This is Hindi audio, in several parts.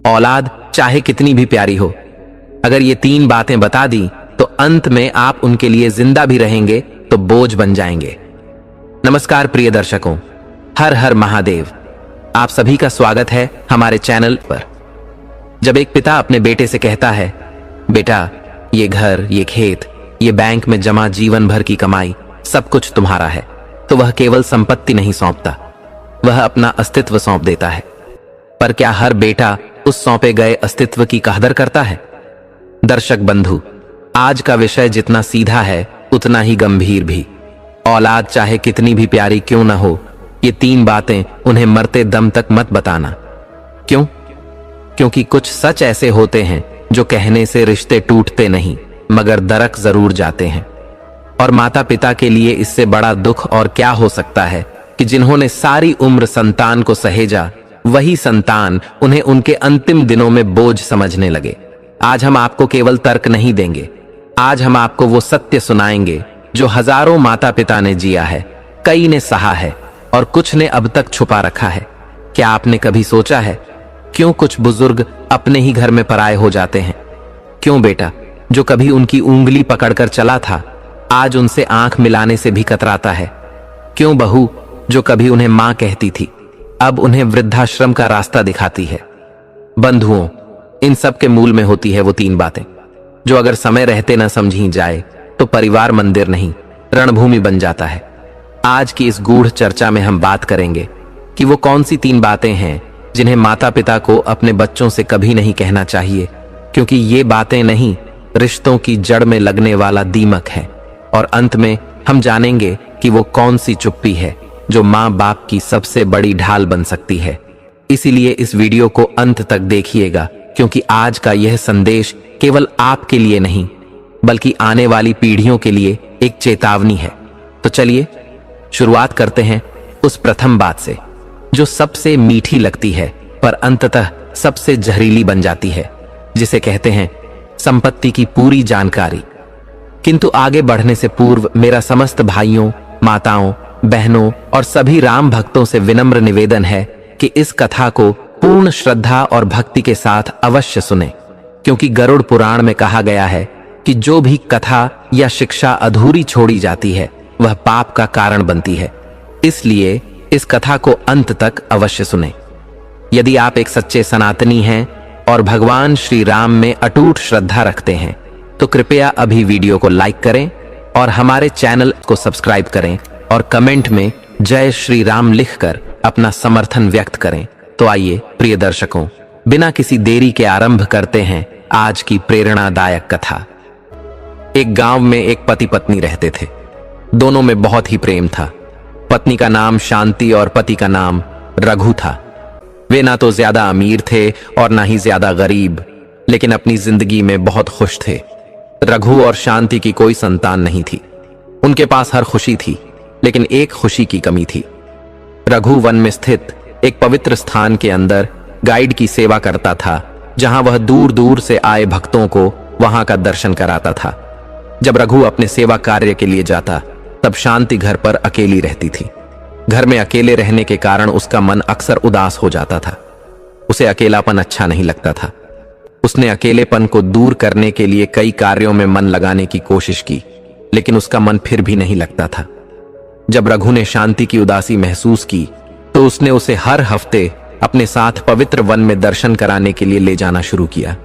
औलाद चाहे कितनी भी प्यारी हो, अगर ये तीन बातें बता दी तो अंत में आप उनके लिए जिंदा भी रहेंगे तो बोझ बन जाएंगे। नमस्कार प्रिय दर्शकों, हर हर महादेव। आप सभी का स्वागत है हमारे चैनल पर। जब एक पिता अपने बेटे से कहता है, बेटा ये घर, ये खेत, ये बैंक में जमा जीवन भर की कमाई सब कुछ तुम्हारा है, तो वह केवल संपत्ति नहीं सौंपता, वह अपना अस्तित्व सौंप देता है। पर क्या हर बेटा उस सौंपे गए अस्तित्व की कदर करता है? दर्शक बंधु, आज का विषय जितना सीधा है उतना ही गंभीर भी। औलाद चाहे कितनी भी प्यारी क्यों न हो, ये तीन बातें उन्हें मरते दम तक मत बताना। क्यों? क्योंकि कुछ सच ऐसे होते हैं जो कहने से रिश्ते टूटते नहीं मगर दरक जरूर जाते हैं। और माता पिता के लिए इससे बड़ा दुख और क्या हो सकता है कि जिन्होंने सारी उम्र संतान को सहेजा, वही संतान उन्हें उनके अंतिम दिनों में बोझ समझने लगे। आज हम आपको केवल तर्क नहीं देंगे, आज हम आपको वो सत्य सुनाएंगे जो हजारों माता पिता ने जिया है, कई ने सहा है और कुछ ने अब तक छुपा रखा है। क्या आपने कभी सोचा है क्यों कुछ बुजुर्ग अपने ही घर में पराये हो जाते हैं? क्यों बेटा जो कभी उनकी उंगली पकड़कर चला था, आज उनसे आंख मिलाने से भी कतराता है? क्यों बहू जो कभी उन्हें मां कहती थी, अब उन्हें वृद्धाश्रम का रास्ता दिखाती है? बंधुओं, इन सब के मूल में होती है वो तीन बातें जो अगर समय रहते न समझी जाए तो परिवार मंदिर नहीं रणभूमि बन जाता है। आज की इस गूढ़ चर्चा में हम बात करेंगे कि वो कौन सी तीन बातें हैं जिन्हें माता पिता को अपने बच्चों से कभी नहीं कहना चाहिए, क्योंकि ये बातें नहीं रिश्तों की जड़ में लगने वाला दीमक है। और अंत में हम जानेंगे कि वो कौन सी चुप्पी है जो माँ बाप की सबसे बड़ी ढाल बन सकती है। इसीलिए इस वीडियो को अंत तक देखिएगा, क्योंकि आज का यह संदेश केवल आपके लिए नहीं बल्कि आने वाली पीढ़ियों के लिए एक चेतावनी है। तो चलिए शुरुआत करते हैं उस प्रथम बात से जो सबसे मीठी लगती है पर अंततः सबसे जहरीली बन जाती है, जिसे कहते हैं संपत्ति की पूरी जानकारी। किंतु आगे बढ़ने से पूर्व मेरा समस्त भाइयों, माताओं, बहनों और सभी राम भक्तों से विनम्र निवेदन है कि इस कथा को पूर्ण श्रद्धा और भक्ति के साथ अवश्य सुने, क्योंकि गरुड़ पुराण में कहा गया है कि जो भी कथा या शिक्षा अधूरी छोड़ी जाती है वह पाप का कारण बनती है। इसलिए इस कथा को अंत तक अवश्य सुने। यदि आप एक सच्चे सनातनी हैं और भगवान श्री राम में अटूट श्रद्धा रखते हैं तो कृपया अभी वीडियो को लाइक करें और हमारे चैनल को सब्सक्राइब करें और कमेंट में जय श्री राम लिखकर अपना समर्थन व्यक्त करें। तो आइए प्रिय दर्शकों, बिना किसी देरी के आरंभ करते हैं आज की प्रेरणादायक कथा। एक गांव में एक पति पत्नी रहते थे। दोनों में बहुत ही प्रेम था। पत्नी का नाम शांति और पति का नाम रघु था। वे ना तो ज्यादा अमीर थे और ना ही ज्यादा गरीब, लेकिन अपनी जिंदगी में बहुत खुश थे। रघु और शांति की कोई संतान नहीं थी। उनके पास हर खुशी थी, लेकिन एक खुशी की कमी थी। रघु वन में स्थित एक पवित्र स्थान के अंदर गाइड की सेवा करता था, जहां वह दूर दूर से आए भक्तों को वहां का दर्शन कराता था। जब रघु अपने सेवा कार्य के लिए जाता तब शांति घर पर अकेली रहती थी। घर में अकेले रहने के कारण उसका मन अक्सर उदास हो जाता था। उसे अकेलापन अच्छा नहीं लगता था। उसने अकेलेपन को दूर करने के लिए कई कार्यों में मन लगाने की कोशिश की, लेकिन उसका मन फिर भी नहीं लगता था। जब रघु ने शांति की उदासी महसूस की तो उसने उसे हर हफ्ते अपने साथ पवित्र वन में दर्शन कराने के लिए ले जाना शुरू किया।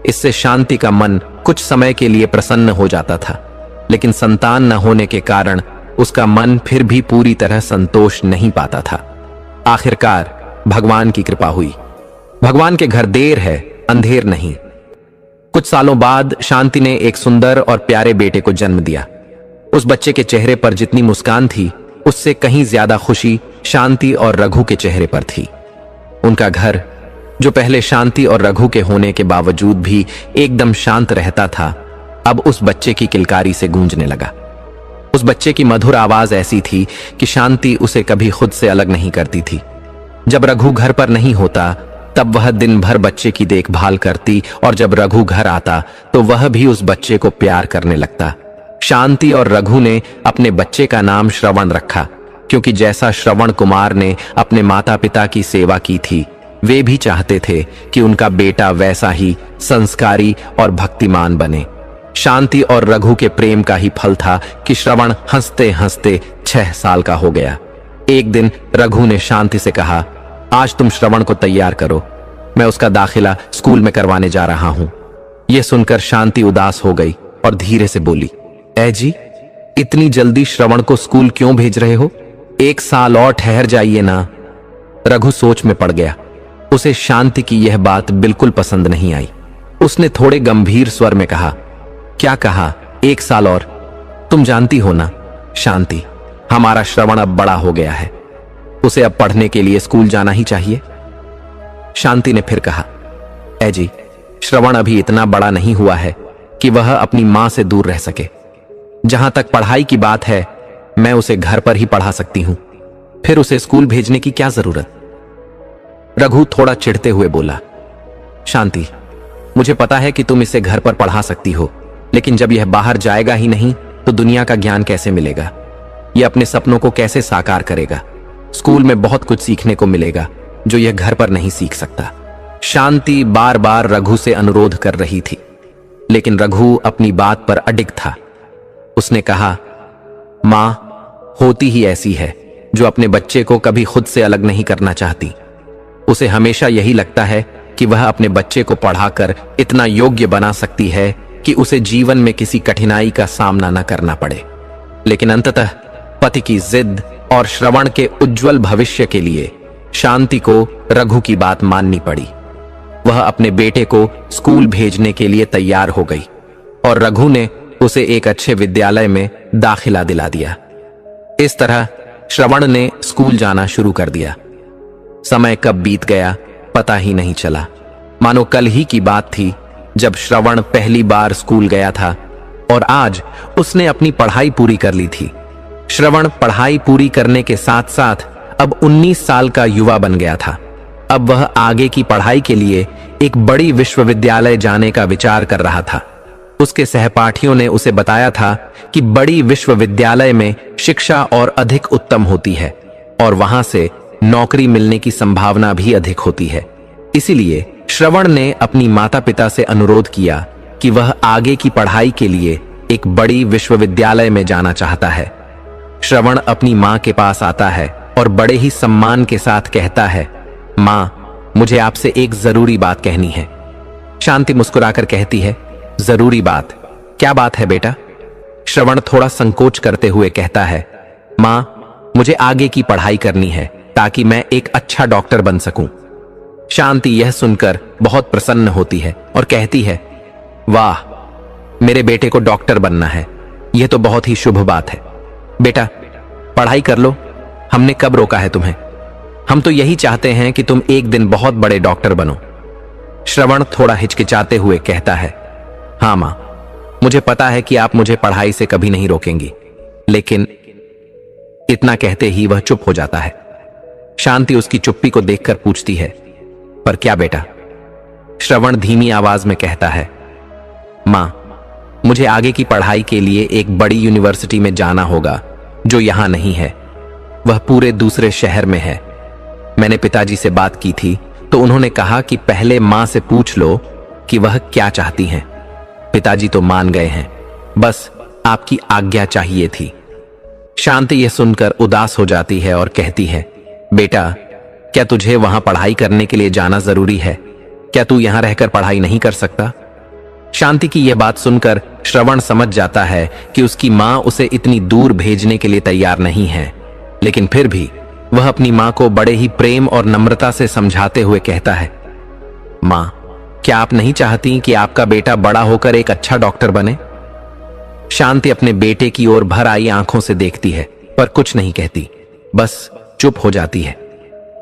इससे शांति का मन कुछ समय के लिए प्रसन्न हो जाता था, लेकिन संतान न होने के कारण उसका मन फिर भी पूरी तरह संतोष नहीं पाता था। आखिरकार भगवान की कृपा हुई। भगवान के घर देर है, अंधेर नहीं। कुछ सालों बाद शांति ने एक सुंदर और प्यारे बेटे को जन्म दिया। उस बच्चे के चेहरे पर जितनी मुस्कान थी, उससे कहीं ज्यादा खुशी शांति और रघु के चेहरे पर थी। उनका घर, जो पहले शांति और रघु के होने के बावजूद भी एकदम शांत रहता था, अब उस बच्चे की किलकारी से गूंजने लगा। उस बच्चे की मधुर आवाज ऐसी थी कि शांति उसे कभी खुद से अलग नहीं करती थी। जब रघु घर पर नहीं होता तब वह दिन भर बच्चे की देखभाल करती, और जब रघु घर आता तो वह भी उस बच्चे को प्यार करने लगता। शांति और रघु ने अपने बच्चे का नाम श्रवण रखा, क्योंकि जैसा श्रवण कुमार ने अपने माता पिता की सेवा की थी, वे भी चाहते थे कि उनका बेटा वैसा ही संस्कारी और भक्तिमान बने। शांति और रघु के प्रेम का ही फल था कि श्रवण हंसते हंसते 6 साल का हो गया। एक दिन रघु ने शांति से कहा, आज तुम श्रवण को तैयार करो, मैं उसका दाखिला स्कूल में करवाने जा रहा हूं। यह सुनकर शांति उदास हो गई और धीरे से बोली, ऐ जी, इतनी जल्दी श्रवण को स्कूल क्यों भेज रहे हो? 1 साल और ठहर जाइए ना। रघु सोच में पड़ गया। उसे शांति की यह बात बिल्कुल पसंद नहीं आई। उसने थोड़े गंभीर स्वर में कहा, क्या कहा 1 साल और? तुम जानती हो ना शांति, हमारा श्रवण अब बड़ा हो गया है, उसे अब पढ़ने के लिए स्कूल जाना ही चाहिए। शांति ने फिर कहा, ऐ जी, श्रवण अभी इतना बड़ा नहीं हुआ है कि वह अपनी मां से दूर रह सके। जहां तक पढ़ाई की बात है, मैं उसे घर पर ही पढ़ा सकती हूं, फिर उसे स्कूल भेजने की क्या जरूरत? रघु थोड़ा चिढ़ते हुए बोला, शांति, मुझे पता है कि तुम इसे घर पर पढ़ा सकती हो, लेकिन जब यह बाहर जाएगा ही नहीं तो दुनिया का ज्ञान कैसे मिलेगा? यह अपने सपनों को कैसे साकार करेगा? स्कूल में बहुत कुछ सीखने को मिलेगा जो यह घर पर नहीं सीख सकता। शांति बार बार रघु से अनुरोध कर रही थी, लेकिन रघु अपनी बात पर अडिग था। उसने कहा, मां होती ही ऐसी है जो अपने बच्चे को कभी खुद से अलग नहीं करना चाहती। उसे हमेशा यही लगता है कि वह अपने बच्चे को पढ़ाकर इतना योग्य बना सकती है कि उसे जीवन में किसी कठिनाई का सामना न करना पड़े। लेकिन अंततः पति की जिद और श्रवण के उज्जवल भविष्य के लिए शांति को रघु की बात माननी पड़ी। वह अपने बेटे को स्कूल भेजने के लिए तैयार हो गई और रघु ने उसे एक अच्छे विद्यालय में दाखिला दिला दिया। इस तरह श्रवण ने स्कूल जाना शुरू कर दिया। समय कब बीत गया पता ही नहीं चला, मानो कल ही की बात थी जब श्रवण पहली बार स्कूल गया था और आज उसने अपनी पढ़ाई पूरी कर ली थी। श्रवण पढ़ाई पूरी करने के साथ साथ अब 19 साल का युवा बन गया था। अब वह आगे की पढ़ाई के लिए एक बड़ी विश्वविद्यालय जाने का विचार कर रहा था। उसके सहपाठियों ने उसे बताया था कि बड़ी विश्वविद्यालय में शिक्षा और अधिक उत्तम होती है और वहां से नौकरी मिलने की संभावना भी अधिक होती है। इसीलिए श्रवण ने अपनी माता पिता से अनुरोध किया कि वह आगे की पढ़ाई के लिए एक बड़ी विश्वविद्यालय में जाना चाहता है। श्रवण अपनी मां के पास आता है और बड़े ही सम्मान के साथ कहता है, मां, मुझे आपसे एक जरूरी बात कहनी है। शांति मुस्कुराकर कहती है, जरूरी बात? क्या बात है बेटा? श्रवण थोड़ा संकोच करते हुए कहता है, मां, मुझे आगे की पढ़ाई करनी है ताकि मैं एक अच्छा डॉक्टर बन सकूं। शांति यह सुनकर बहुत प्रसन्न होती है और कहती है, वाह, मेरे बेटे को डॉक्टर बनना है, यह तो बहुत ही शुभ बात है। बेटा, पढ़ाई कर लो, हमने कब रोका है तुम्हें? हम तो यही चाहते हैं कि तुम एक दिन बहुत बड़े डॉक्टर बनो। श्रवण थोड़ा हिचकिचाते हुए कहता है, हाँ मां, मुझे पता है कि आप मुझे पढ़ाई से कभी नहीं रोकेंगी, लेकिन इतना कहते ही वह चुप हो जाता है। शांति उसकी चुप्पी को देखकर पूछती है, पर क्या बेटा? श्रवण धीमी आवाज में कहता है, मां, मुझे आगे की पढ़ाई के लिए एक बड़ी यूनिवर्सिटी में जाना होगा जो यहां नहीं है, वह पूरे दूसरे शहर में है। मैंने पिताजी से बात की थी तो उन्होंने कहा कि पहले मां से पूछ लो कि वह क्या चाहती हैं। पिताजी तो मान गए हैं, बस आपकी आज्ञा चाहिए थी। शांति यह सुनकर उदास हो जाती है और कहती है, बेटा, क्या तुझे वहां पढ़ाई करने के लिए जाना जरूरी है? क्या तू यहां रहकर पढ़ाई नहीं कर सकता? शांति की यह बात सुनकर श्रवण समझ जाता है कि उसकी मां उसे इतनी दूर भेजने के लिए तैयार नहीं है, लेकिन फिर भी वह अपनी मां को बड़े ही प्रेम और नम्रता से समझाते हुए कहता है, मां, क्या आप नहीं चाहती कि आपका बेटा बड़ा होकर एक अच्छा डॉक्टर बने? शांति अपने बेटे की ओर भर आई आंखों से देखती है पर कुछ नहीं कहती, बस चुप हो जाती है।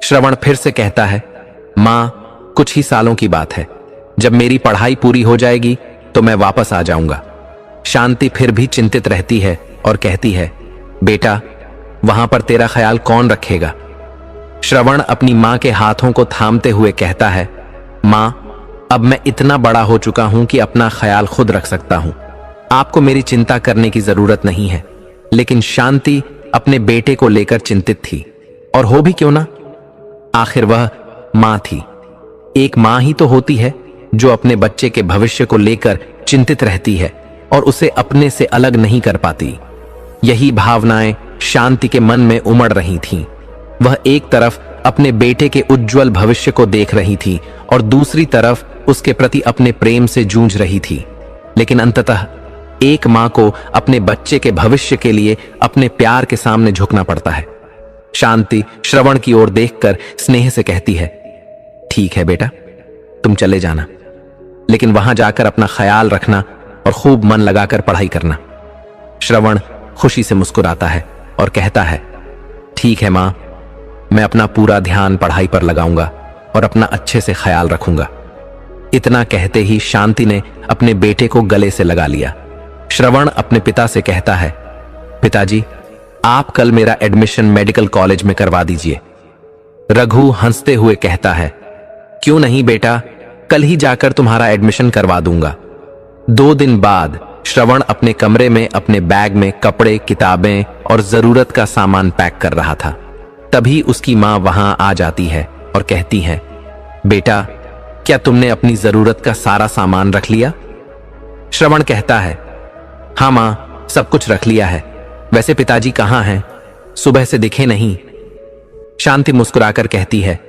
श्रवण फिर से कहता है, मां, कुछ ही सालों की बात है, जब मेरी पढ़ाई पूरी हो जाएगी तो मैं वापस आ जाऊंगा। शांति फिर भी चिंतित रहती है और कहती है, बेटा, वहां पर तेरा ख्याल कौन रखेगा? श्रवण अपनी मां के हाथों को थामते हुए कहता है, मां, अब मैं इतना बड़ा हो चुका हूं कि अपना ख्याल खुद रख सकता हूं, आपको मेरी चिंता करने की जरूरत नहीं है। लेकिन शांति अपने बेटे को लेकर चिंतित थी, और हो भी क्यों ना, आखिर वह मां थी। एक मां ही तो होती है जो अपने बच्चे के भविष्य को लेकर चिंतित रहती है और उसे अपने से अलग नहीं कर पाती। यही भावनाएं शांति के मन में उमड़ रही थीं। वह एक तरफ अपने बेटे के उज्जवल भविष्य को देख रही थी और दूसरी तरफ उसके प्रति अपने प्रेम से जूझ रही थी। लेकिन अंततः एक मां को अपने बच्चे के भविष्य के लिए अपने प्यार के सामने झुकना पड़ता है। शांति श्रवण की ओर देखकर स्नेह से कहती है, ठीक है बेटा, तुम चले जाना, लेकिन वहां जाकर अपना ख्याल रखना और खूब मन लगाकर पढ़ाई करना। श्रवण खुशी से मुस्कुराता है और कहता है, ठीक है मां, मैं अपना पूरा ध्यान पढ़ाई पर लगाऊंगा और अपना अच्छे से ख्याल रखूंगा। इतना कहते ही शांति ने अपने बेटे को गले से लगा लिया। श्रवण अपने पिता से कहता है, पिताजी, आप कल मेरा एडमिशन मेडिकल कॉलेज में करवा दीजिए। रघु हंसते हुए कहता है, क्यों नहीं बेटा, कल ही जाकर तुम्हारा एडमिशन करवा दूंगा। 2 दिन बाद श्रवण अपने कमरे में अपने बैग में कपड़े, किताबें और जरूरत का सामान पैक कर रहा था। तभी उसकी मां वहां आ जाती है और कहती है, बेटा, क्या तुमने अपनी जरूरत का सारा सामान रख लिया? श्रवण कहता है, हाँ मां, सब कुछ रख लिया है। वैसे पिताजी कहां हैं? सुबह से दिखे नहीं। शांति मुस्कुराकर कहती है,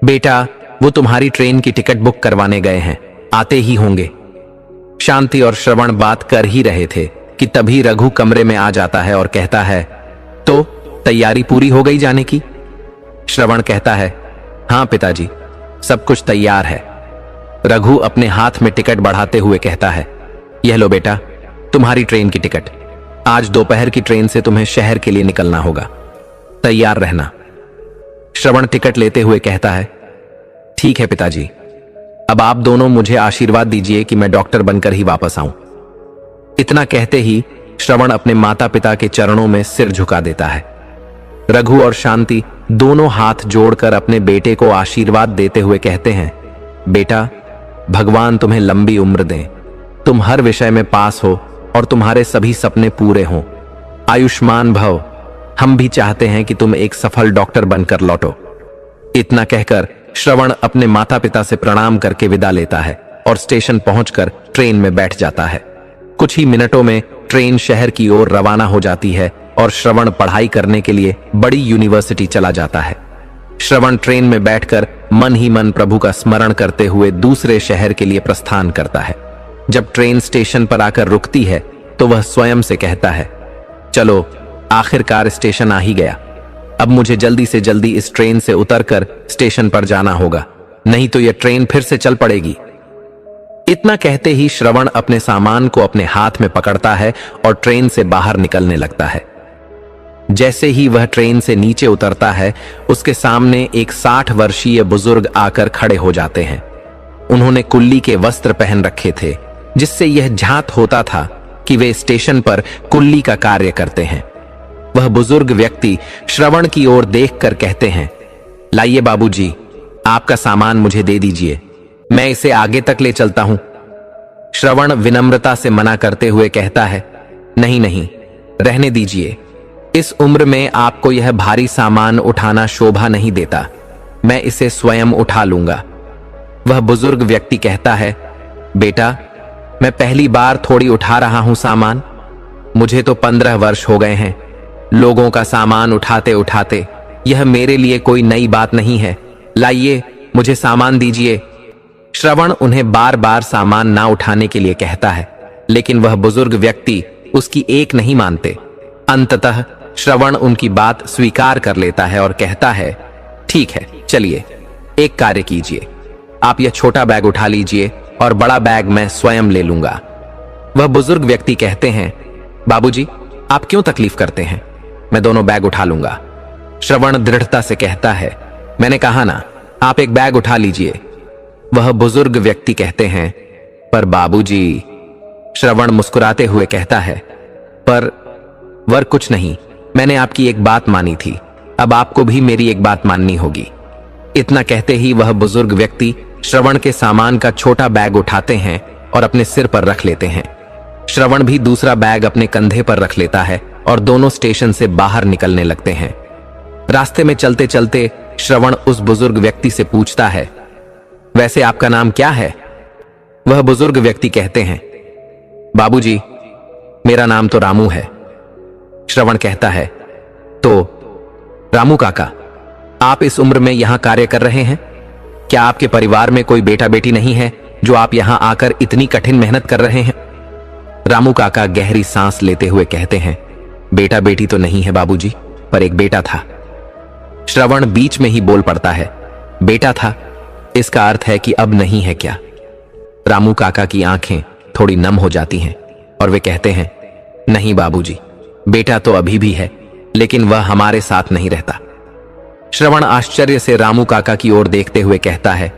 बेटा, वो तुम्हारी ट्रेन की टिकट बुक करवाने गए हैं, आते ही होंगे। शांति और श्रवण बात कर ही रहे थे कि तभी रघु कमरे में आ जाता है और कहता है, तो तैयारी पूरी हो गई जाने की? श्रवण कहता है, हाँ पिताजी, सब कुछ तैयार है। रघु अपने हाथ में टिकट बढ़ाते हुए कहता है, यह लो बेटा, तुम्हारी ट्रेन की टिकट। आज दोपहर की ट्रेन से तुम्हें शहर के लिए निकलना होगा, तैयार रहना। श्रवण टिकट लेते हुए कहता है, ठीक है पिताजी, अब आप दोनों मुझे आशीर्वाद दीजिए कि मैं डॉक्टर बनकर ही वापस आऊं। इतना कहते ही श्रवण अपने माता पिता के चरणों में सिर झुका देता है। रघु और शांति दोनों हाथ जोड़कर अपने बेटे को आशीर्वाद देते हुए कहते हैं, बेटा, भगवान तुम्हें लंबी उम्र दें, तुम हर विषय में पास हो और तुम्हारे सभी सपने पूरे हों। आयुष्मान भव। हम भी चाहते हैं कि तुम एक सफल डॉक्टर बनकर लौटो। इतना कहकर श्रवण अपने माता पिता से प्रणाम करके विदा लेता है और स्टेशन पहुंचकर ट्रेन में बैठ जाता है। कुछ ही मिनटों में ट्रेन शहर की ओर रवाना हो जाती है और श्रवण पढ़ाई करने के लिए बड़ी यूनिवर्सिटी चला जाता है। श्रवण ट्रेन में बैठकर मन ही मन प्रभु का स्मरण करते हुए दूसरे शहर के लिए प्रस्थान करता है। जब ट्रेन स्टेशन पर आकर रुकती है तो वह स्वयं से कहता है, चलो, आखिरकार स्टेशन आ ही गया। अब मुझे जल्दी से जल्दी इस ट्रेन से उतरकर स्टेशन पर जाना होगा, नहीं तो यह ट्रेन फिर से चल पड़ेगी। इतना कहते ही श्रवण अपने सामान को अपने हाथ में पकड़ता है और ट्रेन से बाहर निकलने लगता है। जैसे ही वह ट्रेन से नीचे उतरता है, उसके सामने एक 60 वर्षीय बुजुर्ग आकर खड़े हो जाते हैं। उन्होंने कुल्ली के वस्त्र पहन रखे थे, जिससे यह झांत होता था कि वे स्टेशन पर कुल्ली का कार्य करते हैं। वह बुजुर्ग व्यक्ति श्रवण की ओर देखकर कहते हैं, लाइए बाबूजी, आपका सामान मुझे दे दीजिए, मैं इसे आगे तक ले चलता हूं। श्रवण विनम्रता से मना करते हुए कहता है, नहीं नहीं, रहने दीजिए, इस उम्र में आपको यह भारी सामान उठाना शोभा नहीं देता, मैं इसे स्वयं उठा लूंगा। वह बुजुर्ग व्यक्ति कहता है, बेटा, मैं पहली बार थोड़ी उठा रहा हूं सामान, मुझे तो 15 वर्ष हो गए हैं लोगों का सामान उठाते उठाते, यह मेरे लिए कोई नई बात नहीं है, लाइए मुझे सामान दीजिए। श्रवण उन्हें बार बार सामान ना उठाने के लिए कहता है, लेकिन वह बुजुर्ग व्यक्ति उसकी एक नहीं मानते। अंततः श्रवण उनकी बात स्वीकार कर लेता है और कहता है, ठीक है, चलिए एक कार्य कीजिए, आप यह छोटा बैग उठा लीजिए और बड़ा बैग मैं स्वयं ले लूंगा। वह बुजुर्ग व्यक्ति कहते हैं, बाबूजी, आप क्यों तकलीफ करते हैं, मैं दोनों बैग उठा लूंगा। श्रवण दृढ़ता से कहता है, मैंने कहा ना, आप एक बैग उठा लीजिए। वह बुजुर्ग व्यक्ति कहते हैं, पर बाबूजी। श्रवण मुस्कुराते हुए कहता है, पर कुछ नहीं, मैंने आपकी एक बात मानी थी, अब आपको भी मेरी एक बात माननी होगी। इतना कहते ही वह बुजुर्ग व्यक्ति श्रवण के सामान का छोटा बैग उठाते हैं और अपने सिर पर रख लेते हैं। श्रवण भी दूसरा बैग अपने कंधे पर रख लेता है और दोनों स्टेशन से बाहर निकलने लगते हैं। रास्ते में चलते चलते श्रवण उस बुजुर्ग व्यक्ति से पूछता है, वैसे आपका नाम क्या है? वह बुजुर्ग व्यक्ति कहते हैं, बाबूजी, मेरा नाम तो रामू है। श्रवण कहता है, तो रामू काका, आप इस उम्र में यहां कार्य कर रहे हैं? क्या आपके परिवार में कोई बेटा बेटी नहीं है जो आप यहां आकर इतनी कठिन मेहनत कर रहे हैं? रामू काका गहरी सांस लेते हुए कहते हैं, बेटा बेटी तो नहीं है बाबूजी, पर एक बेटा था। श्रवण बीच में ही बोल पड़ता है, बेटा था, इसका अर्थ है कि अब नहीं है क्या? रामू काका की आंखें थोड़ी नम हो जाती हैं और वे कहते हैं, नहीं बाबूजी, बेटा तो अभी भी है, लेकिन वह हमारे साथ नहीं रहता। श्रवण आश्चर्य से रामू काका की ओर देखते हुए कहता है,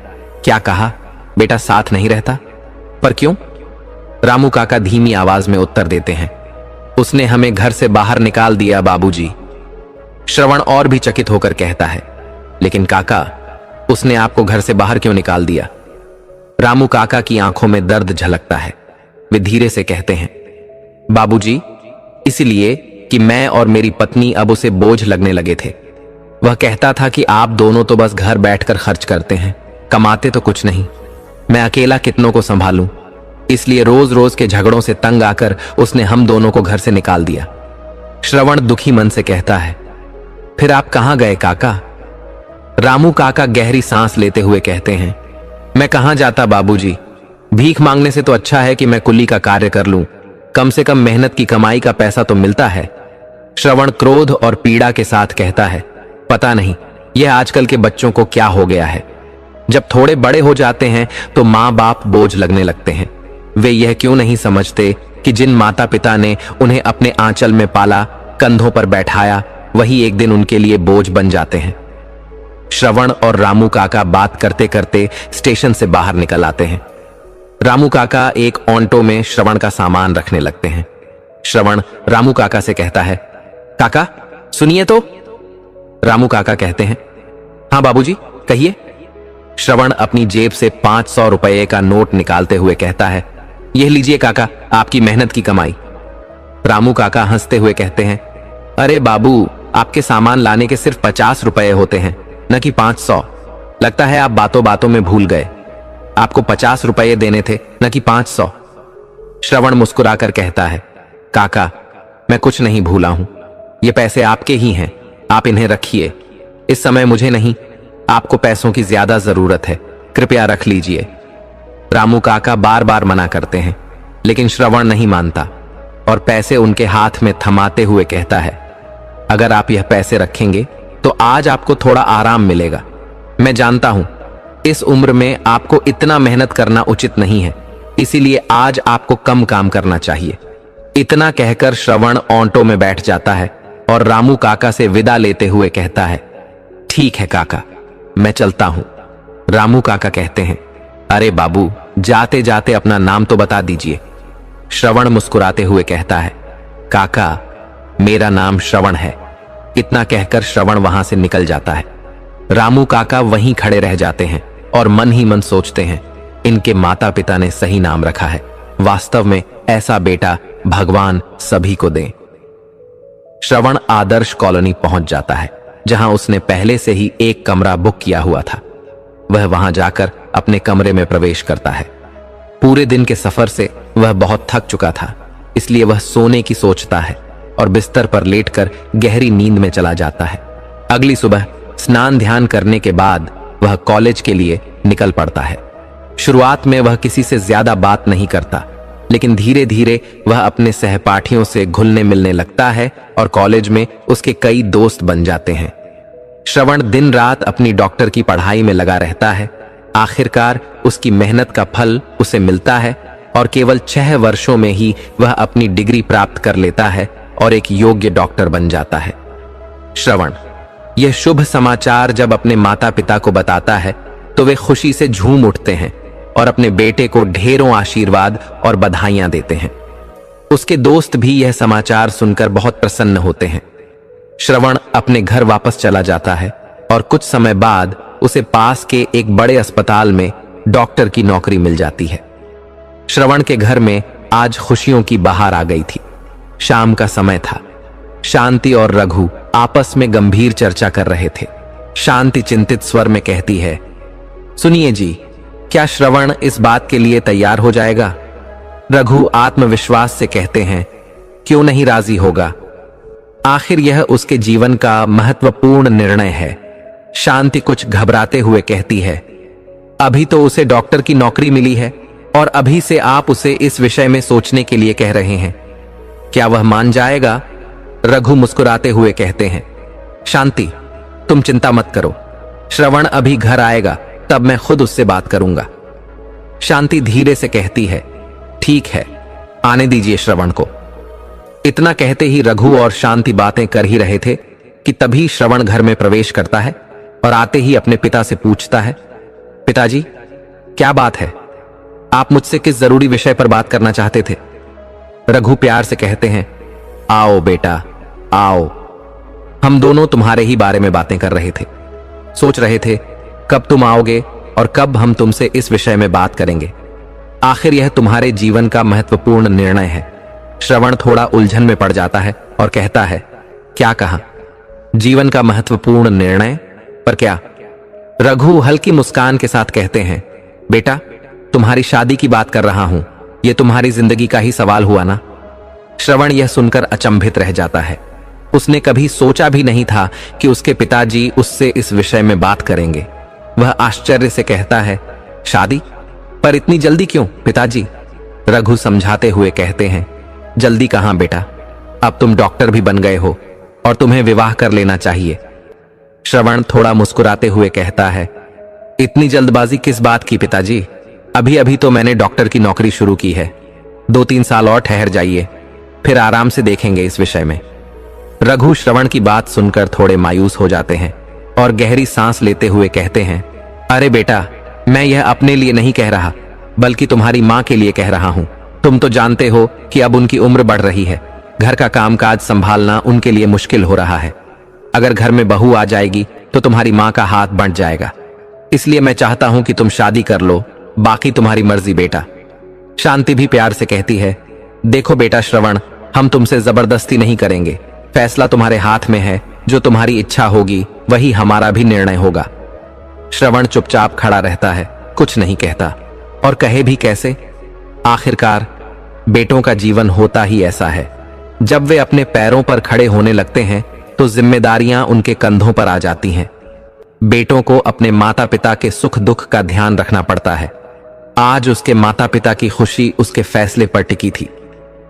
क्या कहा? बेटा साथ नहीं रहता? पर क्यों? रामू काका धीमी आवाज में उत्तर देते हैं, उसने हमें घर से बाहर निकाल दिया बाबूजी। श्रवण और भी चकित होकर कहता है, लेकिन काका, उसने आपको घर से बाहर क्यों निकाल दिया? रामू काका की आंखों में दर्द झलकता है। वे धीरे से कहते हैं, बाबूजी, इसलिए कि मैं और मेरी पत्नी अब उसे बोझ लगने लगे थे। वह कहता था कि आप दोनों तो बस घर बैठकर खर्च करते हैं, कमाते तो कुछ नहीं। मैं अकेला कितनों को संभालूं? इसलिए रोज रोज के झगड़ों से तंग आकर उसने हम दोनों को घर से निकाल दिया। श्रवण दुखी मन से कहता है, फिर आप कहां गए काका? रामू काका गहरी सांस लेते हुए कहते हैं, मैं कहां जाता बाबूजी, भीख मांगने से तो अच्छा है कि मैं कुली का कार्य कर लूं, कम से कम मेहनत की कमाई का पैसा तो मिलता है। श्रवण क्रोध और पीड़ा के साथ कहता है, पता नहीं यह आजकल के बच्चों को क्या हो गया है। जब थोड़े बड़े हो जाते हैं तो माँ बाप बोझ लगने लगते हैं। वे यह क्यों नहीं समझते कि जिन माता पिता ने उन्हें अपने आंचल में पाला, कंधों पर बैठाया, वही एक दिन उनके लिए बोझ बन जाते हैं। श्रवण और रामू काका बात करते करते स्टेशन से बाहर निकल आते हैं। रामू काका एक ऑन्टो में श्रवण का सामान रखने लगते हैं। श्रवण रामू काका से कहता है, काका सुनिए तो। रामू काका कहते हैं, हाँ बाबूजी कहिए। श्रवण अपनी जेब से 500 रुपए का नोट निकालते हुए कहता है, यह लीजिए काका, आपकी मेहनत की कमाई। रामू काका हंसते हुए कहते हैं, अरे बाबू, आपके सामान लाने के सिर्फ 50 रुपए होते हैं, न कि 500। लगता है आप बातों बातों में भूल गए, आपको 50 रुपए देने थे, न कि 500। श्रवण मुस्कुराकर कहता है, काका मैं कुछ नहीं भूला हूं, ये पैसे आपके ही हैं, आप इन्हें रखिए। इस समय मुझे नहीं, आपको पैसों की ज्यादा जरूरत है, कृपया रख लीजिए। रामू काका बार बार मना करते हैं, लेकिन श्रवण नहीं मानता और पैसे उनके हाथ में थमाते हुए कहता है, अगर आप यह पैसे रखेंगे तो आज आपको थोड़ा आराम मिलेगा। मैं जानता हूं इस उम्र में आपको इतना मेहनत करना उचित नहीं है, इसीलिए आज आपको कम काम करना चाहिए। इतना कहकर श्रवण ऑटो में बैठ जाता है और रामू काका से विदा लेते हुए कहता है, ठीक है काका, मैं चलता हूं। रामू काका कहते हैं, अरे बाबू, जाते जाते अपना नाम तो बता दीजिए। श्रवण मुस्कुराते हुए कहता है, काका मेरा नाम श्रवण है। इतना कहकर श्रवण वहां से निकल जाता है। रामू काका वहीं खड़े रह जाते हैं और मन ही मन सोचते हैं, इनके माता पिता ने सही नाम रखा है, वास्तव में ऐसा बेटा भगवान सभी को दे। श्रवण आदर्श कॉलोनी पहुंच जाता है, जहां उसने पहले से ही एक कमरा बुक किया हुआ था। वह वहां जाकर अपने कमरे में प्रवेश करता है। पूरे दिन के सफर से वह बहुत थक चुका था, इसलिए वह सोने की सोचता है और बिस्तर पर लेटकर गहरी नींद में चला जाता है। अगली सुबह स्नान ध्यान करने के बाद वह कॉलेज के लिए निकल पड़ता है। शुरुआत में वह किसी से ज्यादा बात नहीं करता, लेकिन धीरे धीरे वह अपने सहपाठियों से घुलने मिलने लगता है और कॉलेज में उसके कई दोस्त बन जाते हैं। श्रवण दिन रात अपनी डॉक्टर की पढ़ाई में लगा रहता है। आखिरकार उसकी मेहनत का फल उसे मिलता है और केवल 6 वर्षों में ही वह अपनी डिग्री प्राप्त कर लेता है और एक योग्य डॉक्टर बन जाता है। श्रवण यह शुभ समाचार जब अपने माता पिता को बताता है तो वे खुशी से झूम उठते हैं और अपने बेटे को ढेरों आशीर्वाद और बधाइयां देते हैं। उसके दोस्त भी यह समाचार सुनकर बहुत प्रसन्न होते हैं। श्रवण अपने घर वापस चला जाता है और कुछ समय बाद उसे पास के एक बड़े अस्पताल में डॉक्टर की नौकरी मिल जाती है। श्रवण के घर में आज खुशियों की बहार आ गई थी। शाम का समय था। शांति और रघु आपस में गंभीर चर्चा कर रहे थे। शांति चिंतित स्वर में कहती है, सुनिए जी, क्या श्रवण इस बात के लिए तैयार हो जाएगा? रघु आत्मविश्वास से कहते हैं, क्यों नहीं राजी होगा? आखिर यह उसके जीवन का महत्वपूर्ण निर्णय है। शांति कुछ घबराते हुए कहती है, अभी तो उसे डॉक्टर की नौकरी मिली है और अभी से आप उसे इस विषय में सोचने के लिए कह रहे हैं। क्या वह मान जाएगा? रघु मुस्कुराते हुए कहते हैं, शांति तुम चिंता मत करो, श्रवण अभी घर आएगा तब मैं खुद उससे बात करूंगा। शांति धीरे से कहती है, ठीक है, आने दीजिए श्रवण को। इतना कहते ही रघु और शांति बातें कर ही रहे थे कि तभी श्रवण घर में प्रवेश करता है और आते ही अपने पिता से पूछता है, पिताजी क्या बात है? आप मुझसे किस जरूरी विषय पर बात करना चाहते थे? रघु प्यार से कहते हैं, आओ बेटा आओ, हम दोनों तुम्हारे ही बारे में बातें कर रहे थे। सोच रहे थे कब तुम आओगे और कब हम तुमसे इस विषय में बात करेंगे। आखिर यह तुम्हारे जीवन का महत्वपूर्ण निर्णय है। श्रवण थोड़ा उलझन में पड़ जाता है और कहता है, क्या कहा? जीवन का महत्वपूर्ण निर्णय? पर क्या? रघु हल्की मुस्कान के साथ कहते हैं, बेटा तुम्हारी शादी की बात कर रहा हूं, यह तुम्हारी जिंदगी का ही सवाल हुआ ना? श्रवण यह सुनकर अचंभित रह जाता है। उसने कभी सोचा भी नहीं था कि उसके पिताजी उससे इस विषय में बात करेंगे। वह आश्चर्य से कहता है, शादी? पर इतनी जल्दी क्यों पिताजी? रघु समझाते हुए कहते हैं, जल्दी कहां बेटा, अब तुम डॉक्टर भी बन गए हो और तुम्हें विवाह कर लेना चाहिए। श्रवण थोड़ा मुस्कुराते हुए कहता है, इतनी जल्दबाजी किस बात की पिताजी? अभी अभी तो मैंने डॉक्टर की नौकरी शुरू की है, 2-3 साल और ठहर जाइए, फिर आराम से देखेंगे इस विषय में। रघु श्रवण की बात सुनकर थोड़े मायूस हो जाते हैं और गहरी सांस लेते हुए कहते हैं, अरे बेटा मैं यह अपने लिए नहीं कह रहा, बल्कि तुम्हारी मां के लिए कह रहा हूं। तुम तो जानते हो कि अब उनकी उम्र बढ़ रही है, घर का कामकाज संभालना उनके लिए मुश्किल हो रहा है। अगर घर में बहू आ जाएगी तो तुम्हारी मां का हाथ बंट जाएगा। इसलिए मैं चाहता हूं कि तुम शादी कर लो, बाकी तुम्हारी मर्जी बेटा। शांति भी प्यार से कहती है, देखो बेटा श्रवण, हम तुमसे जबरदस्ती नहीं करेंगे, फैसला तुम्हारे हाथ में है, जो तुम्हारी इच्छा होगी वही हमारा भी निर्णय होगा। श्रवण चुपचाप खड़ा रहता है, कुछ नहीं कहता, और कहे भी कैसे? आखिरकार बेटों का जीवन होता ही ऐसा है, जब वे अपने पैरों पर खड़े होने लगते हैं तो जिम्मेदारियां उनके कंधों पर आ जाती हैं। बेटों को अपने माता पिता के सुख दुख का ध्यान रखना पड़ता है। आज उसके माता पिता की खुशी उसके फैसले पर टिकी थी।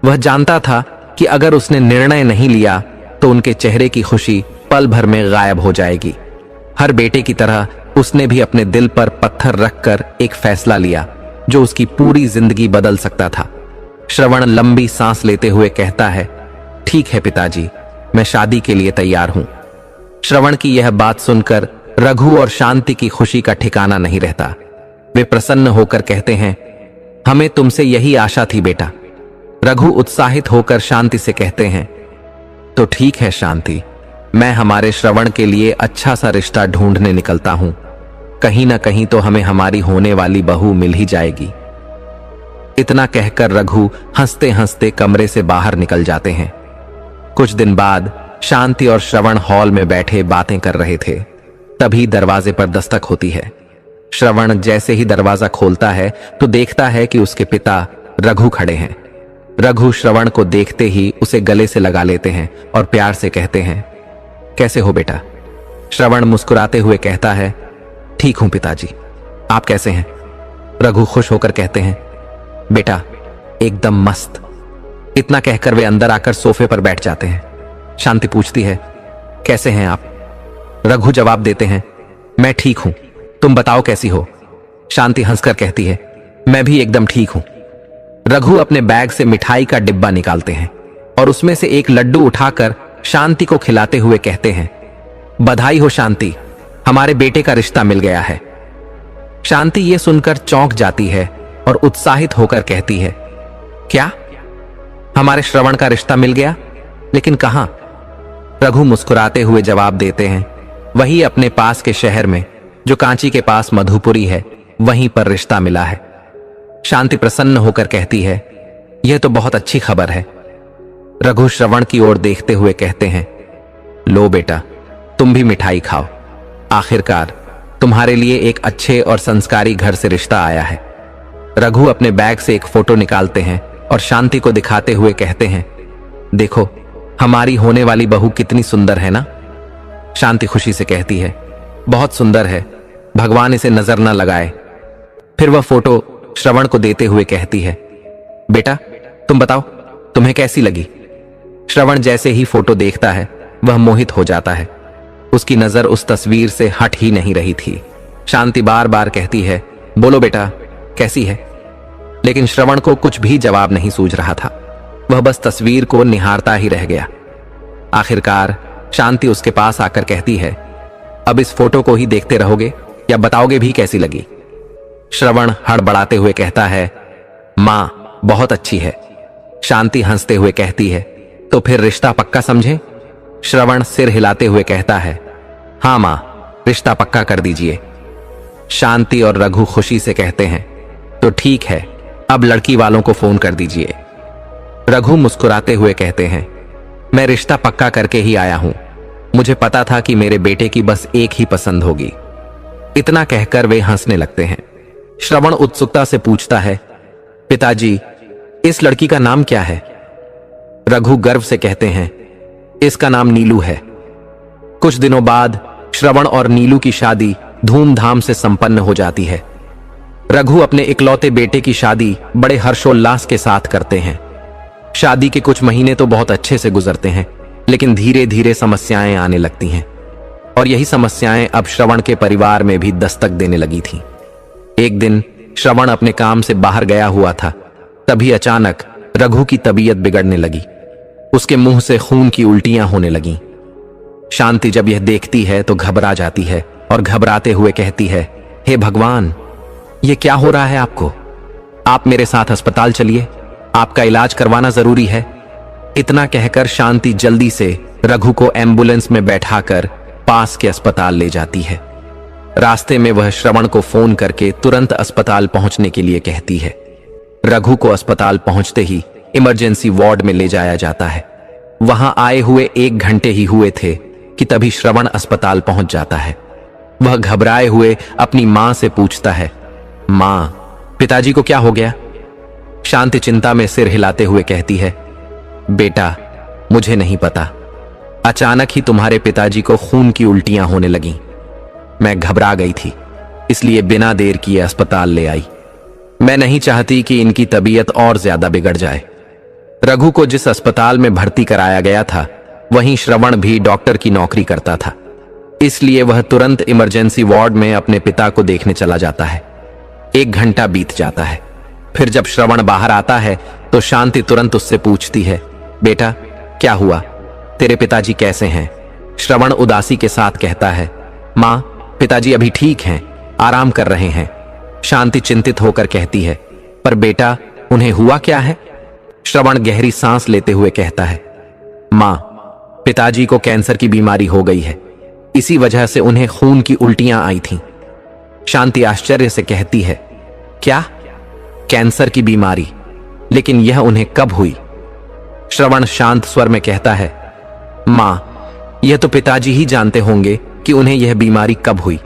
वह जानता था कि अगर उसने निर्णय नहीं लिया तो उनके चेहरे की खुशी पल भर में गायब हो जाएगी। हर बेटे की तरह उसने भी अपने दिल पर पत्थर रखकर एक फैसला लिया जो उसकी पूरी जिंदगी बदल सकता था। श्रवण लंबी सांस लेते हुए कहता है, ठीक है पिताजी, मैं शादी के लिए तैयार हूं। श्रवण की यह बात सुनकर रघु और शांति की खुशी का ठिकाना नहीं रहता। वे प्रसन्न होकर कहते हैं, हमें तुमसे यही आशा थी बेटा। रघु उत्साहित होकर शांति से कहते हैं, तो ठीक है शांति, मैं हमारे श्रवण के लिए अच्छा सा रिश्ता ढूंढने निकलता हूं। कहीं ना कहीं तो हमें हमारी होने वाली बहू मिल ही जाएगी। इतना कहकर रघु हंसते हंसते कमरे से बाहर निकल जाते हैं। कुछ दिन बाद शांति और श्रवण हॉल में बैठे बातें कर रहे थे। तभी दरवाजे पर दस्तक होती है। श्रवण जैसे ही दरवाजा खोलता है तो देखता है कि उसके पिता रघु खड़े हैं। रघु श्रवण को देखते ही उसे गले से लगा लेते हैं और प्यार से कहते हैं, कैसे हो बेटा? श्रवण मुस्कुराते हुए कहता है, ठीक हूं पिताजी, आप कैसे हैं? रघु खुश होकर कहते हैं, बेटा एकदम मस्त। इतना कहकर वे अंदर आकर सोफे पर बैठ जाते हैं। शांति पूछती है, कैसे हैं आप? रघु जवाब देते हैं, मैं ठीक हूं, तुम बताओ कैसी हो? शांति हंसकर कहती है, मैं भी एकदम ठीक हूं। रघु अपने बैग से मिठाई का डिब्बा निकालते हैं और उसमें से एक लड्डू उठाकर शांति को खिलाते हुए कहते हैं, बधाई हो शांति, हमारे बेटे का रिश्ता मिल गया है। शांति ये सुनकर चौंक जाती है और उत्साहित होकर कहती है, क्या? हमारे श्रवण का रिश्ता मिल गया? लेकिन कहां? रघु मुस्कुराते हुए जवाब देते हैं, वही अपने पास के शहर में, जो कांची के पास मधुपुरी है, वहीं पर रिश्ता मिला है। शांति प्रसन्न होकर कहती है, यह तो बहुत अच्छी खबर है। रघु श्रवण की ओर देखते हुए कहते हैं, लो बेटा, तुम भी मिठाई खाओ। आखिरकार तुम्हारे लिए एक अच्छे और संस्कारी घर से रिश्ता आया है। रघु अपने बैग से एक फोटो निकालते हैं और शांति को दिखाते हुए कहते हैं, देखो हमारी होने वाली बहू कितनी सुंदर है ना। शांति खुशी से कहती है, बहुत सुंदर है, भगवान इसे नजर न लगाए। फिर वह फोटो श्रवण को देते हुए कहती है, बेटा तुम बताओ तुम्हें कैसी लगी। श्रवण जैसे ही फोटो देखता है वह मोहित हो जाता है। उसकी नजर उस तस्वीर से हट ही नहीं रही थी। शांति बार बार कहती है, बोलो बेटा कैसी है, लेकिन श्रवण को कुछ भी जवाब नहीं सूझ रहा था। वह बस तस्वीर को निहारता ही रह गया। आखिरकार शांति उसके पास आकर कहती है, अब इस फोटो को ही देखते रहोगे या बताओगे भी कैसी लगी। श्रवण हड़बड़ाते हुए कहता है, मां बहुत अच्छी है। शांति हंसते हुए कहती है, तो फिर रिश्ता पक्का समझे। श्रवण सिर हिलाते हुए कहता है, हां मां रिश्ता पक्का कर दीजिए। शांति और रघु खुशी से कहते हैं, तो ठीक है, अब लड़की वालों को फोन कर दीजिए। रघु मुस्कुराते हुए कहते हैं, मैं रिश्ता पक्का करके ही आया हूं। मुझे पता था कि मेरे बेटे की बस एक ही पसंद होगी। इतना कहकर वे हंसने लगते हैं। श्रवण उत्सुकता से पूछता है, पिताजी इस लड़की का नाम क्या है। रघु गर्व से कहते हैं, इसका नाम नीलू है। कुछ दिनों बाद श्रवण और नीलू की शादी धूमधाम से संपन्न हो जाती है। रघु अपने इकलौते बेटे की शादी बड़े हर्षोल्लास के साथ करते हैं। शादी के कुछ महीने तो बहुत अच्छे से गुजरते हैं, लेकिन धीरे धीरे समस्याएं आने लगती हैं और यही समस्याएं अब श्रवण के परिवार में भी दस्तक देने लगी थीं। एक दिन श्रवण अपने काम से बाहर गया हुआ था, तभी अचानक रघु की तबीयत बिगड़ने लगी। उसके मुंह से खून की उल्टियां होने लगीं। शांति जब यह देखती है तो घबरा जाती है और घबराते हुए कहती है, हे भगवान ये क्या हो रहा है आपको। आप मेरे साथ अस्पताल चलिए, आपका इलाज करवाना जरूरी है। इतना कहकर शांति जल्दी से रघु को एम्बुलेंस में बैठाकर पास के अस्पताल ले जाती है। रास्ते में वह श्रवण को फोन करके तुरंत अस्पताल पहुंचने के लिए कहती है। रघु को अस्पताल पहुंचते ही इमरजेंसी वार्ड में ले जाया जाता है। वहां आए हुए 1 घंटे ही हुए थे कि तभी श्रवण अस्पताल पहुंच जाता है। वह घबराए हुए अपनी मां से पूछता है, मां पिताजी को क्या हो गया। शांति चिंता में सिर हिलाते हुए कहती है, बेटा मुझे नहीं पता, अचानक ही तुम्हारे पिताजी को खून की उल्टियां होने लगीं। मैं घबरा गई थी, इसलिए बिना देर किए अस्पताल ले आई। मैं नहीं चाहती कि इनकी तबीयत और ज्यादा बिगड़ जाए। रघु को जिस अस्पताल में भर्ती कराया गया था वहीं श्रवण भी डॉक्टर की नौकरी करता था, इसलिए वह तुरंत इमरजेंसी वार्ड में अपने पिता को देखने चला जाता है। 1 घंटा बीत जाता है। फिर जब श्रवण बाहर आता है तो शांति तुरंत उससे पूछती है, बेटा क्या हुआ, तेरे पिताजी कैसे हैं। श्रवण उदासी के साथ कहता है, मां पिताजी अभी ठीक हैं, आराम कर रहे हैं। शांति चिंतित होकर कहती है, पर बेटा उन्हें हुआ क्या है। श्रवण गहरी सांस लेते हुए कहता है, मां पिताजी को कैंसर की बीमारी हो गई है, इसी वजह से उन्हें खून की उल्टियां आई थीं। शांति आश्चर्य से कहती है, क्या कैंसर की बीमारी, लेकिन यह उन्हें कब हुई। श्रवण शांत स्वर में कहता है, मां यह तो पिताजी ही जानते होंगे कि उन्हें यह बीमारी कब हुई,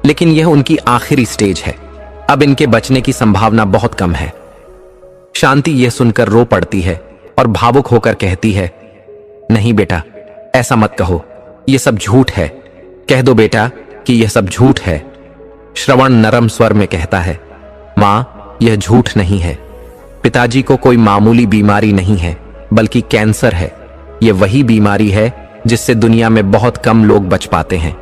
लेकिन यह उनकी आखिरी स्टेज है, अब इनके बचने की संभावना बहुत कम है। शांति यह सुनकर रो पड़ती है और भावुक होकर कहती है, नहीं बेटा ऐसा मत कहो, यह सब झूठ है। कह दो बेटा कि यह सब झूठ है। श्रवण नरम स्वर में कहता है, मां यह झूठ नहीं है, पिताजी को कोई मामूली बीमारी नहीं है बल्कि कैंसर है। यह वही बीमारी है जिससे दुनिया में बहुत कम लोग बच पाते हैं।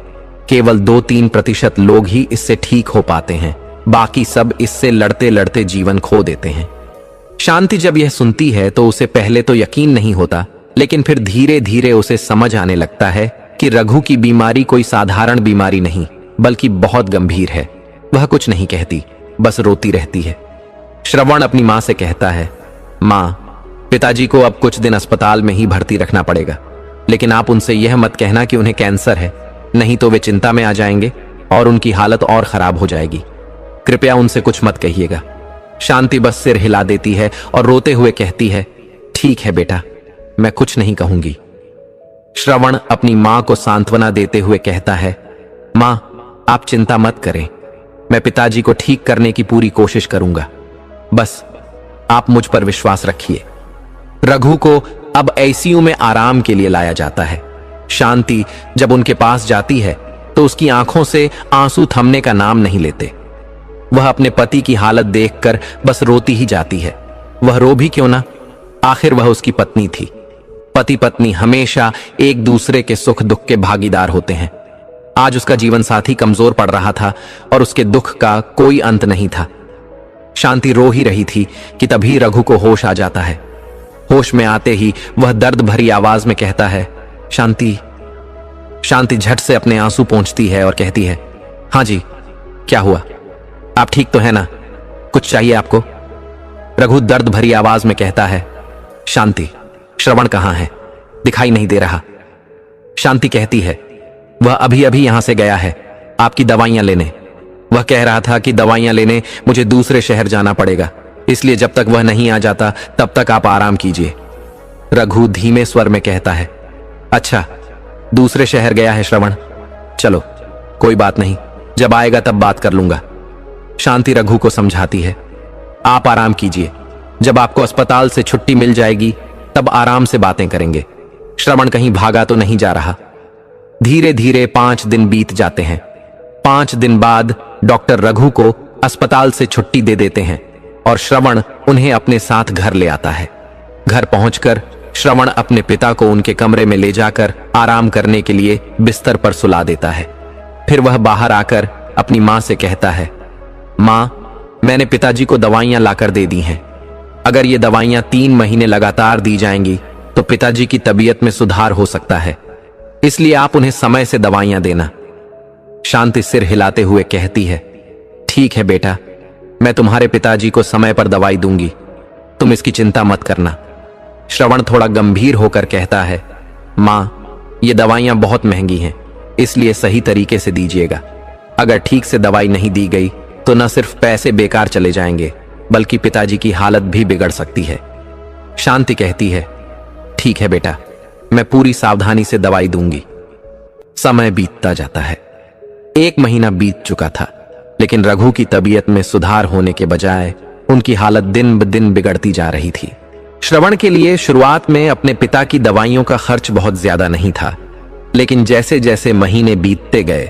केवल 2-3% लोग ही इससे ठीक हो पाते हैं, बाकी सब इससे लड़ते लड़ते जीवन खो देते हैं। शांति जब यह सुनती है तो उसे पहले तो यकीन नहीं होता, लेकिन फिर धीरे धीरे उसे समझ आने लगता है कि रघु की बीमारी कोई साधारण बीमारी नहीं बल्कि बहुत गंभीर है। वह कुछ नहीं कहती, बस रोती रहती है। श्रवण अपनी मां से कहता है, मां पिताजी को अब कुछ दिन अस्पताल में ही भर्ती रखना पड़ेगा, लेकिन आप उनसे यह मत कहना कि उन्हें कैंसर है, नहीं तो वे चिंता में आ जाएंगे और उनकी हालत और खराब हो जाएगी। कृपया उनसे कुछ मत कहिएगा। शांति बस सिर हिला देती है और रोते हुए कहती है, ठीक है बेटा मैं कुछ नहीं कहूंगी। श्रवण अपनी मां को सांत्वना देते हुए कहता है, मां आप चिंता मत करें, मैं पिताजी को ठीक करने की पूरी कोशिश करूंगा। बस आप मुझ पर विश्वास रखिए। रघु को अब आईसीयू में आराम के लिए लाया जाता है। शांति जब उनके पास जाती है तो उसकी आंखों से आंसू थमने का नाम नहीं लेते। वह अपने पति की हालत देखकर बस रोती ही जाती है। वह रो भी क्यों ना, आखिर वह उसकी पत्नी थी। पति पत्नी हमेशा एक दूसरे के सुख दुख के भागीदार होते हैं। आज उसका जीवन साथी कमजोर पड़ रहा था और उसके दुख का कोई अंत नहीं था। शांति रो ही रही थी कि तभी रघु को होश आ जाता है। होश में आते ही वह दर्द भरी आवाज में कहता है, शांति। शांति झट से अपने आंसू पोंछती है और कहती है, हाँ जी, क्या हुआ? आप ठीक तो है ना? कुछ चाहिए आपको? रघु दर्द भरी आवाज में कहता है, शांति, श्रवण कहां है? दिखाई नहीं दे रहा। शांति कहती है, वह अभी अभी यहां से गया है आपकी दवाइयां लेने। वह कह रहा था कि दवाइयां लेने मुझे दूसरे शहर जाना पड़ेगा, इसलिए जब तक वह नहीं आ जाता तब तक आप आराम कीजिए। रघु धीमे स्वर में कहता है, अच्छा, दूसरे शहर गया है श्रवण? चलो कोई बात नहीं, जब आएगा तब बात कर लूंगा। शांति रघु को समझाती है, आप आराम कीजिए, जब आपको अस्पताल से छुट्टी मिल जाएगी तब आराम से बातें करेंगे। श्रवण कहीं भागा तो नहीं जा रहा। धीरे धीरे 5 दिन बीत जाते हैं। 5 दिन बाद डॉक्टर रघु को अस्पताल से छुट्टी दे देते हैं और श्रवण उन्हें अपने साथ घर ले आता है। घर पहुंचकर श्रवण अपने पिता को उनके कमरे में ले जाकर आराम करने के लिए बिस्तर पर सुला देता है। फिर वह बाहर आकर अपनी मां से कहता है, मां, मैंने पिताजी को दवाइयां लाकर दे दी हैं। अगर ये दवाइयां 3 महीने लगातार दी जाएंगी तो पिताजी की तबीयत में सुधार हो सकता है, इसलिए आप उन्हें समय से दवाइयां देना। शांति सिर हिलाते हुए कहती है, ठीक है बेटा, मैं तुम्हारे पिताजी को समय पर दवाई दूंगी, तुम इसकी चिंता मत करना। श्रवण थोड़ा गंभीर होकर कहता है, मां, ये दवाइयां बहुत महंगी हैं, इसलिए सही तरीके से दीजिएगा। अगर ठीक से दवाई नहीं दी गई तो न सिर्फ पैसे बेकार चले जाएंगे बल्कि पिताजी की हालत भी बिगड़ सकती है। शांति कहती है, ठीक है बेटा, मैं पूरी सावधानी से दवाई दूंगी। समय बीतता जाता है। 1 महीना बीत चुका था, लेकिन रघु की तबीयत में सुधार होने के बजाय उनकी हालत दिन ब दिन बिगड़ती जा रही थी। श्रवण के लिए शुरुआत में अपने पिता की दवाइयों का खर्च बहुत ज्यादा नहीं था, लेकिन जैसे जैसे महीने बीतते गए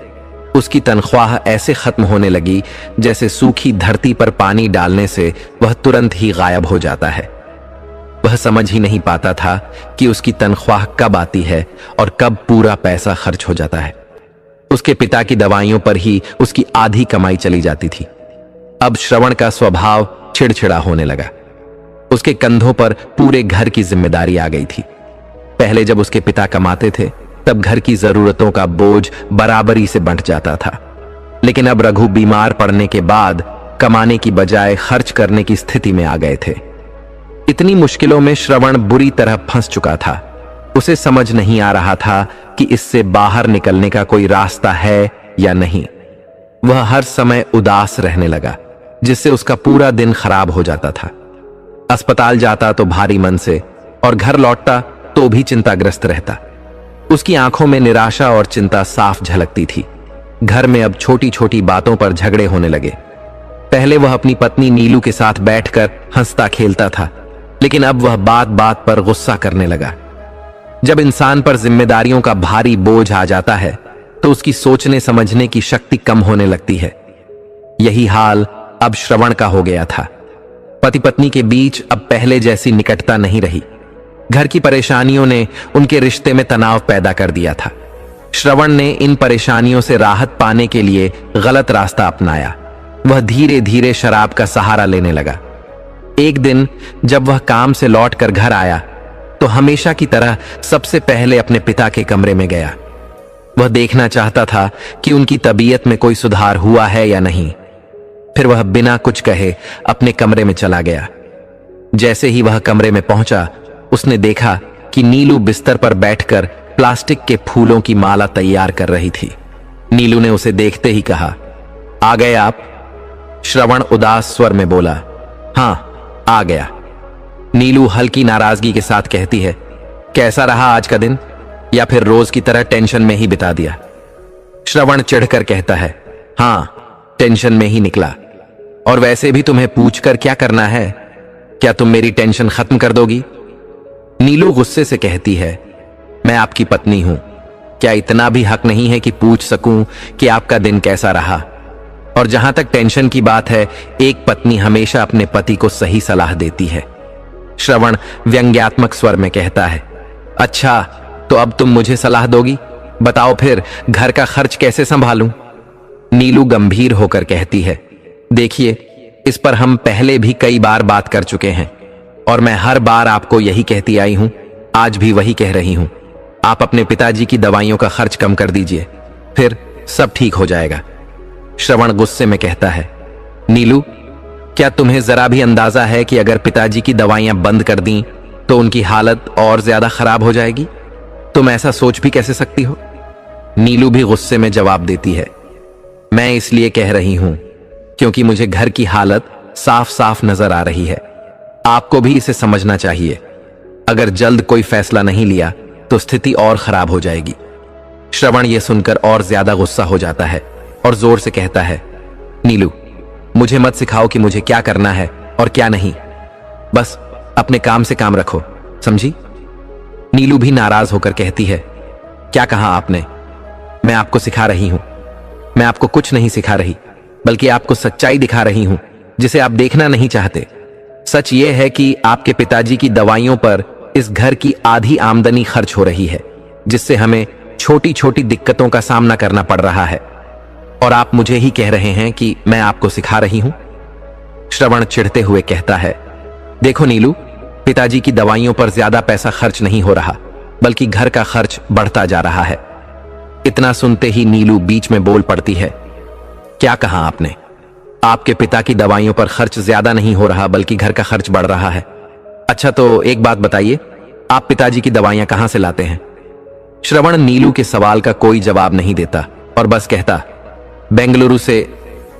उसकी तनख्वाह ऐसे खत्म होने लगी जैसे सूखी धरती पर पानी डालने से वह तुरंत ही गायब हो जाता है। वह समझ ही नहीं पाता था कि उसकी तनख्वाह कब आती है और कब पूरा पैसा खर्च हो जाता है। उसके पिता की दवाइयों पर ही उसकी आधी कमाई चली जाती थी। अब श्रवण का स्वभाव चिड़चिड़ा होने लगा। उसके कंधों पर पूरे घर की जिम्मेदारी आ गई थी। पहले जब उसके पिता कमाते थे तब घर की जरूरतों का बोझ बराबरी से बंट जाता था, लेकिन अब रघु बीमार पड़ने के बाद कमाने की बजाय खर्च करने की स्थिति में आ गए थे। इतनी मुश्किलों में श्रवण बुरी तरह फंस चुका था। उसे समझ नहीं आ रहा था कि इससे बाहर निकलने का कोई रास्ता है या नहीं। वह हर समय उदास रहने लगा, जिससे उसका पूरा दिन खराब हो जाता था। अस्पताल जाता तो भारी मन से और घर लौटता तो भी चिंताग्रस्त रहता। उसकी आंखों में निराशा और चिंता साफ झलकती थी। घर में अब छोटी छोटी बातों पर झगड़े होने लगे। पहले वह अपनी पत्नी नीलू के साथ बैठकर हंसता खेलता था, लेकिन अब वह बात बात पर गुस्सा करने लगा। जब इंसान पर जिम्मेदारियों का भारी बोझ आ जाता है तो उसकी सोचने समझने की शक्ति कम होने लगती है। यही हाल अब श्रवण का हो गया था। पति पत्नी के बीच अब पहले जैसी निकटता नहीं रही। घर की परेशानियों ने उनके रिश्ते में तनाव पैदा कर दिया था। श्रवण ने इन परेशानियों से राहत पाने के लिए गलत रास्ता अपनाया। वह धीरे धीरे शराब का सहारा लेने लगा। एक दिन जब वह काम से लौटकर घर आया तो हमेशा की तरह सबसे पहले अपने पिता के कमरे में गया। वह देखना चाहता था कि उनकी तबीयत में कोई सुधार हुआ है या नहीं। फिर वह बिना कुछ कहे अपने कमरे में चला गया। जैसे ही वह कमरे में पहुंचा, उसने देखा कि नीलू बिस्तर पर बैठकर प्लास्टिक के फूलों की माला तैयार कर रही थी। नीलू ने उसे देखते ही कहा, आ गए आप? श्रवण उदास स्वर में बोला, हां, आ गया। नीलू हल्की नाराजगी के साथ कहती है, कैसा रहा आज का दिन, या फिर रोज की तरह टेंशन में ही बिता दिया? श्रवण चिढ़कर कहता है, हाँ, टेंशन में ही निकला। और वैसे भी तुम्हें पूछकर क्या करना है? क्या तुम मेरी टेंशन खत्म कर दोगी? नीलू गुस्से से कहती है, मैं आपकी पत्नी हूं, क्या इतना भी हक नहीं है कि पूछ सकूं कि आपका दिन कैसा रहा? और जहां तक टेंशन की बात है, एक पत्नी हमेशा अपने पति को सही सलाह देती है। श्रवण व्यंग्यात्मक स्वर में कहता है, अच्छा तो अब तुम मुझे सलाह दोगी? बताओ फिर घर का खर्च कैसे संभालूं? नीलू गंभीर होकर कहती है, देखिए, इस पर हम पहले भी कई बार बात कर चुके हैं और मैं हर बार आपको यही कहती आई हूं, आज भी वही कह रही हूं। आप अपने पिताजी की दवाइयों का खर्च कम कर दीजिए, फिर सब ठीक हो जाएगा। श्रवण गुस्से में कहता है, नीलू, क्या तुम्हें जरा भी अंदाजा है कि अगर पिताजी की दवाइयां बंद कर दी तो उनकी हालत और ज्यादा खराब हो जाएगी? तुम ऐसा सोच भी कैसे सकती हो? नीलू भी गुस्से में जवाब देती है, मैं इसलिए कह रही हूं क्योंकि मुझे घर की हालत साफ साफ नजर आ रही है। आपको भी इसे समझना चाहिए। अगर जल्द कोई फैसला नहीं लिया तो स्थिति और खराब हो जाएगी। श्रवण यह सुनकर और ज्यादा गुस्सा हो जाता है और जोर से कहता है, नीलू, मुझे मत सिखाओ कि मुझे क्या करना है और क्या नहीं। बस अपने काम से काम रखो, समझी? नीलू भी नाराज होकर कहती है, क्या कहा आपने? मैं आपको सिखा रही हूं। मैं आपको कुछ नहीं सिखा रही, बल्कि आपको सच्चाई दिखा रही हूं जिसे आप देखना नहीं चाहते। सच यह है कि आपके पिताजी की दवाइयों पर इस घर की आधी आमदनी खर्च हो रही है, जिससे हमें छोटी छोटी दिक्कतों का सामना करना पड़ रहा है। और आप मुझे ही कह रहे हैं कि मैं आपको सिखा रही हूं? श्रवण चिढ़ते हुए कहता है, देखो नीलू, पिताजी की दवाइयों पर ज्यादा पैसा खर्च नहीं हो रहा, बल्कि घर का खर्च बढ़ता जा रहा है। इतना सुनते ही नीलू बीच में बोल पड़ती है, क्या कहा आपने? आपके पिता की दवाइयों पर खर्च ज्यादा नहीं हो रहा, बल्कि घर का खर्च बढ़ रहा है। अच्छा तो एक बात बताइए, आप पिताजी की दवाइयां कहां से लाते हैं? श्रवण नीलू के सवाल का कोई जवाब नहीं देता और बस कहता, बेंगलुरु से।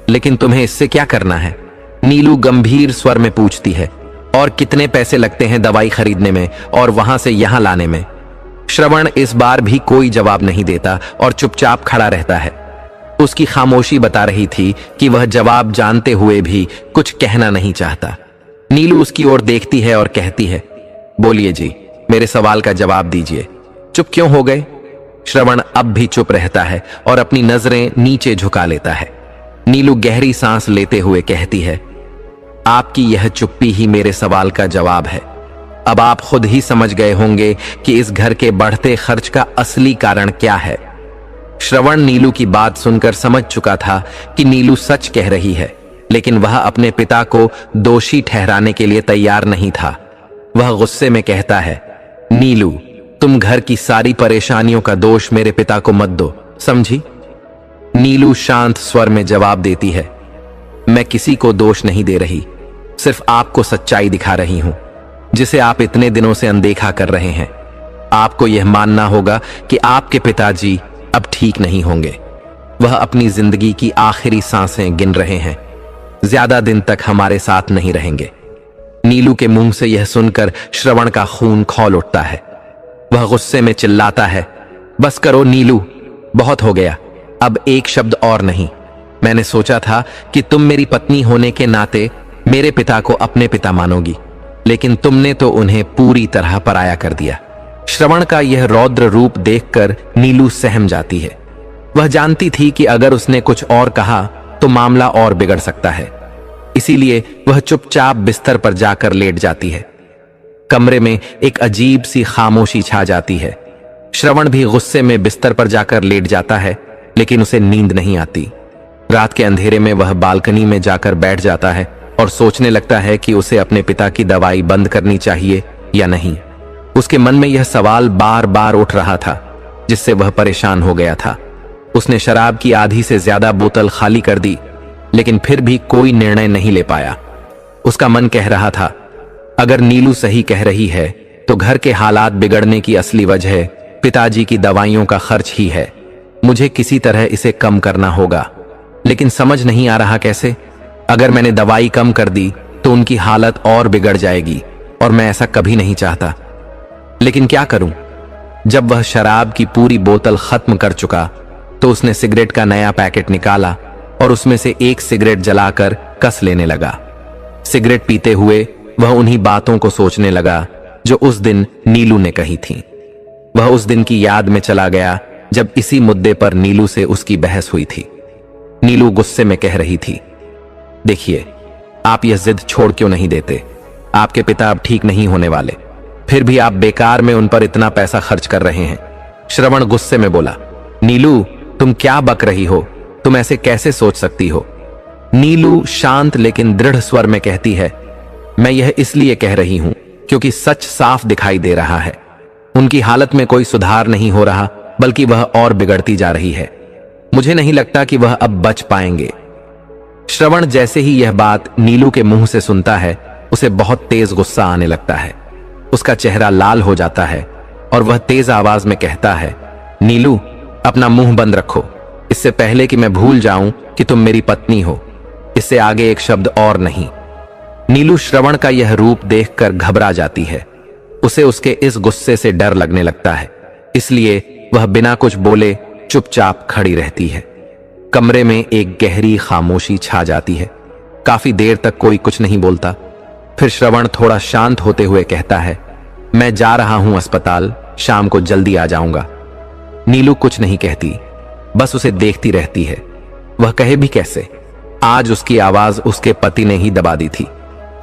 लेकिन तुम्हें इससे क्या करना है? नीलू गंभीर स्वर में पूछती है, और कितने पैसे लगते हैं दवाई खरीदने में और वहां से यहां लाने में? श्रवण इस बार भी कोई जवाब नहीं देता और चुपचाप खड़ा रहता है। उसकी खामोशी बता रही थी कि वह जवाब जानते हुए भी कुछ कहना नहीं चाहता। नीलू उसकी ओर देखती है और कहती है, बोलिए जी, मेरे सवाल का जवाब दीजिए। चुप क्यों हो गए? श्रवण अब भी चुप रहता है और अपनी नजरें नीचे झुका लेता है। नीलू गहरी सांस लेते हुए कहती है, आपकी यह चुप्पी ही मेरे सवाल का जवाब है। अब आप खुद ही समझ गए होंगे कि इस घर के बढ़ते खर्च का असली कारण क्या है। श्रवण नीलू की बात सुनकर समझ चुका था कि नीलू सच कह रही है, लेकिन वह अपने पिता को दोषी ठहराने के लिए तैयार नहीं था। वह गुस्से में कहता है, नीलू, तुम घर की सारी परेशानियों का दोष मेरे पिता को मत दो, समझी? नीलू शांत स्वर में जवाब देती है, मैं किसी को दोष नहीं दे रही, सिर्फ आपको सच्चाई दिखा रही हूं, जिसे आप इतने दिनों से अनदेखा कर रहे हैं। आपको यह मानना होगा कि आपके पिताजी अब ठीक नहीं होंगे। वह अपनी जिंदगी की आखिरी सांसें गिन रहे हैं, ज्यादा दिन तक हमारे साथ नहीं रहेंगे। नीलू के मुंह से यह सुनकर श्रवण का खून खौल उठता है। वह गुस्से में चिल्लाता है, बस करो नीलू, बहुत हो गया, अब एक शब्द और नहीं। मैंने सोचा था कि तुम मेरी पत्नी होने के नाते मेरे पिता को अपने पिता मानोगी, लेकिन तुमने तो उन्हें पूरी तरह पराया कर दिया। श्रवण का यह रौद्र रूप देखकर नीलू सहम जाती है। वह जानती थी कि अगर उसने कुछ और कहा तो मामला और बिगड़ सकता है, इसीलिए वह चुपचाप बिस्तर पर जाकर लेट जाती है। कमरे में एक अजीब सी खामोशी छा जाती है। श्रवण भी गुस्से में बिस्तर पर जाकर लेट जाता है, लेकिन उसे नींद नहीं आती। रात के अंधेरे में वह बालकनी में जाकर बैठ जाता है और सोचने लगता है कि उसे अपने पिता की दवाई बंद करनी चाहिए या नहीं। उसके मन में यह सवाल बार बार उठ रहा था, जिससे वह परेशान हो गया था। उसने शराब की आधी से ज्यादा बोतल खाली कर दी, लेकिन फिर भी कोई निर्णय नहीं ले पाया। उसका मन कह रहा था, अगर नीलू सही कह रही है तो घर के हालात बिगड़ने की असली वजह पिताजी की दवाइयों का खर्च ही है। मुझे किसी तरह इसे कम करना होगा, लेकिन समझ नहीं आ रहा कैसे। अगर मैंने दवाई कम कर दी तो उनकी हालत और बिगड़ जाएगी, और मैं ऐसा कभी नहीं चाहता। लेकिन क्या करूं? जब वह शराब की पूरी बोतल खत्म कर चुका तो उसने सिगरेट का नया पैकेट निकाला और उसमें से एक सिगरेट जलाकर कस लेने लगा। सिगरेट पीते हुए वह उन्हीं बातों को सोचने लगा जो उस दिन नीलू ने कही थी। वह उस दिन की याद में चला गया जब इसी मुद्दे पर नीलू से उसकी बहस हुई थी। नीलू गुस्से में कह रही थी, देखिए, आप यह जिद छोड़ क्यों नहीं देते? आपके पिता अब ठीक नहीं होने वाले, फिर भी आप बेकार में उन पर इतना पैसा खर्च कर रहे हैं। श्रवण गुस्से में बोला, नीलू, तुम क्या बक रही हो? तुम ऐसे कैसे सोच सकती हो? नीलू शांत लेकिन दृढ़ स्वर में कहती है, मैं यह इसलिए कह रही हूं क्योंकि सच साफ दिखाई दे रहा है। उनकी हालत में कोई सुधार नहीं हो रहा, बल्कि वह और बिगड़ती जा रही है। मुझे नहीं लगता कि वह अब बच पाएंगे। श्रवण जैसे ही यह बात नीलू के मुंह से सुनता है, उसे बहुत तेज गुस्सा आने लगता है। उसका चेहरा लाल हो जाता है और वह तेज आवाज में कहता है, नीलू, अपना मुंह बंद रखो, इससे पहले कि मैं भूल जाऊं कि तुम मेरी पत्नी हो। इससे आगे एक शब्द और नहीं। नीलू श्रवण का यह रूप देखकर घबरा जाती है। उसे उसके इस गुस्से से डर लगने लगता है, इसलिए वह बिना कुछ बोले चुपचाप खड़ी रहती है। कमरे में एक गहरी खामोशी छा जाती है। काफी देर तक कोई कुछ नहीं बोलता। फिर श्रवण थोड़ा शांत होते हुए कहता है, मैं जा रहा हूं अस्पताल, शाम को जल्दी आ जाऊंगा। नीलू कुछ नहीं कहती, बस उसे देखती रहती है। वह कहे भी कैसे? आज उसकी आवाज उसके पति ने ही दबा दी थी।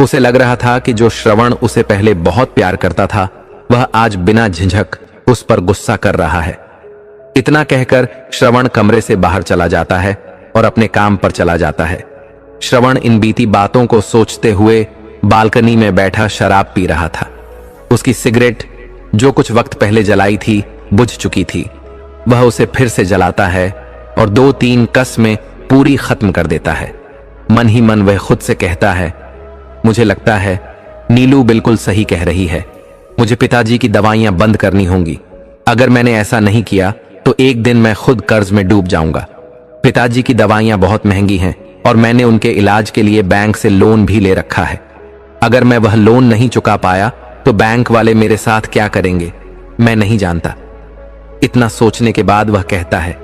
उसे लग रहा था कि जो श्रवण उसे पहले बहुत प्यार करता था, वह आज बिना झिझक उस पर गुस्सा कर रहा है। इतना कहकर श्रवण कमरे से बाहर चला जाता है और अपने काम पर चला जाता है। श्रवण इन बीती बातों को सोचते हुए बालकनी में बैठा शराब पी रहा था। उसकी सिगरेट जो कुछ वक्त पहले जलाई थी बुझ चुकी थी। वह उसे फिर से जलाता है और 2-3 कस में पूरी खत्म कर देता है। मन ही मन वह खुद से कहता है, मुझे लगता है नीलू बिल्कुल सही कह रही है। मुझे पिताजी की दवाइयां बंद करनी होंगी। अगर मैंने ऐसा नहीं किया तो एक दिन मैं खुद कर्ज में डूब जाऊंगा। पिताजी की दवाइयां बहुत महंगी हैं और मैंने उनके इलाज के लिए बैंक से लोन भी ले रखा है। अगर मैं वह लोन नहीं चुका पाया तो बैंक वाले मेरे साथ क्या करेंगे, मैं नहीं जानता। इतना सोचने के बाद वह कहता है,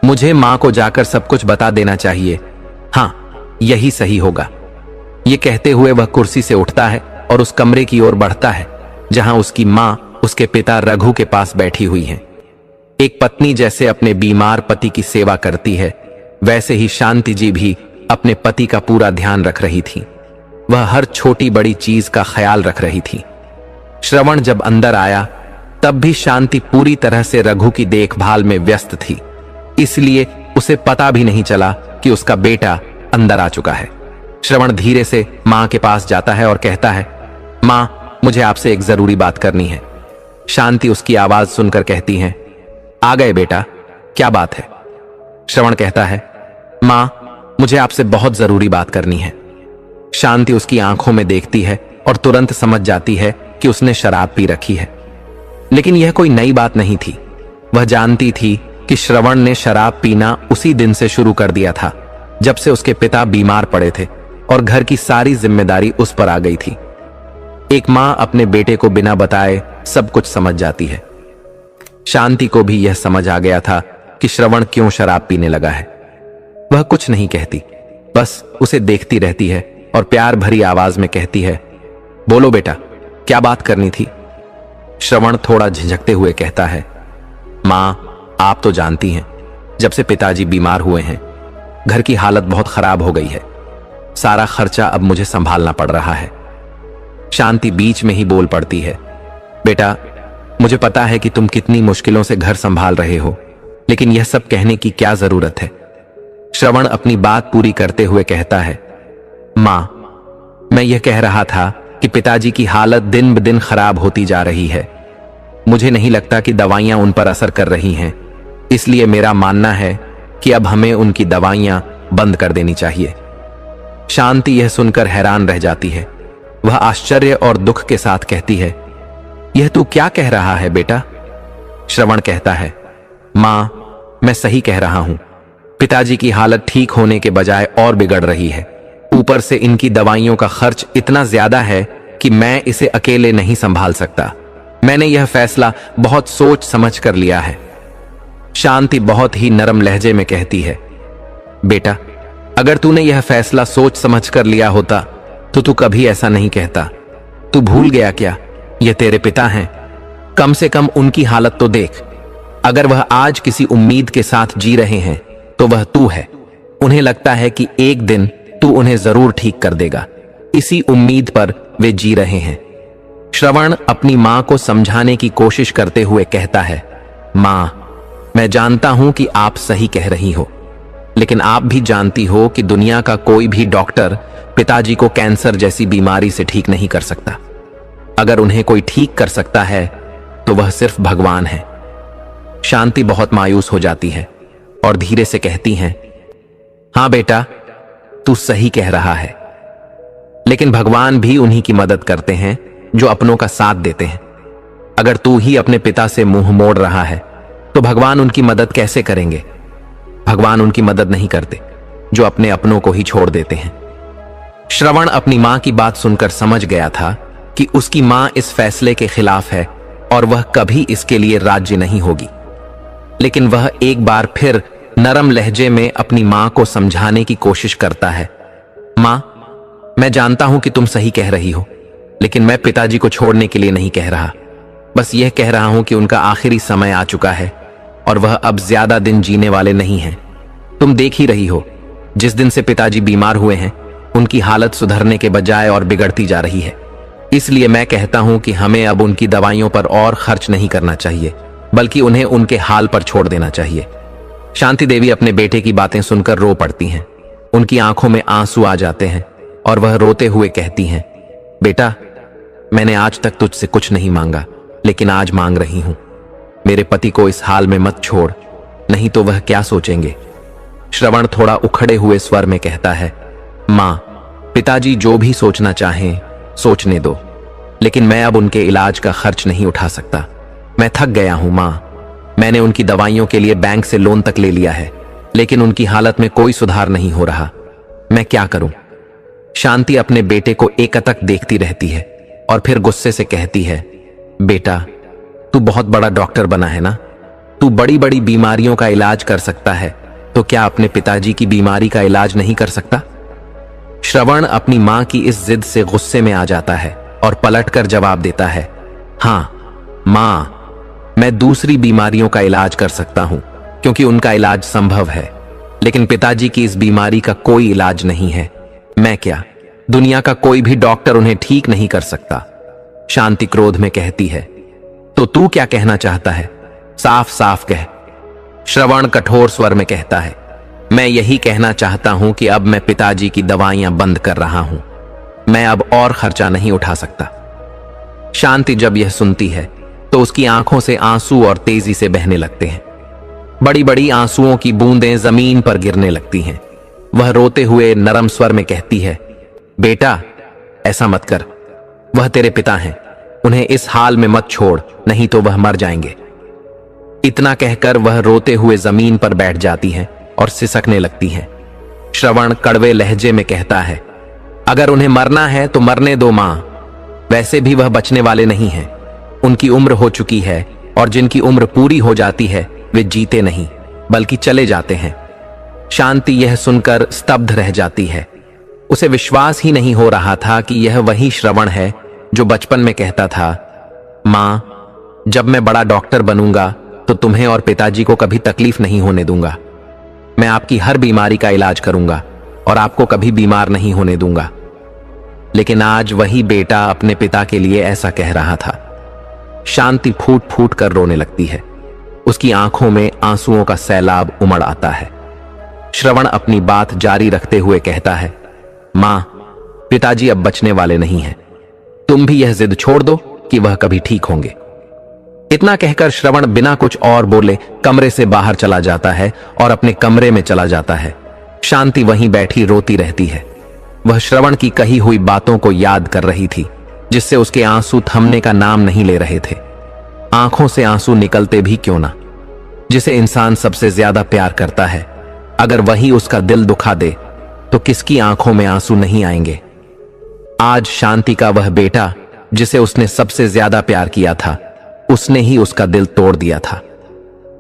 मुझे मां को जाकर सब कुछ बता देना चाहिए। हाँ, यही सही होगा। ये कहते हुए वह कुर्सी से उठता है और उस कमरे की ओर बढ़ता है जहां उसकी मां उसके पिता रघु के पास बैठी हुई हैं। एक पत्नी जैसे अपने बीमार पति की सेवा करती है, वैसे ही शांति जी भी अपने पति का पूरा ध्यान रख रही थी। वह हर छोटी बड़ी चीज का ख्याल रख रही थी। श्रवण जब अंदर आया तब भी शांति पूरी तरह से रघु की देखभाल में व्यस्त थी, इसलिए उसे पता भी नहीं चला कि उसका बेटा अंदर आ चुका है। श्रवण धीरे से मां के पास जाता है और कहता है, मां, मुझे आपसे एक जरूरी बात करनी है। शांति उसकी आवाज सुनकर कहती है, आ गए बेटा, क्या बात है? श्रवण कहता है, मां, मुझे आपसे बहुत जरूरी बात करनी है। शांति उसकी आंखों में देखती है और तुरंत समझ जाती है कि उसने शराब पी रखी है। लेकिन यह कोई नई बात नहीं थी। वह जानती थी कि श्रवण ने शराब पीना उसी दिन से शुरू कर दिया था जब से उसके पिता बीमार पड़े थे और घर की सारी जिम्मेदारी उस पर आ गई थी। एक मां अपने बेटे को बिना बताए सब कुछ समझ जाती है। शांति को भी यह समझ आ गया था कि श्रवण क्यों शराब पीने लगा है। वह कुछ नहीं कहती, बस उसे देखती रहती है और प्यार भरी आवाज में कहती है, बोलो बेटा, क्या बात करनी थी? श्रवण थोड़ा झिझकते हुए कहता है, मां, आप तो जानती हैं, जब से पिताजी बीमार हुए हैं घर की हालत बहुत खराब हो गई है। सारा खर्चा अब मुझे संभालना पड़ रहा है। शांति बीच में ही बोल पड़ती है, बेटा, मुझे पता है कि तुम कितनी मुश्किलों से घर संभाल रहे हो, लेकिन यह सब कहने की क्या जरूरत है? श्रवण अपनी बात पूरी करते हुए कहता है, मां, मैं यह कह रहा था कि पिताजी की हालत दिन ब दिन खराब होती जा रही है। मुझे नहीं लगता कि दवाइयां उन पर असर कर रही हैं, इसलिए मेरा मानना है कि अब हमें उनकी दवाइयां बंद कर देनी चाहिए। शांति यह सुनकर हैरान रह जाती है। वह आश्चर्य और दुख के साथ कहती है, यह तू क्या कह रहा है बेटा? श्रवण कहता है, मां, मैं सही कह रहा हूं। पिताजी की हालत ठीक होने के बजाय और बिगड़ रही है। ऊपर से इनकी दवाइयों का खर्च इतना ज्यादा है कि मैं इसे अकेले नहीं संभाल सकता। मैंने यह फैसला बहुत सोच समझ कर लिया है। शांति बहुत ही नरम लहजे में कहती है, बेटा, अगर तूने यह फैसला सोच समझ कर लिया होता तो तू कभी ऐसा नहीं कहता। तू भूल गया क्या, ये तेरे पिता हैं। कम से कम उनकी हालत तो देख। अगर वह आज किसी उम्मीद के साथ जी रहे हैं तो वह तू है। उन्हें लगता है कि एक दिन तू उन्हें जरूर ठीक कर देगा। इसी उम्मीद पर वे जी रहे हैं। श्रवण अपनी मां को समझाने की कोशिश करते हुए कहता है, मां, मैं जानता हूं कि आप सही कह रही हो, लेकिन आप भी जानती हो कि दुनिया का कोई भी डॉक्टर पिताजी को कैंसर जैसी बीमारी से ठीक नहीं कर सकता। अगर उन्हें कोई ठीक कर सकता है तो वह सिर्फ भगवान है। शांति बहुत मायूस हो जाती है और धीरे से कहती हैं, हां बेटा, तू सही कह रहा है, लेकिन भगवान भी उन्हीं की मदद करते हैं जो अपनों का साथ देते हैं। अगर तू ही अपने पिता से मुंह मोड़ रहा है तो भगवान उनकी मदद कैसे करेंगे? भगवान उनकी मदद नहीं करते जो अपने अपनों को ही छोड़ देते हैं। श्रवण अपनी मां की बात सुनकर समझ गया था कि उसकी मां इस फैसले के खिलाफ है और वह कभी इसके लिए राज्य नहीं होगी। लेकिन वह एक बार फिर नरम लहजे में अपनी मां को समझाने की कोशिश करता है, मां, मैं जानता हूं कि तुम सही कह रही हो, लेकिन मैं पिताजी को छोड़ने के लिए नहीं कह रहा। बस यह कह रहा हूं कि उनका आखिरी समय आ चुका है और वह अब ज्यादा दिन जीने वाले नहीं हैं। तुम देख ही रही हो, जिस दिन से पिताजी बीमार हुए हैं उनकी हालत सुधरने के बजाय और बिगड़ती जा रही है। इसलिए मैं कहता हूं कि हमें अब उनकी दवाइयों पर और खर्च नहीं करना चाहिए, बल्कि उन्हें उनके हाल पर छोड़ देना चाहिए। शांति देवी अपने बेटे की बातें सुनकर रो पड़ती हैं। उनकी आंखों में आंसू आ जाते हैं और वह रोते हुए कहती हैं, बेटा, मैंने आज तक तुझसे कुछ नहीं मांगा, लेकिन आज मांग रही हूं। मेरे पति को इस हाल में मत छोड़, नहीं तो वह क्या सोचेंगे। श्रवण थोड़ा उखड़े हुए स्वर में कहता है, मां, पिताजी जो भी सोचना चाहें सोचने दो, लेकिन मैं अब उनके इलाज का खर्च नहीं उठा सकता। मैं थक गया हूं मां। मैंने उनकी दवाइयों के लिए बैंक से लोन तक ले लिया है, लेकिन उनकी हालत में कोई सुधार नहीं हो रहा। मैं क्या करूं? शांति अपने बेटे को एकटक देखती रहती है और फिर गुस्से से कहती है, बेटा, तू बहुत बड़ा डॉक्टर बना है ना, तू बड़ी बड़ी बीमारियों का इलाज कर सकता है, तो क्या अपने पिताजी की बीमारी का इलाज नहीं कर सकता? श्रवण अपनी मां की इस जिद से गुस्से में आ जाता है और पलटकर जवाब देता है, हां मां, मैं दूसरी बीमारियों का इलाज कर सकता हूं क्योंकि उनका इलाज संभव है, लेकिन पिताजी की इस बीमारी का कोई इलाज नहीं है। मैं क्या, दुनिया का कोई भी डॉक्टर उन्हें ठीक नहीं कर सकता। शांति क्रोध में कहती है, तो तू क्या कहना चाहता है? साफ साफ कह। श्रवण कठोर स्वर में कहता है, मैं यही कहना चाहता हूं कि अब मैं पिताजी की दवाइयां बंद कर रहा हूं। मैं अब और खर्चा नहीं उठा सकता। शांति जब यह सुनती है तो उसकी आंखों से आंसू और तेजी से बहने लगते हैं। बड़ी बड़ी आंसुओं की बूंदें जमीन पर गिरने लगती हैं। वह रोते हुए नरम स्वर में कहती है, बेटा, ऐसा मत कर। वह तेरे पिता हैं, उन्हें इस हाल में मत छोड़, नहीं तो वह मर जाएंगे। इतना कहकर वह रोते हुए जमीन पर बैठ जाती हैं और सिसकने लगती हैं। श्रवण कड़वे लहजे में कहता है, अगर उन्हें मरना है तो मरने दो मां। वैसे भी वह बचने वाले नहीं हैं। उनकी उम्र हो चुकी है और जिनकी उम्र पूरी हो जाती है वे जीते नहीं बल्कि चले जाते हैं। शांति यह सुनकर स्तब्ध रह जाती है। उसे विश्वास ही नहीं हो रहा था कि यह वही श्रवण है जो बचपन में कहता था, मां, जब मैं बड़ा डॉक्टर बनूंगा तो तुम्हें और पिताजी को कभी तकलीफ नहीं होने दूंगा। मैं आपकी हर बीमारी का इलाज करूंगा और आपको कभी बीमार नहीं होने दूंगा। लेकिन आज वही बेटा अपने पिता के लिए ऐसा कह रहा था। शांति फूट फूट कर रोने लगती है। उसकी आंखों में आंसुओं का सैलाब उमड़ आता है। श्रवण अपनी बात जारी रखते हुए कहता है, मां, पिताजी अब बचने वाले नहीं हैं। तुम भी यह जिद छोड़ दो कि वह कभी ठीक होंगे। इतना कहकर श्रवण बिना कुछ और बोले कमरे से बाहर चला जाता है और अपने कमरे में चला जाता है। शांति वहीं बैठी रोती रहती है। वह श्रवण की कही हुई बातों को याद कर रही थी, जिससे उसके आंसू थमने का नाम नहीं ले रहे थे। आंखों से आंसू निकलते भी क्यों ना। जिसे इंसान सबसे ज्यादा प्यार करता है, अगर वही उसका दिल दुखा दे तो किसकी आंखों में आंसू नहीं आएंगे। आज शांति का वह बेटा जिसे उसने सबसे ज्यादा प्यार किया था, उसने ही उसका दिल तोड़ दिया था।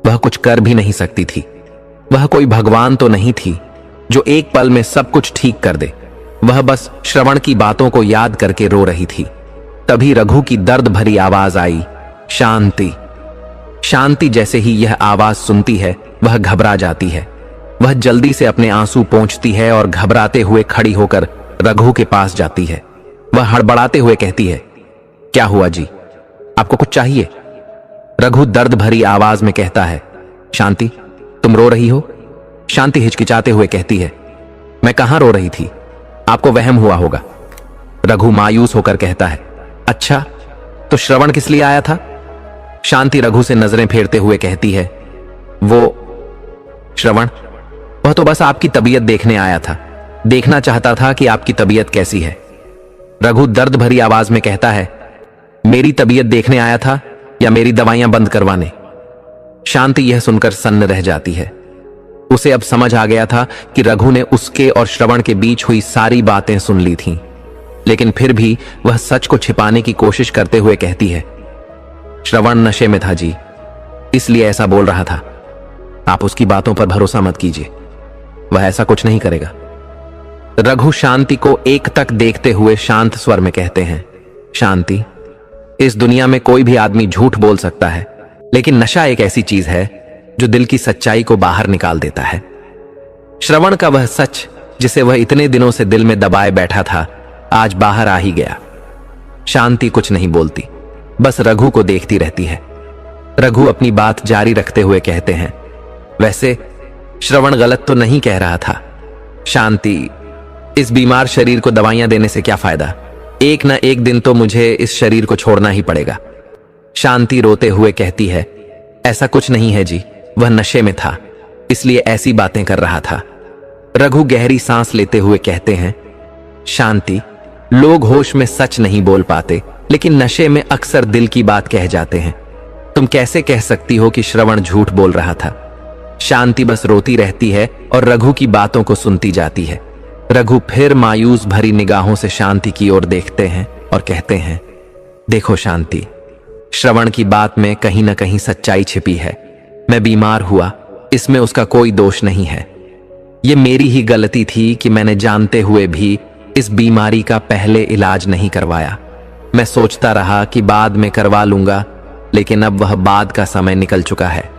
वह कुछ कर भी नहीं सकती थी। वह कोई भगवान तो नहीं थी जो एक पल में सब कुछ ठीक कर दे। वह बस श्रवण की बातों को याद करके रो रही थी। तभी रघु की दर्द भरी आवाज आई, शांति। शांति जैसे ही यह आवाज सुनती है वह घबरा जाती है। वह जल्दी से अपने आंसू पोंछती है और घबराते हुए खड़ी होकर रघु के पास जाती है। वह हड़बड़ाते हुए कहती है, क्या हुआ जी, आपको कुछ चाहिए? रघु दर्द भरी आवाज में कहता है, शांति तुम रो रही हो? शांति हिचकिचाते हुए कहती है, मैं कहां रो रही थी, आपको वहम हुआ होगा। रघु मायूस होकर कहता है, अच्छा तो श्रवण किस लिए आया था? शांति रघु से नजरें फेरते हुए कहती है, वो श्रवण, वह तो बस आपकी तबीयत देखने आया था, देखना चाहता था कि आपकी तबीयत कैसी है। रघु दर्द भरी आवाज में कहता है, मेरी तबीयत देखने आया था या मेरी दवाइयां बंद करवाने? शांति यह सुनकर सन्न रह जाती है। उसे अब समझ आ गया था कि रघु ने उसके और श्रवण के बीच हुई सारी बातें सुन ली थीं, लेकिन फिर भी वह सच को छिपाने की कोशिश करते हुए कहती है, श्रवण नशे में था जी, इसलिए ऐसा बोल रहा था। आप उसकी बातों पर भरोसा मत कीजिए, वह ऐसा कुछ नहीं करेगा। रघु शांति को एक तक देखते हुए शांत स्वर में कहते हैं, शांति, इस दुनिया में कोई भी आदमी झूठ बोल सकता है, लेकिन नशा एक ऐसी चीज है जो दिल की सच्चाई को बाहर निकाल देता है। श्रवण का वह सच जिसे वह इतने दिनों से दिल में दबाए बैठा था, आज बाहर आ ही गया। शांति कुछ नहीं बोलती, बस रघु को देखती रहती है। रघु अपनी बात जारी रखते हुए कहते हैं, वैसे श्रवण गलत तो नहीं कह रहा था। शांति, इस बीमार शरीर को दवाइयां देने से क्या फायदा? एक न एक दिन तो मुझे इस शरीर को छोड़ना ही पड़ेगा। शांति रोते हुए कहती है, ऐसा कुछ नहीं है जी, वह नशे में था, इसलिए ऐसी बातें कर रहा था। रघु गहरी सांस लेते हुए कहते हैं, शांति, लोग होश में सच नहीं बोल पाते, लेकिन नशे में अक्सर दिल की बात कह जाते हैं। तुम कैसे कह सकती हो कि श्रवण झूठ बोल रहा था? शांति बस रोती रहती है और रघु की बातों को सुनती जाती है। रघु फिर मायूस भरी निगाहों से शांति की ओर देखते हैं और कहते हैं, देखो शांति, श्रवण की बात में कहीं ना कहीं सच्चाई छिपी है। मैं बीमार हुआ, इसमें उसका कोई दोष नहीं है। ये मेरी ही गलती थी कि मैंने जानते हुए भी इस बीमारी का पहले इलाज नहीं करवाया। मैं सोचता रहा कि बाद में करवा लूंगा, लेकिन अब वह बाद का समय निकल चुका है।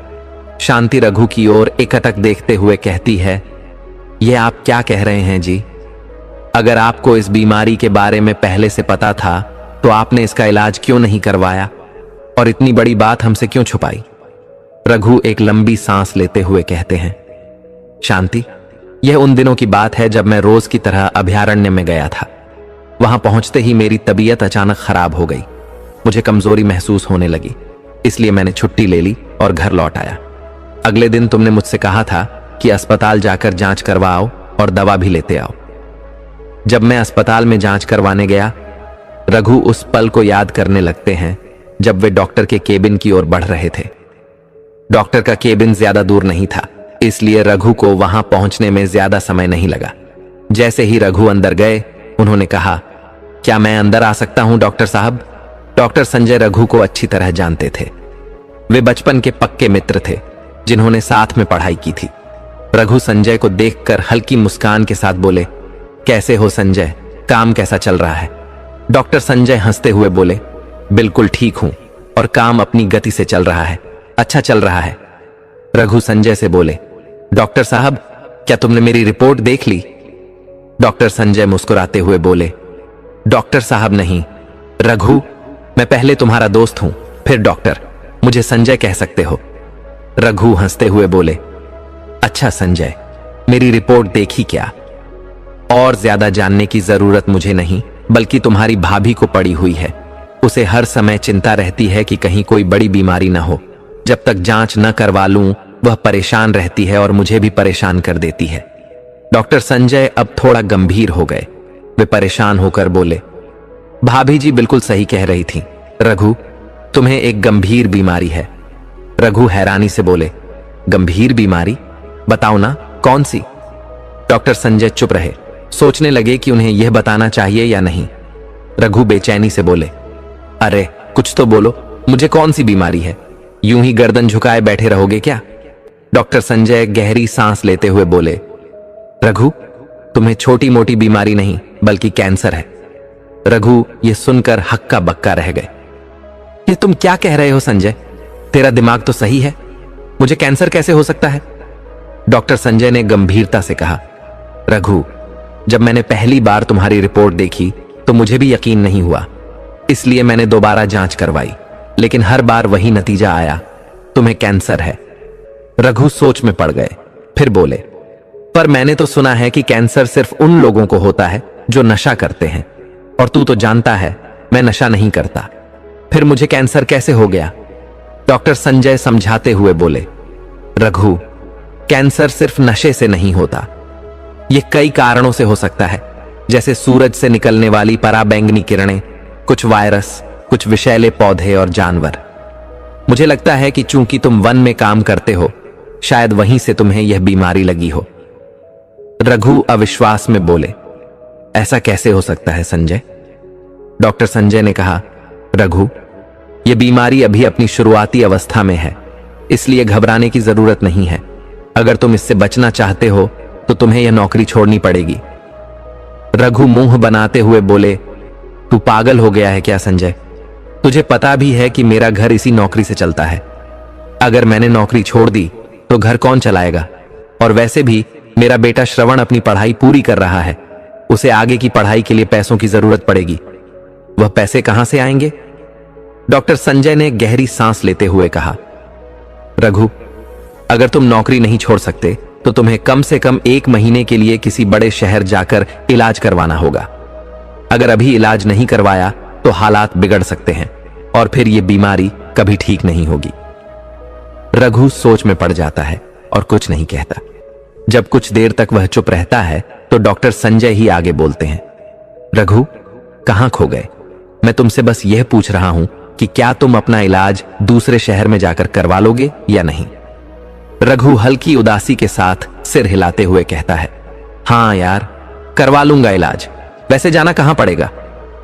शांति रघु की ओर एकटक देखते हुए कहती है, यह आप क्या कह रहे हैं जी? अगर आपको इस बीमारी के बारे में पहले से पता था तो आपने इसका इलाज क्यों नहीं करवाया और इतनी बड़ी बात हमसे क्यों छुपाई? रघु एक लंबी सांस लेते हुए कहते हैं, शांति, यह उन दिनों की बात है जब मैं रोज की तरह अभयारण्य में गया था। वहां पहुंचते ही मेरी तबीयत अचानक खराब हो गई। मुझे कमजोरी महसूस होने लगी, इसलिए मैंने छुट्टी ले ली और घर लौट आया। अगले दिन तुमने मुझसे कहा था कि अस्पताल जाकर जांच करवाओ और दवा भी लेते आओ। जब मैं अस्पताल में जांच करवाने गया, रघु उस पल को याद करने लगते हैं जब वे डॉक्टर के केबिन की ओर बढ़ रहे थे। डॉक्टर का केबिन ज्यादा दूर नहीं था, इसलिए रघु को वहां पहुंचने में ज्यादा समय नहीं लगा। जैसे ही रघु अंदर गए, उन्होंने कहा, क्या मैं अंदर आ सकता हूं डॉक्टर साहब? डॉक्टर संजय रघु को अच्छी तरह जानते थे। वे बचपन के पक्के मित्र थे जिन्होंने साथ में पढ़ाई की थी। रघु संजय को देखकर हल्की मुस्कान के साथ बोले, कैसे हो संजय, काम कैसा चल रहा है? डॉक्टर संजय हंसते हुए बोले, बिल्कुल ठीक हूं और काम अपनी गति से चल रहा है, अच्छा चल रहा है। रघु संजय से बोले, डॉक्टर साहब, क्या तुमने मेरी रिपोर्ट देख ली? डॉक्टर संजय मुस्कुराते हुए बोले, डॉक्टर साहब नहीं, रघु, मैं पहले तुम्हारा दोस्त हूं, फिर डॉक्टर, मुझे संजय कह सकते हो। रघु हंसते हुए बोले, अच्छा संजय, मेरी रिपोर्ट देखी क्या? और ज्यादा जानने की जरूरत मुझे नहीं, बल्कि तुम्हारी भाभी को पड़ी हुई है। उसे हर समय चिंता रहती है कि कहीं कोई बड़ी बीमारी ना हो। जब तक जांच न करवा लूं, वह परेशान रहती है और मुझे भी परेशान कर देती है। डॉक्टर संजय अब थोड़ा गंभीर हो गए। वे परेशान होकर बोले, भाभी जी बिल्कुल सही कह रही थी, रघु, तुम्हें एक गंभीर बीमारी है। रघु हैरानी से बोले, गंभीर बीमारी? बताओ ना, कौन सी? डॉक्टर संजय चुप रहे, सोचने लगे कि उन्हें यह बताना चाहिए या नहीं। रघु बेचैनी से बोले, अरे कुछ तो बोलो, मुझे कौन सी बीमारी है? यूं ही गर्दन झुकाए बैठे रहोगे क्या? डॉक्टर संजय गहरी सांस लेते हुए बोले, रघु, तुम्हें छोटी मोटी बीमारी नहीं बल्कि कैंसर है। रघु ये सुनकर हक्का बक्का रह गए। ये तुम क्या कह रहे हो संजय? तेरा दिमाग तो सही है, मुझे कैंसर कैसे हो सकता है? डॉक्टर संजय ने गंभीरता से कहा, रघु, जब मैंने पहली बार तुम्हारी रिपोर्ट देखी तो मुझे भी यकीन नहीं हुआ, इसलिए मैंने दोबारा जांच करवाई, लेकिन हर बार वही नतीजा आया, तुम्हें कैंसर है। रघु सोच में पड़ गए, फिर बोले, पर मैंने तो सुना है कि कैंसर सिर्फ उन लोगों को होता है जो नशा करते हैं, और तू तो जानता है मैं नशा नहीं करता, फिर मुझे कैंसर कैसे हो गया? डॉक्टर संजय समझाते हुए बोले, रघु, कैंसर सिर्फ नशे से नहीं होता, यह कई कारणों से हो सकता है, जैसे सूरज से निकलने वाली पराबैंगनी किरणें, कुछ वायरस, कुछ विषैले पौधे और जानवर। मुझे लगता है कि चूंकि तुम वन में काम करते हो, शायद वहीं से तुम्हें यह बीमारी लगी हो। रघु अविश्वास में बोले, ऐसा कैसे हो सकता है संजय? डॉक्टर संजय ने कहा, रघु, यह बीमारी अभी अपनी शुरुआती अवस्था में है, इसलिए घबराने की जरूरत नहीं है। अगर तुम इससे बचना चाहते हो तो तुम्हें यह नौकरी छोड़नी पड़ेगी। रघु मुंह बनाते हुए बोले, तू पागल हो गया है क्या संजय? तुझे पता भी है कि मेरा घर इसी नौकरी से चलता है। अगर मैंने नौकरी छोड़ दी तो घर कौन चलाएगा? और वैसे भी मेरा बेटा श्रवण अपनी पढ़ाई पूरी कर रहा है, उसे आगे की पढ़ाई के लिए पैसों की जरूरत पड़ेगी, वह पैसे कहां से आएंगे? डॉक्टर संजय ने गहरी सांस लेते हुए कहा, रघु, अगर तुम नौकरी नहीं छोड़ सकते तो तुम्हें कम से कम 1 महीने के लिए किसी बड़े शहर जाकर इलाज करवाना होगा। अगर अभी इलाज नहीं करवाया तो हालात बिगड़ सकते हैं और फिर यह बीमारी कभी ठीक नहीं होगी। रघु सोच में पड़ जाता है और कुछ नहीं कहता। जब कुछ देर तक वह चुप रहता है तो डॉक्टर संजय ही आगे बोलते हैं, रघु, कहां खो गए? मैं तुमसे बस यह पूछ रहा हूं कि क्या तुम अपना इलाज दूसरे शहर में जाकर करवा लोगे या नहीं? रघु हल्की उदासी के साथ सिर हिलाते हुए कहता है, हां यार, करवा लूंगा इलाज। वैसे जाना कहां पड़ेगा?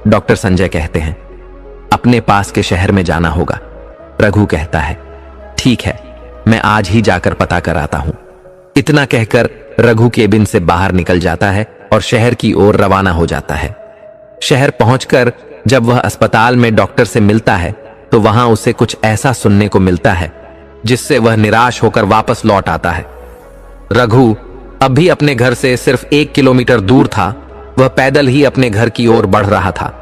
डॉक्टर संजय कहते हैं, अपने पास के शहर में जाना होगा। रघु कहता है, ठीक है, मैं आज ही जाकर पता कराता हूं। इतना कहकर रघु केबिन से बाहर निकल जाता है और शहर की ओर रवाना हो जाता है। शहर पहुंचकर जब वह अस्पताल में डॉक्टर से मिलता है तो वहां उसे कुछ ऐसा सुनने को मिलता है जिससे वह निराश होकर वापस लौट आता है। रघु अब भी अपने घर से सिर्फ 1 किलोमीटर दूर था। वह पैदल ही अपने घर की ओर बढ़ रहा था।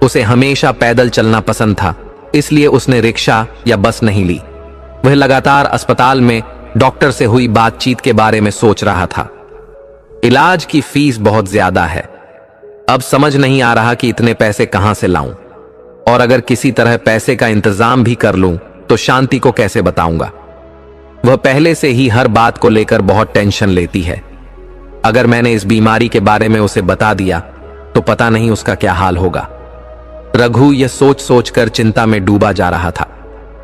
उसे हमेशा पैदल चलना पसंद था, इसलिए उसने रिक्शा या बस नहीं ली। वह लगातार अस्पताल में डॉक्टर से हुई बातचीत के बारे में सोच रहा था। इलाज की फीस बहुत ज्यादा है, अब समझ नहीं आ रहा कि इतने पैसे कहां से लाऊं, और अगर किसी तरह पैसे का इंतजाम भी कर लूं तो शांति को कैसे बताऊंगा? वह पहले से ही हर बात को लेकर बहुत टेंशन लेती है। अगर मैंने इस बीमारी के बारे में उसे बता दिया तो पता नहीं उसका क्या हाल होगा। रघु यह सोच सोचकर चिंता में डूबा जा रहा था।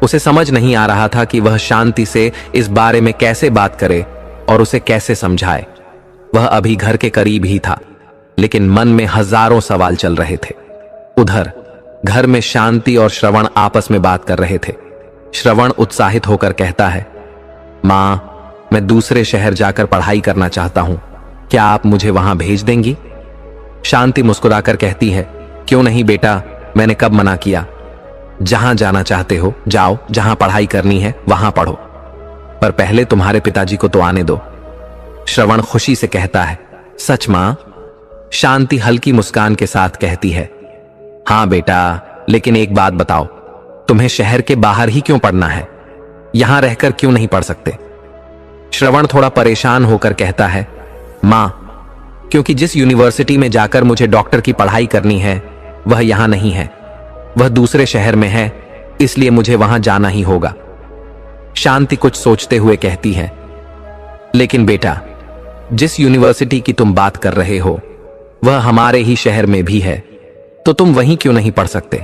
उसे समझ नहीं आ रहा था कि वह शांति से इस बारे में कैसे बात करे और उसे कैसे समझाए। वह अभी घर के करीब ही था, लेकिन मन में हजारों सवाल चल रहे थे। उधर घर में शांति और श्रवण आपस में बात कर रहे थे। श्रवण उत्साहित होकर कहता है, मां, मैं दूसरे शहर जाकर पढ़ाई करना चाहता हूं, क्या आप मुझे वहां भेज देंगी? शांति मुस्कुराकर कहती है, क्यों नहीं बेटा, मैंने कब मना किया? जहां जाना चाहते हो जाओ, जहां पढ़ाई करनी है वहां पढ़ो, पर पहले तुम्हारे पिताजी को तो आने दो। श्रवण खुशी से कहता है, सच मां? शांति हल्की मुस्कान के साथ कहती है, हां बेटा, लेकिन एक बात बताओ, तुम्हें शहर के बाहर ही क्यों पढ़ना है? यहां रहकर क्यों नहीं पढ़ सकते? श्रवण थोड़ा परेशान होकर कहता है, मां, क्योंकि जिस यूनिवर्सिटी में जाकर मुझे डॉक्टर की पढ़ाई करनी है वह यहां नहीं है, वह दूसरे शहर में है, इसलिए मुझे वहां जाना ही होगा। शांति कुछ सोचते हुए कहती है, लेकिन बेटा, जिस यूनिवर्सिटी की तुम बात कर रहे हो वह हमारे ही शहर में भी है, तो तुम वहीं क्यों नहीं पढ़ सकते?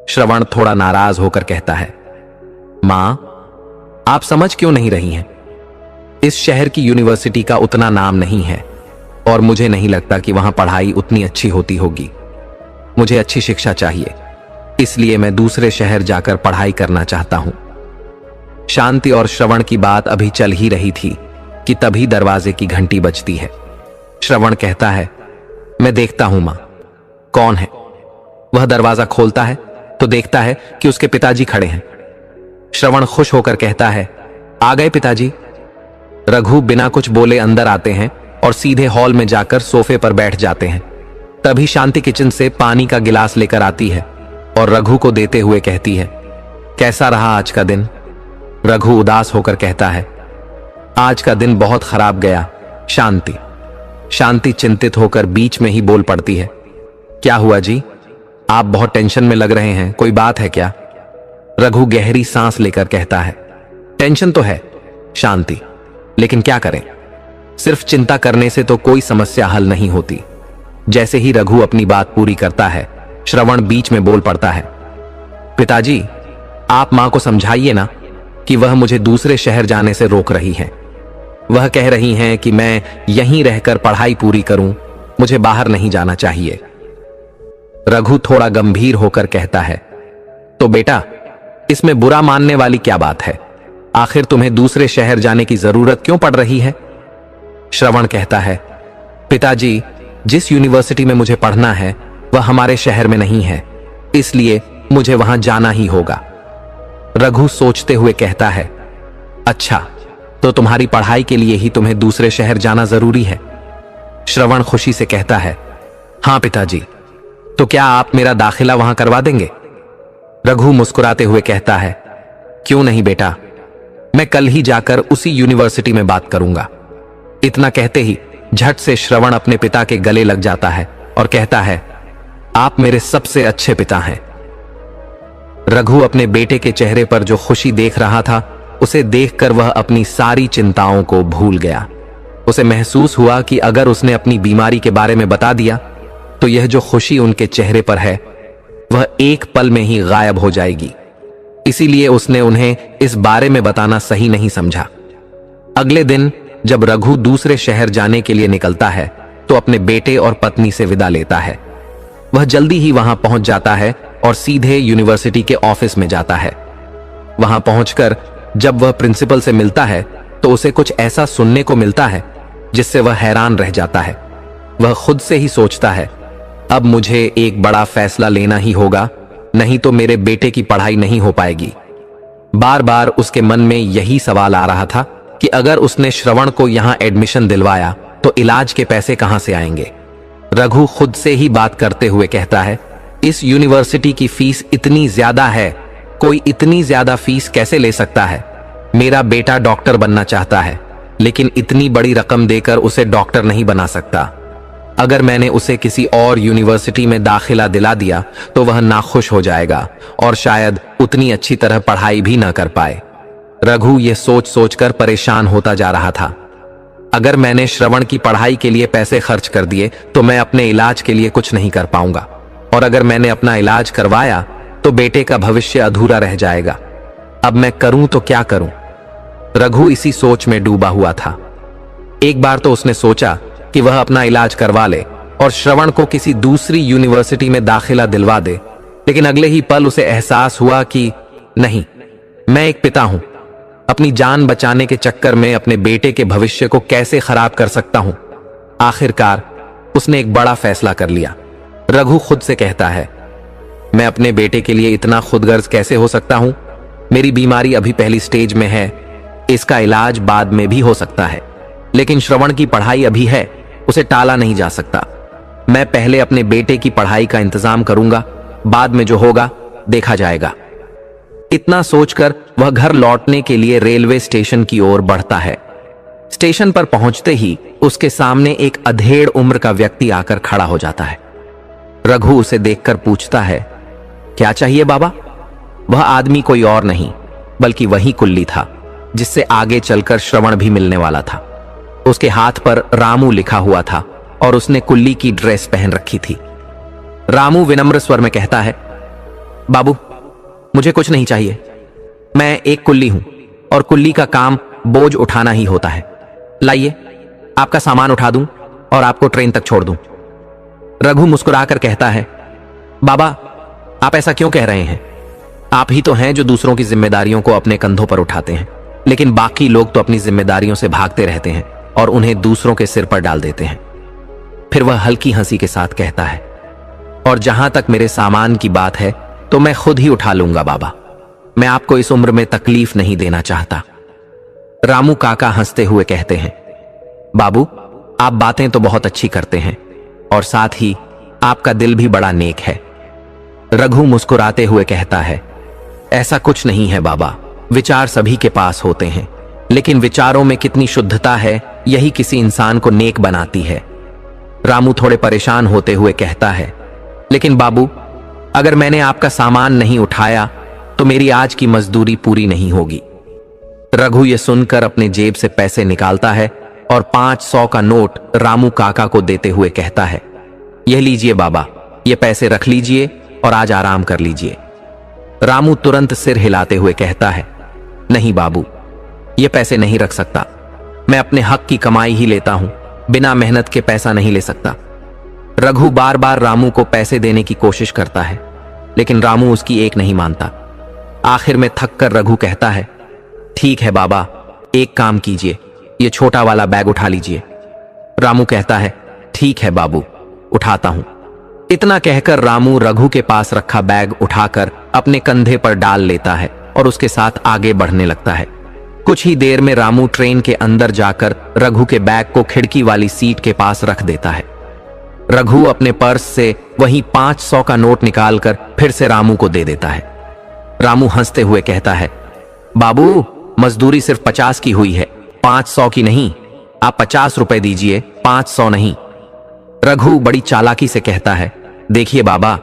श्रवण थोड़ा नाराज होकर कहता है, मां, आप समझ क्यों नहीं रही हैं? इस शहर की यूनिवर्सिटी का उतना नाम नहीं है और मुझे नहीं लगता कि वहां पढ़ाई उतनी अच्छी होती होगी। मुझे अच्छी शिक्षा चाहिए, इसलिए मैं दूसरे शहर जाकर पढ़ाई करना चाहता हूं। शांति और श्रवण की बात अभी चल ही रही थी कि तभी दरवाजे की घंटी बजती है। श्रवण कहता है, मैं देखता हूं मां, कौन है। वह दरवाजा खोलता है तो देखता है कि उसके पिताजी खड़े हैं। श्रवण खुश होकर कहता है, आ गए पिताजी। रघु बिना कुछ बोले अंदर आते हैं और सीधे हॉल में जाकर सोफे पर बैठ जाते हैं। तभी शांति किचन से पानी का गिलास लेकर आती है और रघु को देते हुए कहती है, कैसा रहा आज का दिन। रघु उदास होकर कहता है, आज का दिन बहुत खराब गया शांति। शांति चिंतित होकर बीच में ही बोल पड़ती है, क्या हुआ जी, आप बहुत टेंशन में लग रहे हैं, कोई बात है क्या। रघु गहरी सांस लेकर कहता है, टेंशन तो है शांति, लेकिन क्या करें, सिर्फ चिंता करने से तो कोई समस्या हल नहीं होती। जैसे ही रघु अपनी बात पूरी करता है, श्रवण बीच में बोल पड़ता है, पिताजी आप मां को समझाइए ना कि वह मुझे दूसरे शहर जाने से रोक रही हैं। वह कह रही हैं कि मैं यहीं रहकर पढ़ाई पूरी करूं, मुझे बाहर नहीं जाना चाहिए। रघु थोड़ा गंभीर होकर कहता है, तो बेटा इसमें बुरा मानने वाली क्या बात है, आखिर तुम्हें दूसरे शहर जाने की जरूरत क्यों पड़ रही है। श्रवण कहता है, पिताजी जिस यूनिवर्सिटी में मुझे पढ़ना है वह हमारे शहर में नहीं है, इसलिए मुझे वहां जाना ही होगा। रघु सोचते हुए कहता है, अच्छा तो तुम्हारी पढ़ाई के लिए ही तुम्हें दूसरे शहर जाना जरूरी है। श्रवण खुशी से कहता है, हां पिताजी, तो क्या आप मेरा दाखिला वहां करवा देंगे। रघु मुस्कुराते हुए कहता है, क्यों नहीं बेटा, मैं कल ही जाकर उसी यूनिवर्सिटी में बात करूंगा। इतना कहते ही झट से श्रवण अपने पिता के गले लग जाता है और कहता है, आप मेरे सबसे अच्छे पिता हैं। रघु अपने बेटे के चेहरे पर जो खुशी देख रहा था, उसे देखकर वह अपनी सारी चिंताओं को भूल गया। उसे महसूस हुआ कि अगर उसने अपनी बीमारी के बारे में बता दिया तो यह जो खुशी उनके चेहरे पर है वह एक पल में ही गायब हो जाएगी। इसीलिए उसने उन्हें इस बारे में बताना सही नहीं समझा। अगले दिन जब रघु दूसरे शहर जाने के लिए निकलता है तो अपने बेटे और पत्नी से विदा लेता है। वह जल्दी ही वहां पहुंच जाता है और सीधे यूनिवर्सिटी के ऑफिस में जाता है। वहां पहुंचकर जब वह प्रिंसिपल से मिलता है तो उसे कुछ ऐसा सुनने को मिलता है जिससे वह हैरान रह जाता है। वह खुद से ही सोचता है, अब मुझे एक बड़ा फैसला लेना ही होगा, नहीं तो मेरे बेटे की पढ़ाई नहीं हो पाएगी। बार बार उसके मन में यही सवाल आ रहा था कि अगर उसने श्रवण को यहां एडमिशन दिलवाया तो इलाज के पैसे कहां से आएंगे। रघु खुद से ही बात करते हुए कहता है, इस यूनिवर्सिटी की फीस इतनी ज्यादा है, कोई इतनी ज्यादा फीस कैसे ले सकता है। मेरा बेटा डॉक्टर बनना चाहता है, लेकिन इतनी बड़ी रकम देकर उसे डॉक्टर नहीं बना सकता। अगर मैंने उसे किसी और यूनिवर्सिटी में दाखिला दिला दिया तो वह नाखुश हो जाएगा और शायद उतनी अच्छी तरह पढ़ाई भी ना कर पाए। रघु ये सोच सोचकर परेशान होता जा रहा था। अगर मैंने श्रवण की पढ़ाई के लिए पैसे खर्च कर दिए तो मैं अपने इलाज के लिए कुछ नहीं कर पाऊंगा, और अगर मैंने अपना इलाज करवाया तो बेटे का भविष्य अधूरा रह जाएगा। अब मैं करूं तो क्या करूं। रघु इसी सोच में डूबा हुआ था। एक बार तो उसने सोचा कि वह अपना इलाज करवा ले और श्रवण को किसी दूसरी यूनिवर्सिटी में दाखिला दिलवा दे, लेकिन अगले ही पल उसे एहसास हुआ कि नहीं, मैं एक पिता हूं, अपनी जान बचाने के चक्कर में अपने बेटे के भविष्य को कैसे खराब कर सकता हूं। आखिरकार उसने एक बड़ा फैसला कर लिया। रघु खुद से कहता है, मैं अपने बेटे के लिए इतना खुदगर्ज कैसे हो सकता हूं। मेरी बीमारी अभी पहली स्टेज में है, इसका इलाज बाद में भी हो सकता है, लेकिन श्रवण की पढ़ाई अभी है, उसे टाला नहीं जा सकता। मैं पहले अपने बेटे की पढ़ाई का इंतजाम करूंगा, बाद में जो होगा देखा जाएगा। इतना सोचकर वह घर लौटने के लिए रेलवे स्टेशन की ओर बढ़ता है। स्टेशन पर पहुंचते ही उसके सामने एक अधेड़ उम्र का व्यक्ति आकर खड़ा हो जाता है। रघु उसे देखकर पूछता है, क्या चाहिए बाबा। वह आदमी कोई और नहीं बल्कि वही कुल्ली था जिससे आगे चलकर श्रवण भी मिलने वाला था। उसके हाथ पर रामू लिखा हुआ था और उसने कुल्ली की ड्रेस पहन रखी थी। रामू विनम्र स्वर में कहता है, बाबू मुझे कुछ नहीं चाहिए, मैं एक कुल्ली हूं और कुल्ली का काम बोझ उठाना ही होता है। लाइए आपका सामान उठा दूं और आपको ट्रेन तक छोड़ दूं। रघु मुस्कुराकर कहता है, बाबा आप ऐसा क्यों कह रहे हैं, आप ही तो हैं जो दूसरों की जिम्मेदारियों को अपने कंधों पर उठाते हैं। लेकिन बाकी लोग तो अपनी जिम्मेदारियों से भागते रहते हैं और उन्हें दूसरों के सिर पर डाल देते हैं। फिर वह हल्की हंसी के साथ कहता है, और जहां तक मेरे सामान की बात है तो मैं खुद ही उठा लूंगा बाबा, मैं आपको इस उम्र में तकलीफ नहीं देना चाहता। रामू काका हंसते हुए कहते हैं, बाबू आप बातें तो बहुत अच्छी करते हैं और साथ ही आपका दिल भी बड़ा नेक है। रघु मुस्कुराते हुए कहता है, ऐसा कुछ नहीं है बाबा, विचार सभी के पास होते हैं, लेकिन विचारों में कितनी शुद्धता है यही किसी इंसान को नेक बनाती है। रामू थोड़े परेशान होते हुए कहता है, लेकिन बाबू अगर मैंने आपका सामान नहीं उठाया तो मेरी आज की मजदूरी पूरी नहीं होगी। रघु ये सुनकर अपने जेब से पैसे निकालता है और 500 का नोट रामू काका को देते हुए कहता है, यह लीजिए बाबा, ये पैसे रख लीजिए और आज आराम कर लीजिए। रामू तुरंत सिर हिलाते हुए कहता है, नहीं बाबू, ये पैसे नहीं रख सकता, मैं अपने हक की कमाई ही लेता हूं, बिना मेहनत के पैसा नहीं ले सकता। रघु बार बार रामू को पैसे देने की कोशिश करता है, लेकिन रामू उसकी एक नहीं मानता। आखिर में थक कर रघु कहता है, ठीक है बाबा, एक काम कीजिए, ये छोटा वाला बैग उठा लीजिए। रामू कहता है, ठीक है बाबू, उठाता हूं। इतना कहकर रामू रघु के पास रखा बैग उठाकर अपने कंधे पर डाल लेता है और उसके साथ आगे बढ़ने लगता है। कुछ ही देर में रामू ट्रेन के अंदर जाकर रघु के बैग को खिड़की वाली सीट के पास रख देता है। रघु अपने पर्स से वही 500 का नोट निकालकर फिर से रामू को दे देता है। रामू हंसते हुए कहता है, बाबू मजदूरी सिर्फ 50 की हुई है, 500 की नहीं, आप 50 रुपए दीजिए, 500 नहीं। रघु बड़ी चालाकी से कहता है, देखिए बाबा,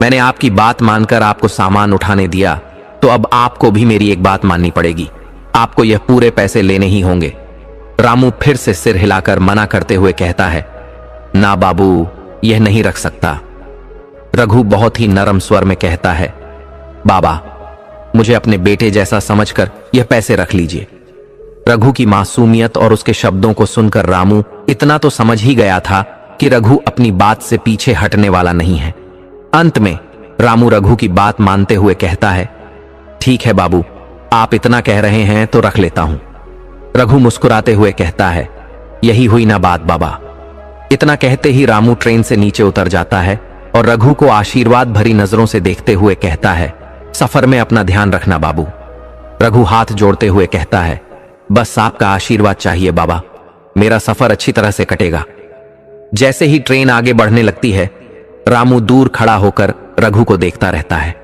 मैंने आपकी बात मानकर आपको सामान उठाने दिया, तो अब आपको भी मेरी एक बात माननी पड़ेगी, आपको यह पूरे पैसे लेने ही होंगे। रामू फिर से सिर हिलाकर मना करते हुए कहता है, ना बाबू, यह नहीं रख सकता। रघु बहुत ही नरम स्वर में कहता है, बाबा मुझे अपने बेटे जैसा समझकर यह पैसे रख लीजिए। रघु की मासूमियत और उसके शब्दों को सुनकर रामू इतना तो समझ ही गया था कि रघु अपनी बात से पीछे हटने वाला नहीं है। अंत में रामू रघु की बात मानते हुए कहता है, ठीक है बाबू, आप इतना कह रहे हैं तो रख लेता हूं। रघु मुस्कुराते हुए कहता है, यही हुई ना बात बाबा। इतना कहते ही रामू ट्रेन से नीचे उतर जाता है और रघु को आशीर्वाद भरी नजरों से देखते हुए कहता है, सफर में अपना ध्यान रखना बाबू। रघु हाथ जोड़ते हुए कहता है, बस आपका आशीर्वाद चाहिए बाबा, मेरा सफर अच्छी तरह से कटेगा। जैसे ही ट्रेन आगे बढ़ने लगती है, रामू दूर खड़ा होकर रघु को देखता रहता है।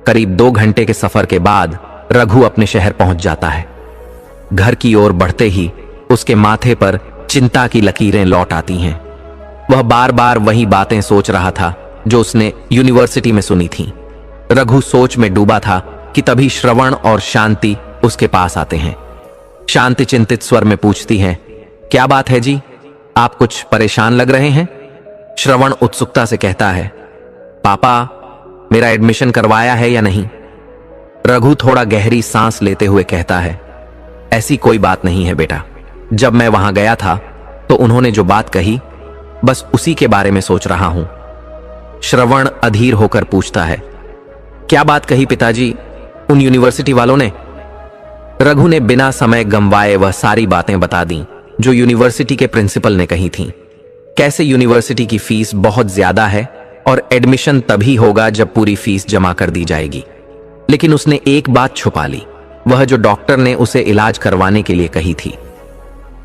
करीब 2 घंटे के सफर के बाद रघु अपने शहर पहुंच जाता है। घर की ओर बढ़ते ही उसके माथे पर चिंता की लकीरें लौट आती हैं। वह बार बार वही बातें सोच रहा था जो उसने यूनिवर्सिटी में सुनी थीं। रघु सोच में डूबा था कि तभी श्रवण और शांति उसके पास आते हैं। शांति चिंतित स्वर में पूछती है, क्या बात है जी, आप कुछ परेशान लग रहे हैं? श्रवण उत्सुकता से कहता है, पापा मेरा एडमिशन करवाया है या नहीं? रघु थोड़ा गहरी सांस लेते हुए कहता है, ऐसी कोई बात नहीं है बेटा, जब मैं वहां गया था तो उन्होंने जो बात कही बस उसी के बारे में सोच रहा हूं। श्रवण अधीर होकर पूछता है, क्या बात कही पिताजी उन यूनिवर्सिटी वालों ने? रघु ने बिना समय गंवाए वह सारी बातें बता दी जो यूनिवर्सिटी के प्रिंसिपल ने कही थीं। कैसे यूनिवर्सिटी की फीस बहुत ज्यादा है और एडमिशन तभी होगा जब पूरी फीस जमा कर दी जाएगी। लेकिन उसने एक बात छुपा ली, वह जो डॉक्टर ने उसे इलाज करवाने के लिए कही थी।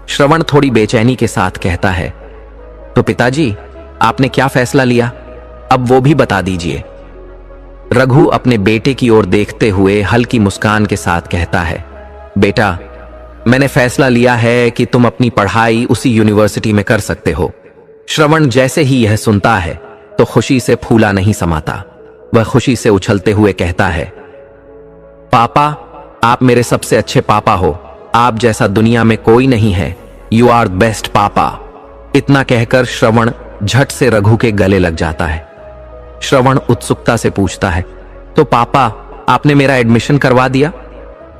श्रवण थोड़ी बेचैनी के साथ कहता है, तो पिताजी आपने क्या फैसला लिया, अब वो भी बता दीजिए। रघु अपने बेटे की ओर देखते हुए हल्की मुस्कान के साथ कहता है, बेटा मैंने फैसला लिया है कि तुम अपनी पढ़ाई उसी यूनिवर्सिटी में कर सकते हो। श्रवण जैसे ही यह सुनता है तो खुशी से फूला नहीं समाता। वह खुशी से उछलते हुए कहता है, पापा आप मेरे सबसे अच्छे पापा हो, आप जैसा दुनिया में कोई नहीं है, यू आर बेस्ट पापा। इतना कहकर श्रवण झट से रघु के गले लग जाता है। श्रवण उत्सुकता से पूछता है, तो पापा आपने मेरा एडमिशन करवा दिया?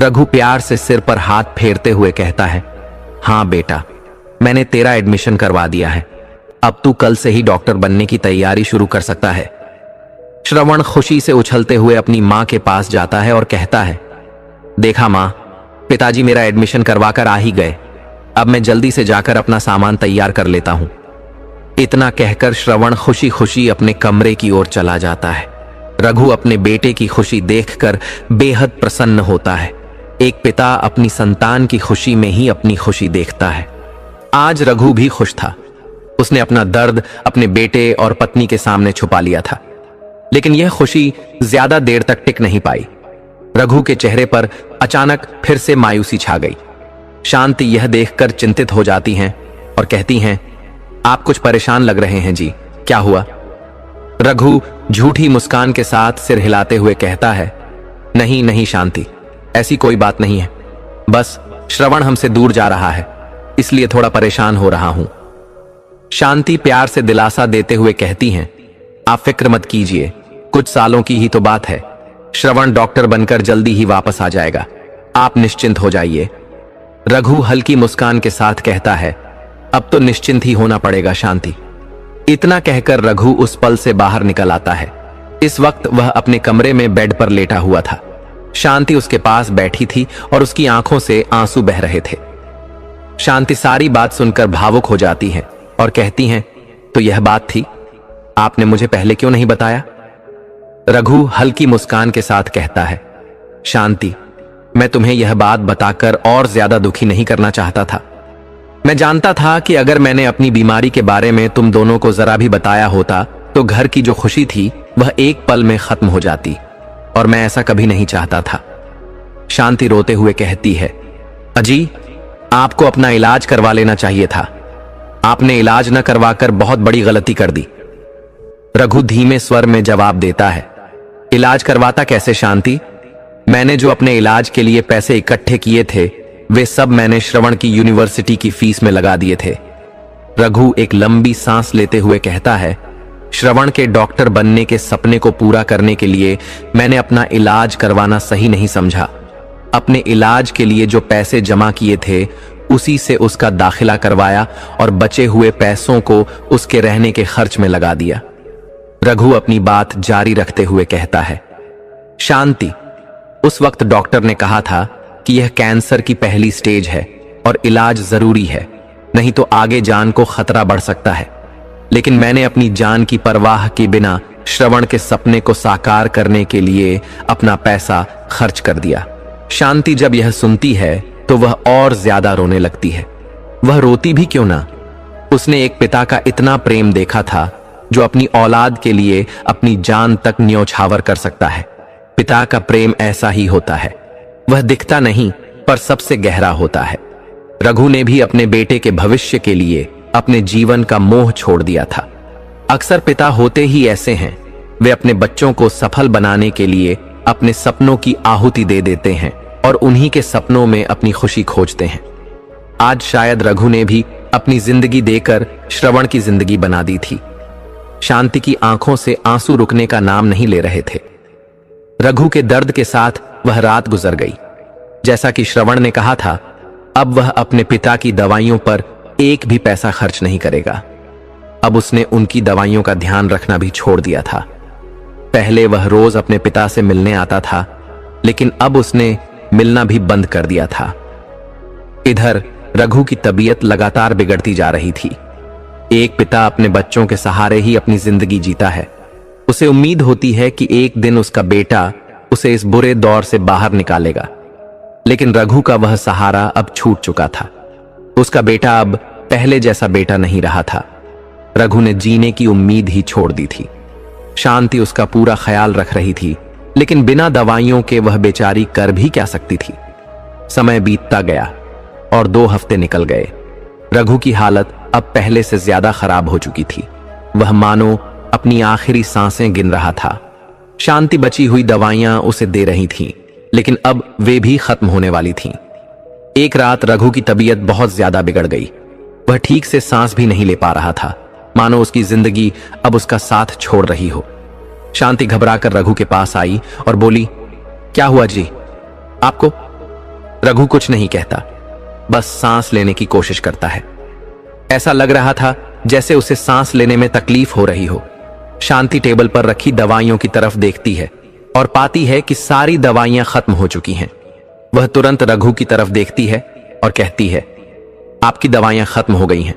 रघु प्यार से सिर पर हाथ फेरते हुए कहता है, हां बेटा, मैंने तेरा एडमिशन करवा दिया है, अब तू कल से ही डॉक्टर बनने की तैयारी शुरू कर सकता है। श्रवण खुशी से उछलते हुए अपनी मां के पास जाता है और कहता है, देखा मां, पिताजी मेरा एडमिशन करवाकर आ ही गए। अब मैं जल्दी से जाकर अपना सामान तैयार कर लेता हूं। इतना कहकर श्रवण खुशी खुशी अपने कमरे की ओर चला जाता है। रघु अपने बेटे की खुशी देखकर बेहद प्रसन्न होता है। एक पिता अपनी संतान की खुशी में ही अपनी खुशी देखता है। आज रघु भी खुश था। उसने अपना दर्द अपने बेटे और पत्नी के सामने छुपा लिया था, लेकिन यह खुशी ज्यादा देर तक टिक नहीं पाई। रघु के चेहरे पर अचानक फिर से मायूसी छा गई। शांति यह देखकर चिंतित हो जाती हैं और कहती हैं, आप कुछ परेशान लग रहे हैं जी, क्या हुआ? रघु झूठी मुस्कान के साथ सिर हिलाते हुए कहता है, नहीं नहीं शांति, ऐसी कोई बात नहीं है। बस श्रवण हमसे दूर जा रहा है, इसलिए थोड़ा परेशान हो रहा हूं। शांति प्यार से दिलासा देते हुए कहती हैं, आप फिक्र मत कीजिए, कुछ सालों की ही तो बात है। श्रवण डॉक्टर बनकर जल्दी ही वापस आ जाएगा, आप निश्चिंत हो जाइए। रघु हल्की मुस्कान के साथ कहता है, अब तो निश्चिंत ही होना पड़ेगा शांति। इतना कहकर रघु उस पल से बाहर निकल आता है। इस वक्त वह अपने कमरे में बेड पर लेटा हुआ था। शांति उसके पास बैठी थी और उसकी आंखों से आंसू बह रहे थे। शांति सारी बात सुनकर भावुक हो जाती है और कहती हैं, तो यह बात थी, आपने मुझे पहले क्यों नहीं बताया? रघु हल्की मुस्कान के साथ कहता है, शांति, मैं तुम्हें यह बात बताकर और ज्यादा दुखी नहीं करना चाहता था। मैं जानता था कि अगर मैंने अपनी बीमारी के बारे में तुम दोनों को जरा भी बताया होता तो घर की जो खुशी थी वह एक पल में खत्म हो जाती, और मैं ऐसा कभी नहीं चाहता था। शांति रोते हुए कहती है, अजी, आपको अपना इलाज करवा लेना चाहिए था। आपने इलाज न करवाकर बहुत बड़ी गलती कर दी। रघु धीमे स्वर में जवाब देता है, इलाज करवाता कैसे शांति? मैंने जो अपने इलाज के लिए पैसे इकट्ठे किए थे वे सब मैंने श्रवण की यूनिवर्सिटी की फीस में लगा दिए थे। रघु एक लंबी सांस लेते हुए कहता है, श्रवण के डॉक्टर बनने के सपने को पूरा करने के लिए मैंने अपना इलाज करवाना सही नहीं समझा। अपने इलाज के लिए जो पैसे जमा किए थे उसी से उसका दाखिला करवाया और बचे हुए पैसों को उसके रहने के खर्च में लगा दिया। रघु अपनी बात जारी रखते हुए कहता है, शांति, उस वक्त डॉक्टर ने कहा था कि यह कैंसर की पहली स्टेज है और इलाज जरूरी है, नहीं तो आगे जान को खतरा बढ़ सकता है। लेकिन मैंने अपनी जान की परवाह के बिना श्रवण के सपने को साकार करने के लिए अपना पैसा खर्च कर दिया। शांति जब यह सुनती है तो वह और ज्यादा रोने लगती है। वह रोती भी क्यों ना, उसने एक पिता का इतना प्रेम देखा था जो अपनी औलाद के लिए अपनी जान तक न्योछावर कर सकता है। पिता का प्रेम ऐसा ही होता है, वह दिखता नहीं पर सबसे गहरा होता है। रघु ने भी अपने बेटे के भविष्य के लिए अपने जीवन का मोह छोड़ दिया था। अक्सर पिता होते ही ऐसे हैं, वे अपने बच्चों को सफल बनाने के लिए अपने सपनों की आहुति दे देते हैं और उन्हीं के सपनों में अपनी खुशी खोजते हैं। आज शायद रघु ने भी अपनी जिंदगी देकर श्रवण की जिंदगी बना दी थी। शांति की आंखों से आंसू रुकने का नाम नहीं ले रहे थे। रघु के दर्द के साथ वह रात गुजर गई। जैसा कि श्रवण ने कहा था, अब वह अपने पिता की दवाइयों पर एक भी पैसा खर्च नहीं करेगा। अब उसने उनकी दवाइयों का ध्यान रखना भी छोड़ दिया था। पहले वह रोज अपने पिता से मिलने आता था, लेकिन अब उसने मिलना भी बंद कर दिया था। इधर रघु की तबीयत लगातार बिगड़ती जा रही थी। एक पिता अपने बच्चों के सहारे ही अपनी जिंदगी जीता है। उसे उम्मीद होती है कि एक दिन उसका बेटा उसे इस बुरे दौर से बाहर निकालेगा, लेकिन रघु का वह सहारा अब छूट चुका था। उसका बेटा अब पहले जैसा बेटा नहीं रहा था। रघु ने जीने की उम्मीद ही छोड़ दी थी। शांति उसका पूरा ख्याल रख रही थी, लेकिन बिना दवाइयों के वह बेचारी कर भी क्या सकती थी। समय बीतता गया और 2 हफ्ते निकल गए। रघु की हालत अब पहले से ज्यादा खराब हो चुकी थी। वह मानो अपनी आखिरी सांसें गिन रहा था। शांति बची हुई दवाइयां उसे दे रही थीं, लेकिन अब वे भी खत्म होने वाली थीं। एक रात रघु की तबीयत बहुत ज्यादा बिगड़ गई। वह ठीक से सांस भी नहीं ले पा रहा था, मानो उसकी जिंदगी अब उसका साथ छोड़ रही हो। शांति घबराकर रघु के पास आई और बोली, क्या हुआ जी आपको? रघु कुछ नहीं कहता, बस सांस लेने की कोशिश करता है। ऐसा लग रहा था जैसे उसे सांस लेने में तकलीफ हो रही हो। शांति टेबल पर रखी दवाइयों की तरफ देखती है और पाती है कि सारी दवाइयां खत्म हो चुकी हैं। वह तुरंत रघु की तरफ देखती है और कहती है, आपकी दवाइयां खत्म हो गई हैं,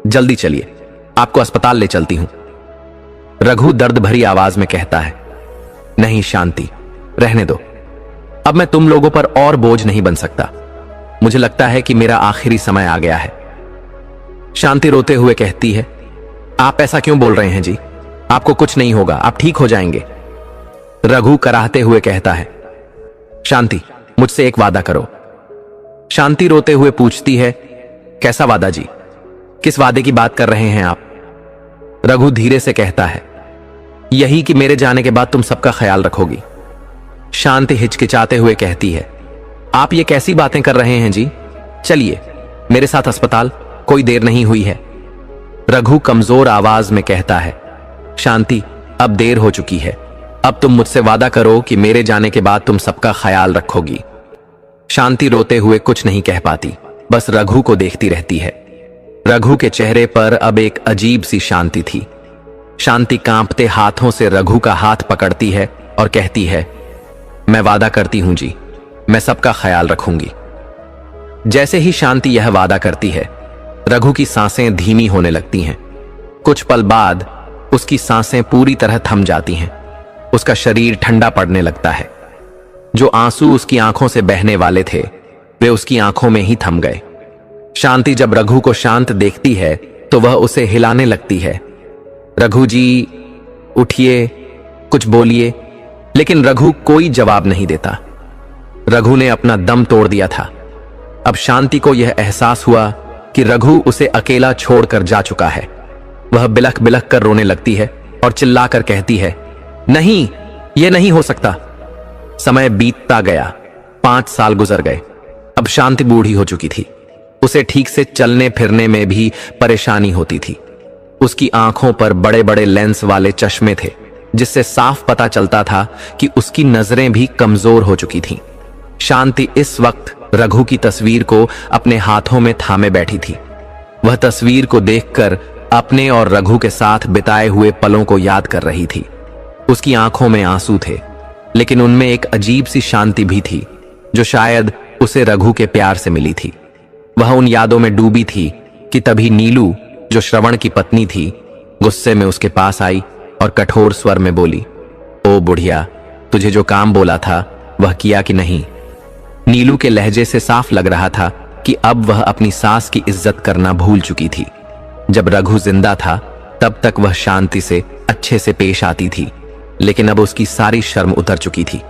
जल्दी चलिए, आपको अस्पताल ले चलती हूं। रघु दर्द भरी आवाज में कहता है, नहीं शांति, रहने दो, अब मैं तुम लोगों पर और बोझ नहीं बन सकता। मुझे लगता है कि मेरा आखिरी समय आ गया है। शांति रोते हुए कहती है, आप ऐसा क्यों बोल रहे हैं जी? आपको कुछ नहीं होगा, आप ठीक हो जाएंगे। रघु कराहते हुए कहता है, शांति, मुझसे एक वादा करो। शांति रोते हुए पूछती है, कैसा वादा जी? किस वादे की बात कर रहे हैं आप? रघु धीरे से कहता है, यही कि मेरे जाने के बाद तुम सबका ख्याल रखोगी। शांति हिचकिचाते हुए कहती है, आप ये कैसी बातें कर रहे हैं जी? चलिए मेरे साथ अस्पताल, कोई देर नहीं हुई है। रघु कमजोर आवाज में कहता है, शांति, अब देर हो चुकी है, अब तुम मुझसे वादा करो कि मेरे जाने के बाद तुम सबका ख्याल रखोगी। शांति रोते हुए कुछ नहीं कह पाती, बस रघु को देखती रहती है। रघु के चेहरे पर अब एक अजीब सी शांति थी। शांति कांपते हाथों से रघु का हाथ पकड़ती है और कहती है, मैं वादा करती हूं जी, मैं सबका ख्याल रखूंगी। जैसे ही शांति यह वादा करती है, रघु की सांसें धीमी होने लगती हैं। कुछ पल बाद उसकी सांसें पूरी तरह थम जाती हैं। उसका शरीर ठंडा पड़ने लगता है। जो आंसू उसकी आंखों से बहने वाले थे, वे उसकी आंखों में ही थम गए। शांति जब रघु को शांत देखती है तो वह उसे हिलाने लगती है। रघु जी, उठिए, कुछ बोलिए। लेकिन रघु कोई जवाब नहीं देता। रघु ने अपना दम तोड़ दिया था। अब शांति को यह एहसास हुआ कि रघु उसे अकेला छोड़कर जा चुका है। वह बिलख बिलख कर रोने लगती है और चिल्लाकर कहती है, नहीं, यह नहीं हो सकता। समय बीतता गया, 5 साल गुजर गए। अब शांति बूढ़ी हो चुकी थी। उसे ठीक से चलने फिरने में भी परेशानी होती थी। उसकी आंखों पर बड़े बड़े लेंस वाले चश्मे थे, जिससे साफ पता चलता था कि उसकी नजरें भी कमजोर हो चुकी थीं। शांति इस वक्त रघु की तस्वीर को अपने हाथों में थामे बैठी थी। वह तस्वीर को देखकर अपने और रघु के साथ बिताए हुए पलों को याद कर रही थी। उसकी आंखों में आंसू थे, लेकिन उनमें एक अजीब सी शांति भी थी, जो शायद उसे रघु के प्यार से मिली थी। वह उन यादों में डूबी थी कि तभी नीलू, जो श्रवण की पत्नी थी, गुस्से में उसके पास आई और कठोर स्वर में बोली, ओ बुढ़िया, तुझे जो काम बोला था वह किया कि नहीं? नीलू के लहजे से साफ लग रहा था कि अब वह अपनी सास की इज्जत करना भूल चुकी थी। जब रघु जिंदा था तब तक वह शांति से अच्छे से पेश आती थी, लेकिन अब उसकी सारी शर्म उतर चुकी थी।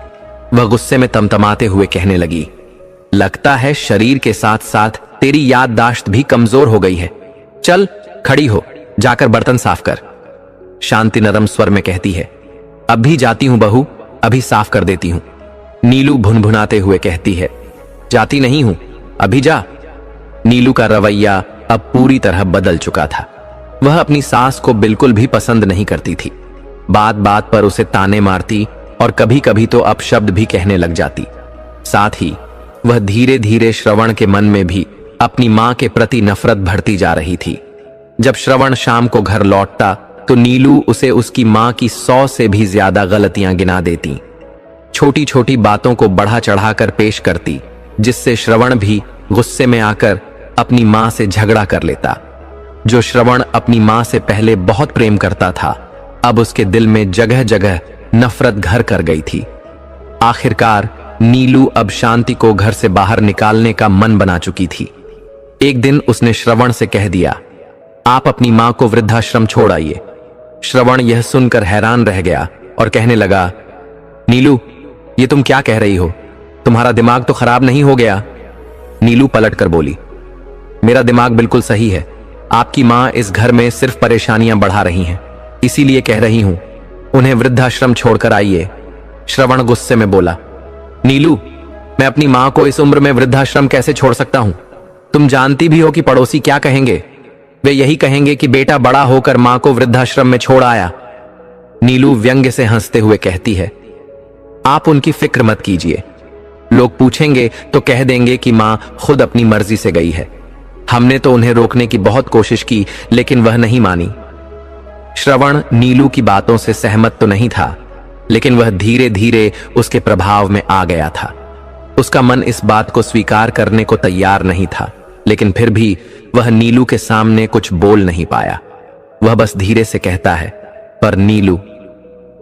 वह गुस्से में तमतमाते हुए कहने लगी, लगता है शरीर के साथ साथ तेरी याददाश्त भी कमजोर हो गई है। चल खड़ी हो, जाकर बर्तन साफ कर। शांति नरम स्वर में कहती है, अभी जाती हूं बहू, अभी साफ कर देती हूं। नीलू भुनभुनाते हुए कहती है, जाती नहीं हूं, अभी जा। नीलू का रवैया अब पूरी तरह बदल चुका था। वह अपनी सास को बिल्कुल भी पसंद नहीं करती थी। बात बात पर उसे ताने मारती और कभी कभी तो अपशब्द भी कहने लग जाती। साथ ही वह धीरे धीरे श्रवण के मन में भी अपनी मां के प्रति नफरत भरती जा रही थी। जब श्रवण शाम को घर लौटता तो नीलू उसे उसकी मां की 100 से भी ज्यादा गलतियां गिना देती। छोटी छोटी बातों को बढ़ा चढ़ाकर पेश करती, जिससे श्रवण भी गुस्से में आकर अपनी मां से झगड़ा कर लेता। जो श्रवण अपनी मां से पहले बहुत प्रेम करता था, अब उसके दिल में जगह जगह नफरत घर कर गई थी। आखिरकार नीलू अब शांति को घर से बाहर निकालने का मन बना चुकी थी। एक दिन उसने श्रवण से कह दिया, आप अपनी मां को वृद्धाश्रम छोड़ आइए। श्रवण यह सुनकर हैरान रह गया और कहने लगा, नीलू, ये तुम क्या कह रही हो? तुम्हारा दिमाग तो खराब नहीं हो गया? नीलू पलटकर बोली, मेरा दिमाग बिल्कुल सही है। आपकी मां इस घर में सिर्फ परेशानियां बढ़ा रही हैं, इसीलिए कह रही हूं, उन्हें वृद्धाश्रम छोड़कर आइए। श्रवण गुस्से में बोला, नीलू, मैं अपनी मां को इस उम्र में वृद्धाश्रम कैसे छोड़ सकता हूं? तुम जानती भी हो कि पड़ोसी क्या कहेंगे। वे यही कहेंगे कि बेटा बड़ा होकर मां को वृद्धाश्रम में छोड़ आया। नीलू व्यंग्य से हंसते हुए कहती है, आप उनकी फिक्र मत कीजिए। लोग पूछेंगे तो कह देंगे कि मां खुद अपनी मर्जी से गई है। हमने तो उन्हें रोकने की बहुत कोशिश की, लेकिन वह नहीं मानी। श्रवण नीलू की बातों से सहमत तो नहीं था, लेकिन वह धीरे धीरे उसके प्रभाव में आ गया था। उसका मन इस बात को स्वीकार करने को तैयार नहीं था, लेकिन फिर भी वह नीलू के सामने कुछ बोल नहीं पाया। वह बस धीरे से कहता है, पर नीलू।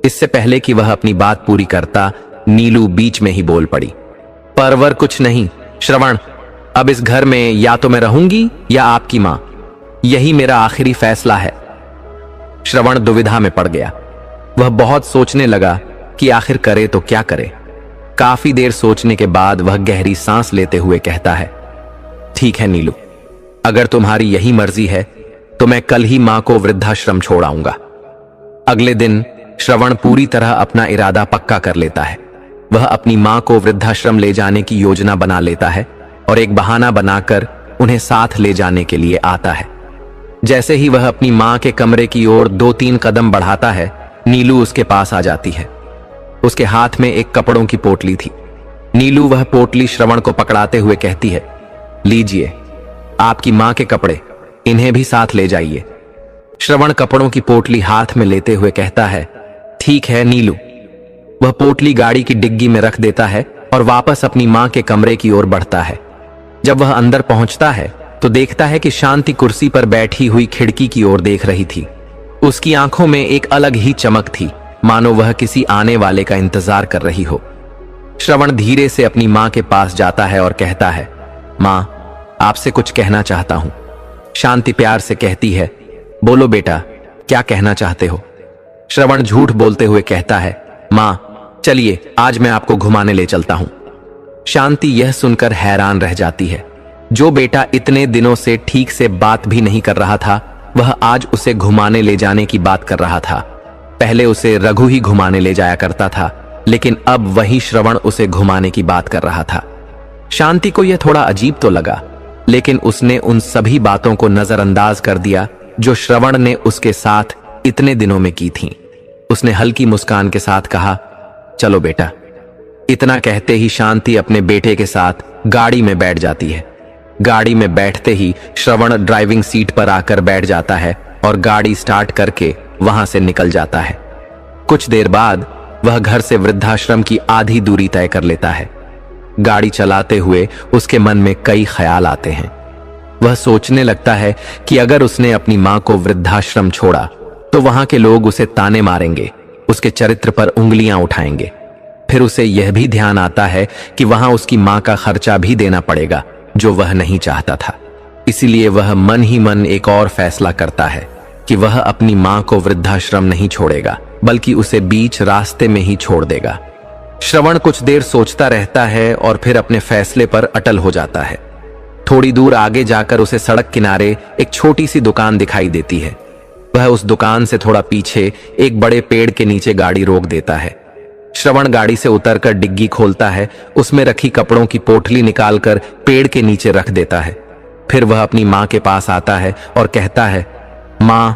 इससे पहले कि वह अपनी बात पूरी करता, नीलू बीच में ही बोल पड़ी, परवर कुछ नहीं श्रवण, अब इस घर में या तो मैं रहूंगी या आपकी मां, यही मेरा आखिरी फैसला है। श्रवण दुविधा में पड़ गया। वह बहुत सोचने लगा कि आखिर करे तो क्या करे। काफी देर सोचने के बाद वह गहरी सांस लेते हुए कहता है, ठीक है नीलू, अगर तुम्हारी यही मर्जी है तो मैं कल ही मां को वृद्धाश्रम छोड़ आऊंगा। अगले दिन श्रवण पूरी तरह अपना इरादा पक्का कर लेता है। वह अपनी मां को वृद्धाश्रम ले जाने की योजना बना लेता है और एक बहाना बनाकर उन्हें साथ ले जाने के लिए आता है। जैसे ही वह अपनी मां के कमरे की ओर 2-3 कदम बढ़ाता है, नीलू उसके पास आ जाती है। उसके हाथ में एक कपड़ों की पोटली थी। नीलू वह पोटली श्रवण को पकड़ाते हुए कहती है, लीजिए आपकी मां के कपड़े, इन्हें भी साथ ले जाइए। श्रवण कपड़ों की पोटली हाथ में लेते हुए कहता है, ठीक है नीलू। वह पोटली गाड़ी की डिग्गी में रख देता है और वापस अपनी मां के कमरे की ओर बढ़ता है। जब वह अंदर पहुंचता है तो देखता है कि शांति कुर्सी पर बैठी हुई खिड़की की ओर देख रही थी। उसकी आंखों में एक अलग ही चमक थी, मानो वह किसी आने वाले का इंतजार कर रही हो। श्रवण धीरे से अपनी मां के पास जाता है और कहता है, मां, आपसे कुछ कहना चाहता हूं। शांति प्यार से कहती है, बोलो बेटा, क्या कहना चाहते हो। श्रवण झूठ बोलते हुए कहता है, मां चलिए आज मैं आपको घुमाने ले चलता हूं। शांति यह सुनकर हैरान रह जाती है। जो बेटा इतने दिनों से ठीक से बात भी नहीं कर रहा था, वह आज उसे घुमाने ले जाने की बात कर रहा था। पहले उसे रघु ही घुमाने ले जाया करता था, लेकिन अब वही श्रवण उसे घुमाने की बात कर रहा था। शांति को यह थोड़ा अजीब तो लगा, लेकिन उसने उन सभी बातों को नजरअंदाज कर दिया जो श्रवण ने उसके साथ इतने दिनों में की थीं। उसने हल्की मुस्कान के साथ कहा, चलो बेटा। इतना कहते ही शांति अपने बेटे के साथ गाड़ी में बैठ जाती है। गाड़ी में बैठते ही श्रवण ड्राइविंग सीट पर आकर बैठ जाता है और गाड़ी स्टार्ट करके वहां से निकल जाता है। कुछ देर बाद वह घर से वृद्धाश्रम की आधी दूरी तय कर लेता है। गाड़ी चलाते हुए उसके मन में कई ख्याल आते हैं। वह सोचने लगता है कि अगर उसने अपनी मां को वृद्धाश्रम छोड़ा तो वहां के लोग उसे ताने मारेंगे, उसके चरित्र पर उंगलियां उठाएंगे। फिर उसे यह भी ध्यान आता है कि वहां उसकी मां का खर्चा भी देना पड़ेगा, जो वह नहीं चाहता था। इसीलिए वह मन ही मन एक और फैसला करता है कि वह अपनी मां को वृद्धाश्रम नहीं छोड़ेगा, बल्कि उसे बीच रास्ते में ही छोड़ देगा। श्रवण कुछ देर सोचता रहता है और फिर अपने फैसले पर अटल हो जाता है। थोड़ी दूर आगे जाकर उसे सड़क किनारे एक छोटी सी दुकान दिखाई देती है। वह उस दुकान से थोड़ा पीछे एक बड़े पेड़ के नीचे गाड़ी रोक देता है। श्रवण गाड़ी से उतरकर डिग्गी खोलता है, उसमें रखी कपड़ों की पोटली निकालकर पेड़ के नीचे रख देता है। फिर वह अपनी मां के पास आता है और कहता है, मां,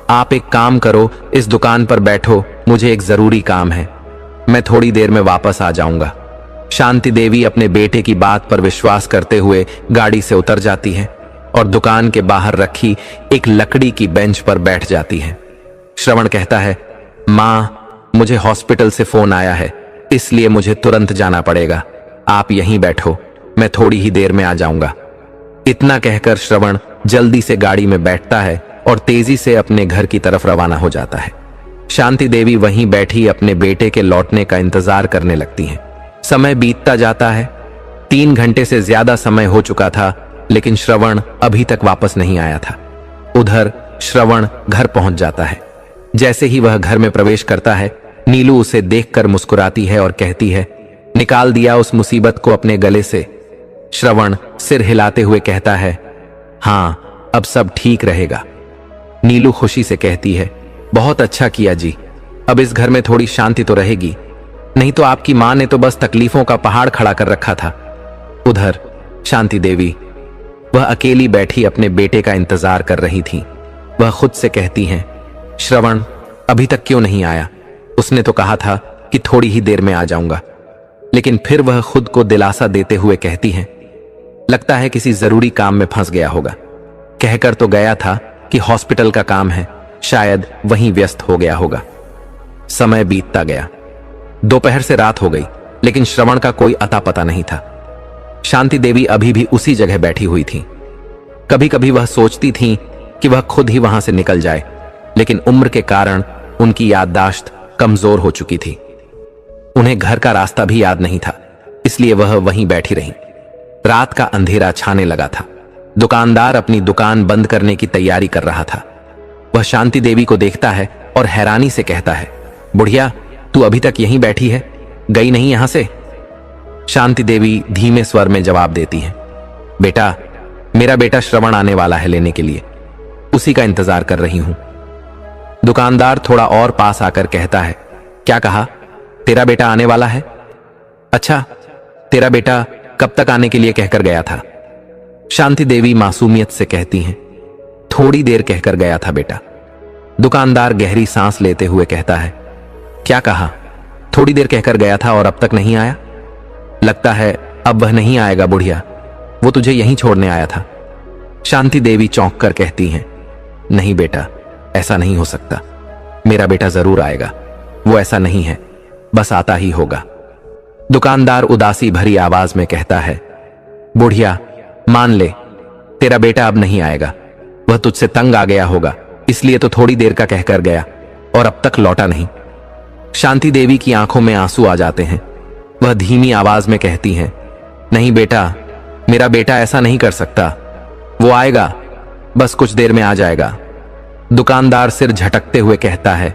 आप एक काम करो, इस दुकान पर बैठो, मुझे एक जरूरी काम है, मैं थोड़ी देर में वापस आ जाऊंगा। शांति देवी अपने बेटे की बात पर विश्वास करते हुए गाड़ी से उतर जाती है और दुकान के बाहर रखी एक लकड़ी की बेंच पर बैठ जाती है। श्रवण कहता है, मां, मुझे हॉस्पिटल से फोन आया है, इसलिए मुझे तुरंत जाना पड़ेगा। आप यहीं बैठो, मैं थोड़ी ही देर में आ जाऊंगा। इतना कहकर श्रवण जल्दी से गाड़ी में बैठता है और तेजी से अपने घर की तरफ रवाना हो जाता है। शांति देवी वहीं बैठी अपने बेटे के लौटने का इंतजार करने लगती हैं। समय बीतता जाता है। 3 घंटे से ज्यादा समय हो चुका था, लेकिन श्रवण अभी तक वापस नहीं आया था। उधर श्रवण घर पहुंच जाता है। जैसे ही वह घर में प्रवेश करता है, नीलू उसे देखकर मुस्कुराती है और कहती है, निकाल दिया उस मुसीबत को अपने गले से। श्रवण सिर हिलाते हुए कहता है, हां, अब सब ठीक रहेगा। नीलू खुशी से कहती है, बहुत अच्छा किया जी, अब इस घर में थोड़ी शांति तो रहेगी, नहीं तो आपकी मां ने तो बस तकलीफों का पहाड़ खड़ा कर रखा था। उधर शांति देवी, वह अकेली बैठी अपने बेटे का इंतजार कर रही थी। वह खुद से कहती हैं, श्रवण अभी तक क्यों नहीं आया? उसने तो कहा था कि थोड़ी ही देर में आ जाऊंगा। लेकिन फिर वह खुद को दिलासा देते हुए कहती हैं, लगता है किसी जरूरी काम में फंस गया होगा। कहकर तो गया था कि हॉस्पिटल का काम है, शायद वहीं व्यस्त हो गया होगा। समय बीतता गया। दोपहर से रात हो गई। लेकिन श्रवण का कोई अता पता नहीं था। शांति देवी अभी भी उसी जगह बैठी हुई थी। कभी कभी वह सोचती थीं कि वह खुद ही वहां से निकल जाए, लेकिन उम्र के कारण उनकी याददाश्त कमजोर हो चुकी थी। उन्हें घर का रास्ता भी याद नहीं था, इसलिए वह वहीं बैठी रहीं। रात का अंधेरा छाने लगा था। दुकानदार अपनी दुकान बंद करने की तैयारी कर रहा था। वह शांति देवी को देखता है और हैरानी से कहता है, बुढ़िया, तू अभी तक यहीं बैठी है, गई नहीं यहां से? शांति देवी धीमे स्वर में जवाब देती है, बेटा, मेरा बेटा श्रवण आने वाला है लेने के लिए, उसी का इंतजार कर रही हूं। दुकानदार थोड़ा और पास आकर कहता है, क्या कहा? तेरा बेटा आने वाला है? अच्छा, तेरा बेटा कब तक आने के लिए कहकर गया था? शांति देवी मासूमियत से कहती हैं, थोड़ी देर कहकर गया था बेटा। दुकानदार गहरी सांस लेते हुए कहता है, क्या कहा? थोड़ी देर कहकर गया था और अब तक नहीं आया? लगता है अब वह नहीं आएगा बुढ़िया, वो तुझे यहीं छोड़ने आया था। शांति देवी चौंक कर कहती हैं, नहीं बेटा, ऐसा नहीं हो सकता, मेरा बेटा जरूर आएगा, वो ऐसा नहीं है, बस आता ही होगा। दुकानदार उदासी भरी आवाज में कहता है, बुढ़िया, मान ले, तेरा बेटा अब नहीं आएगा, वह तुझसे तंग आ गया होगा, इसलिए तो थोड़ी देर का कहकर गया और अब तक लौटा नहीं। शांति देवी की आंखों में आंसू आ जाते हैं। वह धीमी आवाज में कहती हैं, नहीं बेटा, मेरा बेटा ऐसा नहीं कर सकता, वो आएगा, बस कुछ देर में आ जाएगा। दुकानदार सिर झटकते हुए कहता है,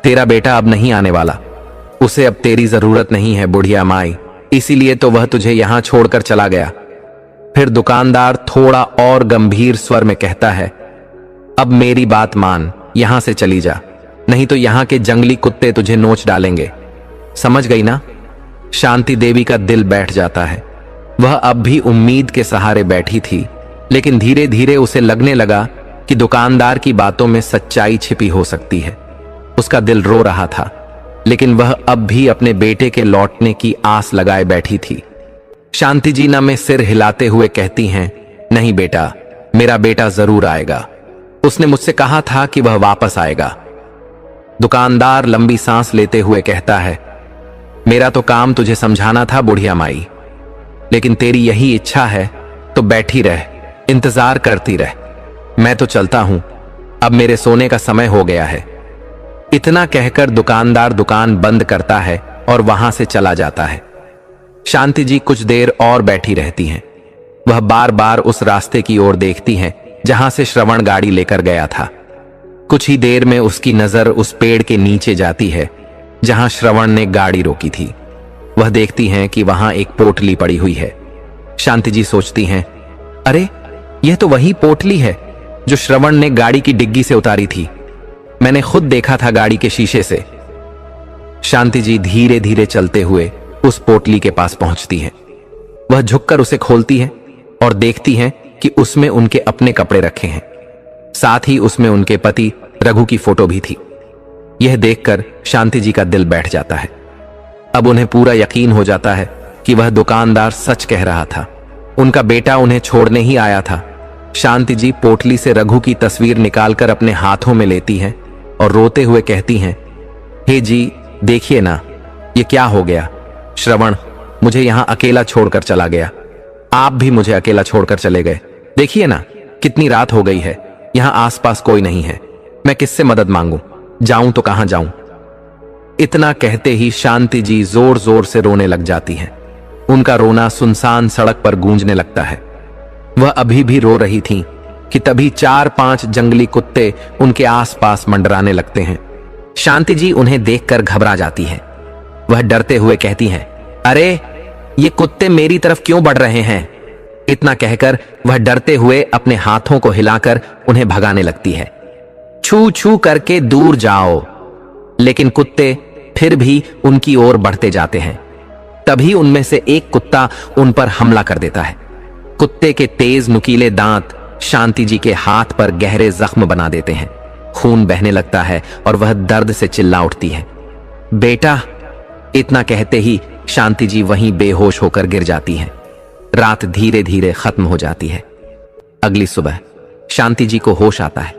तेरा बेटा अब नहीं आने वाला, उसे अब तेरी जरूरत नहीं है बुढ़िया माई, इसीलिए तो वह तुझे यहां छोड़कर चला गया। फिर दुकानदार थोड़ा और गंभीर स्वर में कहता है, अब मेरी बात मान, यहां से चली जा, नहीं तो यहां के जंगली कुत्ते तुझे नोच डालेंगे, समझ गई ना? शांति देवी का दिल बैठ जाता है। वह अब भी उम्मीद के सहारे बैठी थी, लेकिन धीरे धीरे उसे लगने लगा कि दुकानदार की बातों में सच्चाई छिपी हो सकती है। उसका दिल रो रहा था, लेकिन वह अब भी अपने बेटे के लौटने की आस लगाए बैठी थी। शांति जीना में सिर हिलाते हुए कहती हैं, नहीं बेटा, मेरा बेटा जरूर आएगा, उसने मुझसे कहा था कि वह वापस आएगा। दुकानदार लंबी सांस लेते हुए कहता है, मेरा तो काम तुझे समझाना था बुढ़िया माई, लेकिन तेरी यही इच्छा है तो बैठी रह, इंतजार करती रह, मैं तो चलता हूं, अब मेरे सोने का समय हो गया है। इतना कहकर दुकानदार दुकान बंद करता है और वहां से चला जाता है। शांति जी कुछ देर और बैठी रहती हैं। वह बार बार उस रास्ते की ओर देखती हैं जहां से श्रवण गाड़ी लेकर गया था। कुछ ही देर में उसकी नजर उस पेड़ के नीचे जाती है जहां श्रवण ने गाड़ी रोकी थी। वह देखती हैं कि वहां एक पोटली पड़ी हुई है। शांति जी सोचती हैं, अरे यह तो वही पोटली है जो श्रवण ने गाड़ी की डिग्गी से उतारी थी, मैंने खुद देखा था गाड़ी के शीशे से। शांति जी धीरे धीरे चलते हुए उस पोटली के पास पहुंचती हैं। वह झुककर उसे खोलती है और देखती हैं कि उसमें उनके अपने कपड़े रखे हैं, साथ ही उसमें उनके पति रघु की फोटो भी थी। यह देखकर शांति जी का दिल बैठ जाता है। अब उन्हें पूरा यकीन हो जाता है कि वह दुकानदार सच कह रहा था, उनका बेटा उन्हें छोड़ने ही आया था। शांति जी पोटली से रघु की तस्वीर निकालकर अपने हाथों में लेती हैं और रोते हुए कहती हैं, हे जी, देखिए ना, ये क्या हो गया? श्रवण मुझे यहां अकेला छोड़कर चला गया, आप भी मुझे अकेला छोड़कर चले गए। देखिए ना, कितनी रात हो गई है, यहां आसपास कोई नहीं है, मैं किससे मदद मांगूं? जाऊं तो कहां जाऊं? इतना कहते ही शांति जी जोर जोर से रोने लग जाती हैं। उनका रोना सुनसान सड़क पर गूंजने लगता है। वह अभी भी रो रही थीं कि तभी 4-5 जंगली कुत्ते उनके आसपास मंडराने लगते हैं। शांति जी उन्हें देखकर घबरा जाती हैं। वह डरते हुए कहती हैं, अरे ये कुत्ते मेरी तरफ क्यों बढ़ रहे हैं? इतना कहकर वह डरते हुए अपने हाथों को हिलाकर उन्हें भगाने लगती है। छू छू करके दूर जाओ। लेकिन कुत्ते फिर भी उनकी ओर बढ़ते जाते हैं। तभी उनमें से एक कुत्ता उन पर हमला कर देता है। कुत्ते के तेज नुकीले दांत शांति जी के हाथ पर गहरे जख्म बना देते हैं। खून बहने लगता है और वह दर्द से चिल्ला उठती है, बेटा। इतना कहते ही शांति जी वहीं बेहोश होकर गिर जाती हैं। रात धीरे धीरे खत्म हो जाती है। अगली सुबह शांति जी को होश आता है।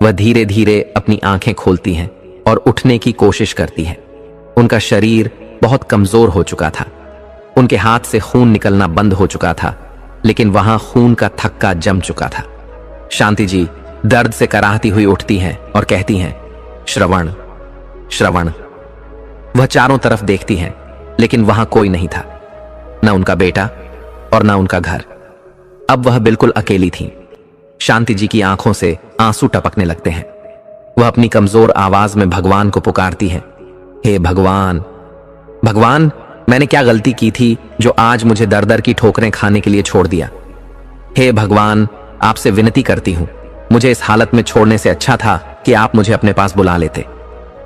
वह धीरे धीरे अपनी आंखें खोलती हैं और उठने की कोशिश करती हैं। उनका शरीर बहुत कमजोर हो चुका था। उनके हाथ से खून निकलना बंद हो चुका था, लेकिन वहां खून का थक्का जम चुका था। शांति जी दर्द से कराहती हुई उठती हैं और कहती हैं, श्रवण, श्रवण। वह चारों तरफ देखती हैं, लेकिन वहां कोई नहीं था, न उनका बेटा और न उनका घर। अब वह बिल्कुल अकेली थी। शांति जी की आंखों से आंसू टपकने लगते हैं। वह अपनी कमजोर आवाज में भगवान को पुकारती हैं, हे भगवान, भगवान, मैंने क्या गलती की थी जो आज मुझे दर दर की ठोकरें खाने के लिए छोड़ दिया। हे भगवान, आपसे विनती करती हूं, मुझे इस हालत में छोड़ने से अच्छा था कि आप मुझे अपने पास बुला लेते।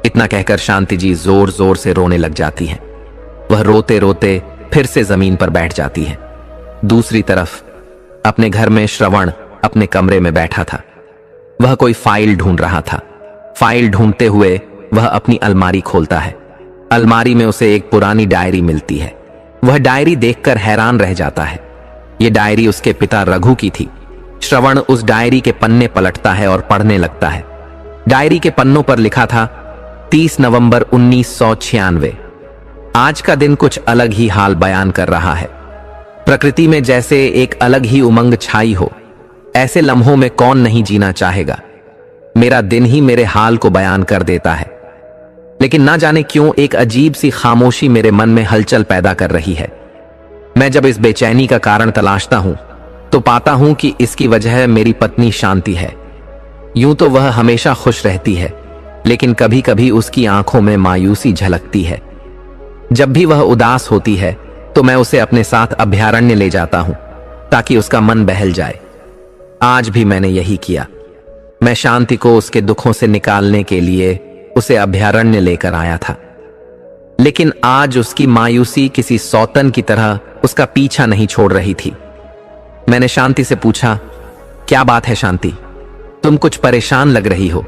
इतना कहकर शांति जी जोर जोर से रोने लग जाती हैं। वह रोते रोते फिर से जमीन पर बैठ जाती है। दूसरी तरफ अपने घर में श्रवण अपने कमरे में बैठा था। वह कोई फाइल ढूंढ रहा था। फाइल ढूंढते हुए वह अपनी अलमारी खोलता है। अलमारी में उसे एक पुरानी डायरी मिलती है। वह डायरी देखकर हैरान रह जाता है। यह डायरी उसके पिता रघु की थी। श्रवण उस डायरी के पन्ने पलटता है और पढ़ने लगता है। डायरी के पन्नों पर लिखा था 30 नवंबर 1996। आज का दिन कुछ अलग ही हाल बयान कर रहा है। प्रकृति में जैसे एक अलग ही उमंग छाई हो, ऐसे लम्हों में कौन नहीं जीना चाहेगा। मेरा दिन ही मेरे हाल को बयान कर देता है, लेकिन ना जाने क्यों एक अजीब सी खामोशी मेरे मन में हलचल पैदा कर रही है। मैं जब इस बेचैनी का कारण तलाशता हूं तो पाता हूं कि इसकी वजह मेरी पत्नी शांति है। यूं तो वह हमेशा खुश रहती है, लेकिन कभी कभी उसकी आंखों में मायूसी झलकती है। जब भी वह उदास होती है तो मैं उसे अपने साथ अभयारण्य ले जाता हूं ताकि उसका मन बहल जाए। आज भी मैंने यही किया। मैं शांति को उसके दुखों से निकालने के लिए उसे अभयारण्य लेकर आया था, लेकिन आज उसकी मायूसी किसी सौतन की तरह उसका पीछा नहीं छोड़ रही थी। मैंने शांति से पूछा, क्या बात है शांति, तुम कुछ परेशान लग रही हो,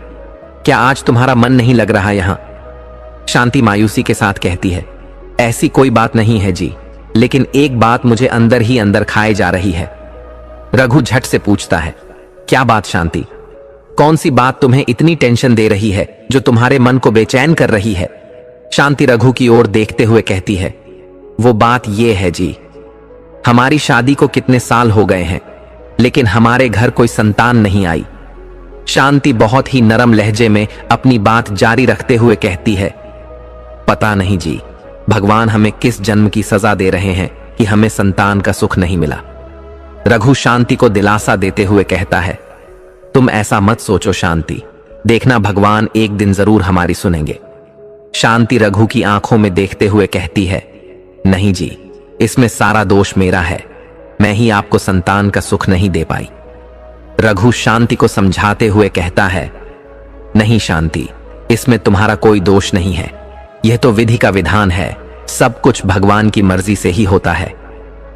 क्या आज तुम्हारा मन नहीं लग रहा यहां? शांति मायूसी के साथ कहती है, ऐसी कोई बात नहीं है जी, लेकिन एक बात मुझे अंदर ही अंदर खाए जा रही है। रघु झट से पूछता है, क्या बात शांति, कौन सी बात तुम्हें इतनी टेंशन दे रही है जो तुम्हारे मन को बेचैन कर रही है? शांति रघु की ओर देखते हुए कहती है, वो बात ये है जी, हमारी शादी को कितने साल हो गए हैं, लेकिन हमारे घर कोई संतान नहीं आई। शांति बहुत ही नरम लहजे में अपनी बात जारी रखते हुए कहती है, पता नहीं जी, भगवान हमें किस जन्म की सजा दे रहे हैं कि हमें संतान का सुख नहीं मिला। रघु शांति को दिलासा देते हुए कहता है, तुम ऐसा मत सोचो शांति, देखना भगवान एक दिन जरूर हमारी सुनेंगे। शांति रघु की आंखों में देखते हुए कहती है, नहीं जी, इसमें सारा दोष मेरा है, मैं ही आपको संतान का सुख नहीं दे पाई। रघु शांति को समझाते हुए कहता है, नहीं शांति, इसमें तुम्हारा कोई दोष नहीं है, यह तो विधि का विधान है, सब कुछ भगवान की मर्जी से ही होता है।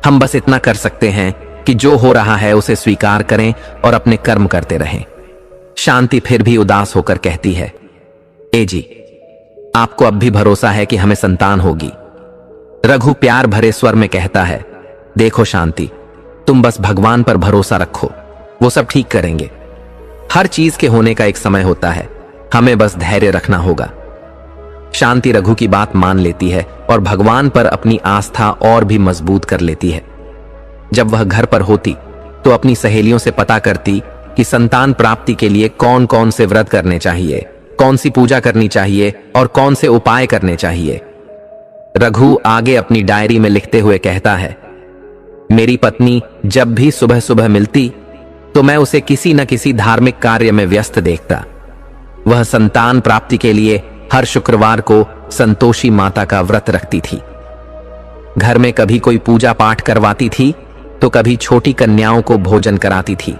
हम बस इतना कर सकते हैं कि जो हो रहा है उसे स्वीकार करें और अपने कर्म करते रहें। शांति फिर भी उदास होकर कहती है, ए जी, आपको अब भी भरोसा है कि हमें संतान होगी? रघु प्यार भरे स्वर में कहता है, देखो शांति, तुम बस भगवान पर भरोसा रखो, वो सब ठीक करेंगे। हर चीज के होने का एक समय होता है, हमें बस धैर्य रखना होगा। शांति रघु की बात मान लेती है और भगवान पर अपनी आस्था और भी मजबूत कर लेती है। जब वह घर पर होती तो अपनी सहेलियों से पता करती कि संतान प्राप्ति के लिए कौन कौन से व्रत करने चाहिए, कौन सी पूजा करनी चाहिए और कौन से उपाय करने चाहिए। रघु आगे अपनी डायरी में लिखते हुए कहता है, मेरी पत्नी जब भी सुबह सुबह मिलती तो मैं उसे किसी न किसी धार्मिक कार्य में व्यस्त देखता। वह संतान प्राप्ति के लिए हर शुक्रवार को संतोषी माता का व्रत रखती थी। घर में कभी कोई पूजा पाठ करवाती थी तो कभी छोटी कन्याओं को भोजन कराती थी।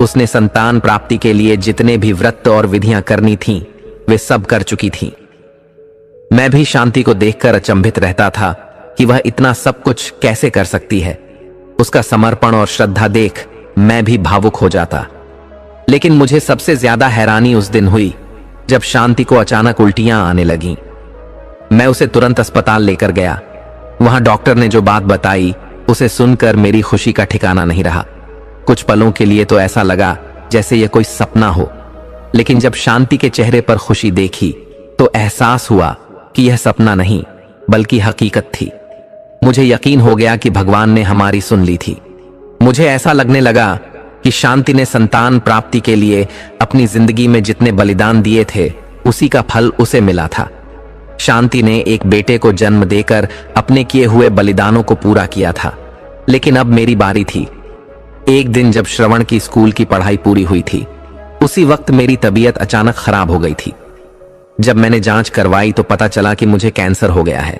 उसने संतान प्राप्ति के लिए जितने भी व्रत और विधियां करनी थीं, वे सब कर चुकी थीं। मैं भी शांति को देखकर अचंभित रहता था कि वह इतना सब कुछ कैसे कर सकती है। उसका समर्पण और श्रद्धा देख मैं भी भावुक हो जाता। लेकिन मुझे सबसे ज्यादा हैरानी उस दिन हुई जब शांति को अचानक उल्टियां आने लगीं। मैं उसे तुरंत अस्पताल लेकर गया। वहां डॉक्टर ने जो बात बताई उसे सुनकर मेरी खुशी का ठिकाना नहीं रहा। कुछ पलों के लिए तो ऐसा लगा जैसे यह कोई सपना हो, लेकिन जब शांति के चेहरे पर खुशी देखी तो एहसास हुआ कि यह सपना नहीं बल्कि हकीकत थी। मुझे यकीन हो गया कि भगवान ने हमारी सुन ली थी। मुझे ऐसा लगने लगा कि शांति ने संतान प्राप्ति के लिए अपनी जिंदगी में जितने बलिदान दिए थे उसी का फल उसे मिला था। शांति ने एक बेटे को जन्म देकर अपने किए हुए बलिदानों को पूरा किया था। लेकिन अब मेरी बारी थी। एक दिन जब श्रवण की स्कूल की पढ़ाई पूरी हुई थी, उसी वक्त मेरी तबीयत अचानक खराब हो गई थी। जब मैंने जांच करवाई तो पता चला कि मुझे कैंसर हो गया है।